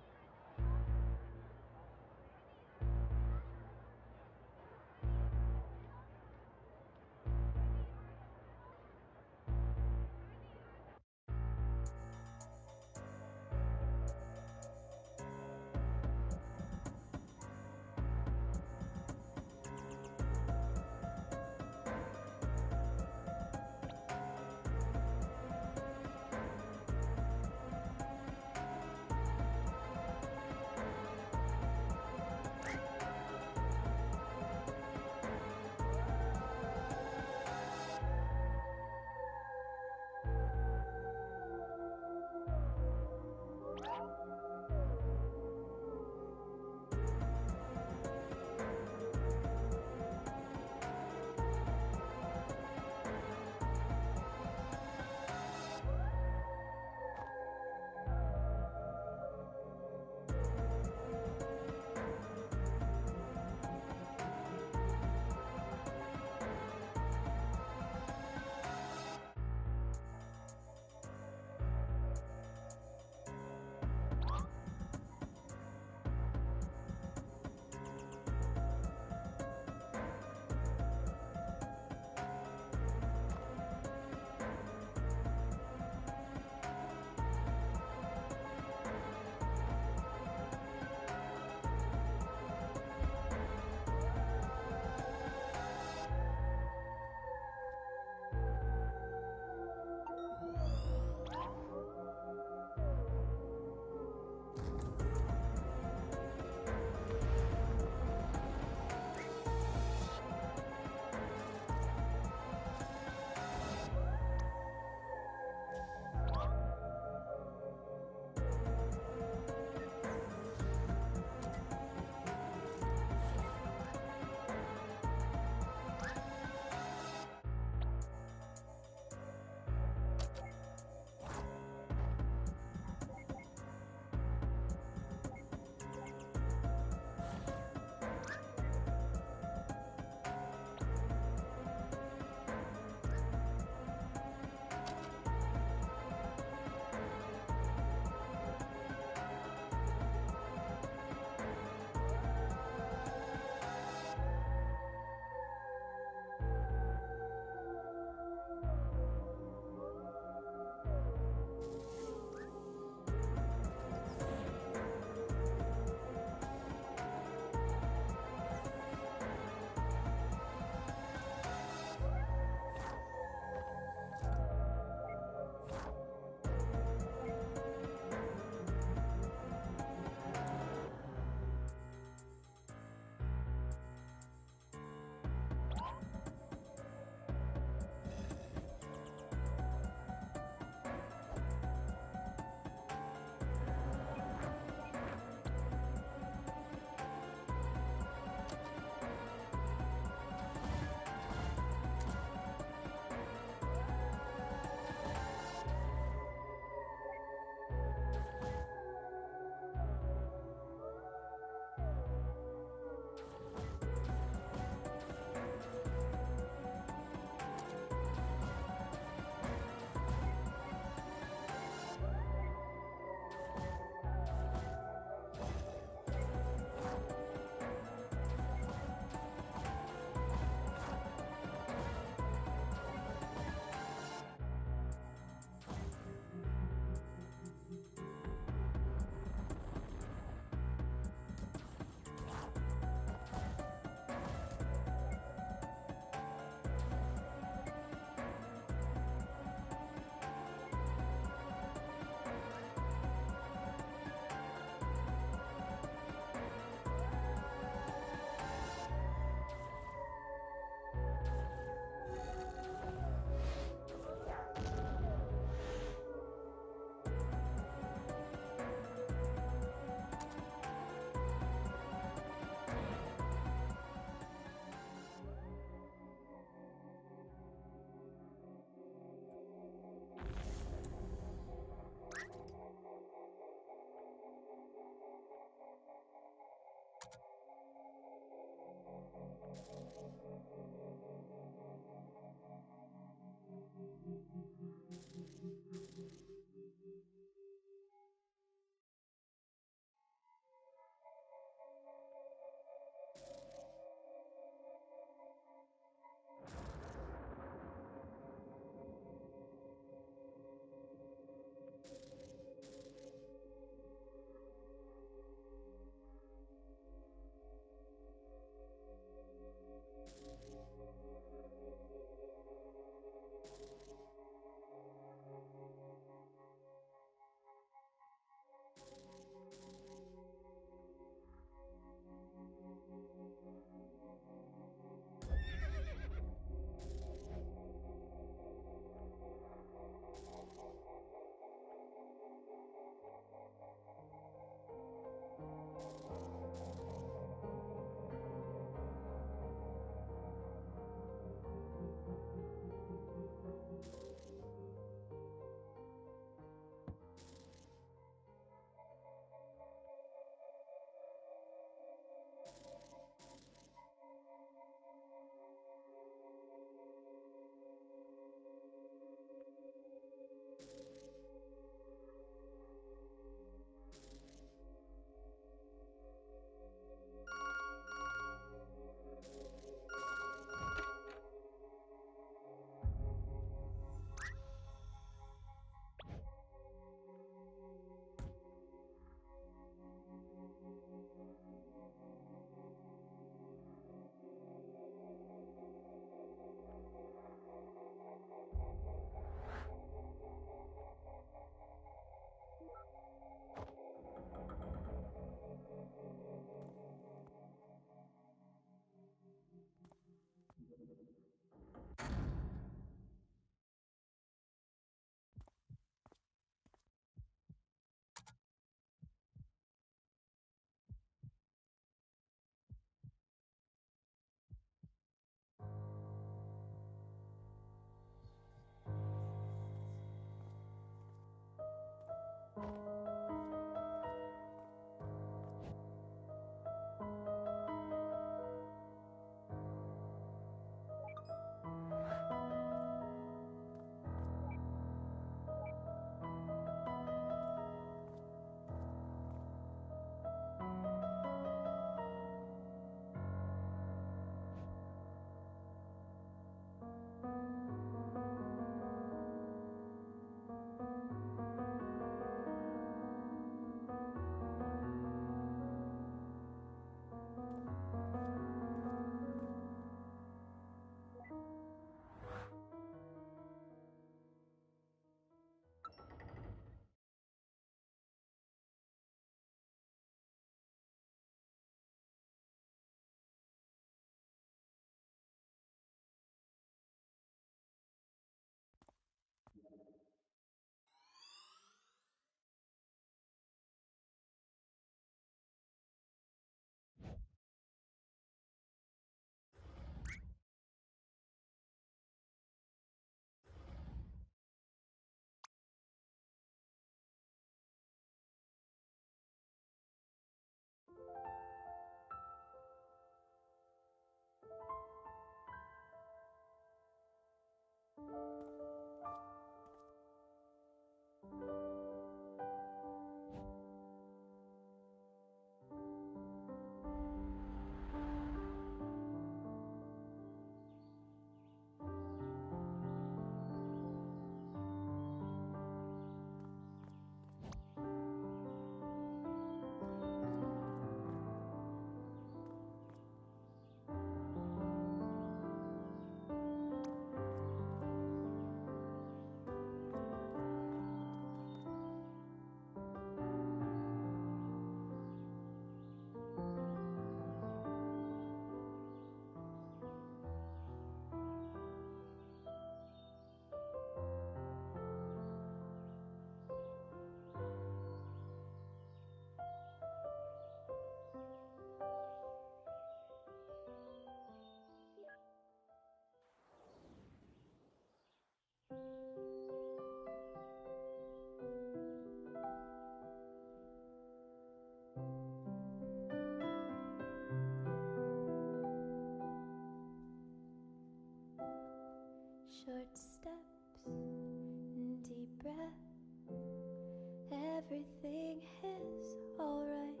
everything is alright.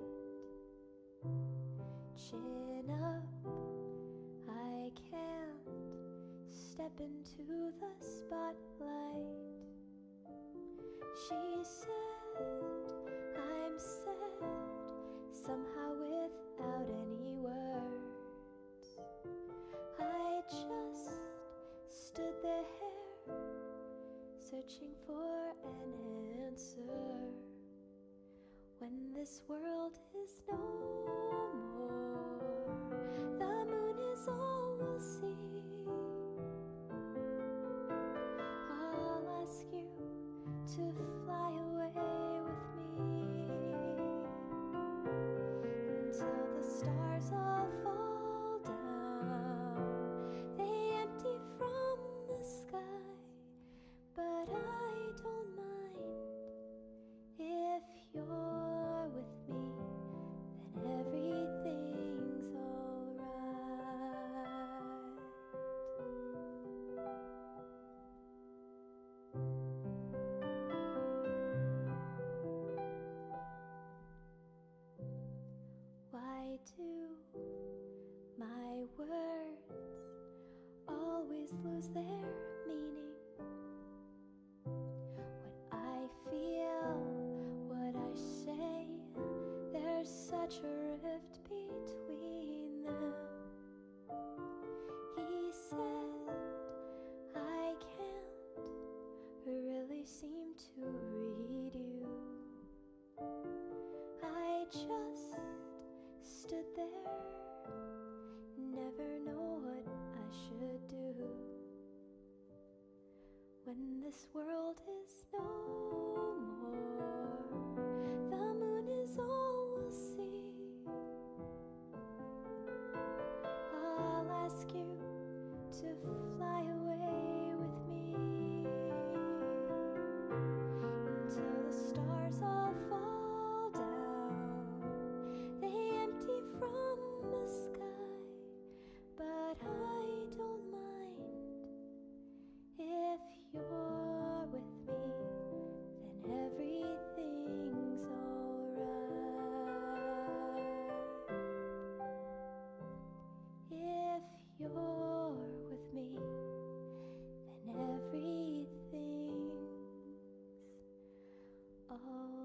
Chin up, I can't step into the spotlight. She said I'm sad, somehow without any words. I just stood there searching for an answer. When this world is no more, the moon is all we'll see. I'll ask you to fly away with me until the stars all fall down. They empty from the sky, but I don't mind. If you're with me, then everything's alright. Why do my words always lose their meaning? What I feel, what I say, there's such a rift between them. He said I can't really seem to read you. I just stood there, never know what I should do. When this world is no more, the moon is all we'll see. I'll ask you to fly away with me until the stars all fall down. They empty from the sky, but I don't mind. If you're with me, then everything's alright. If you're with me, then everything's alright.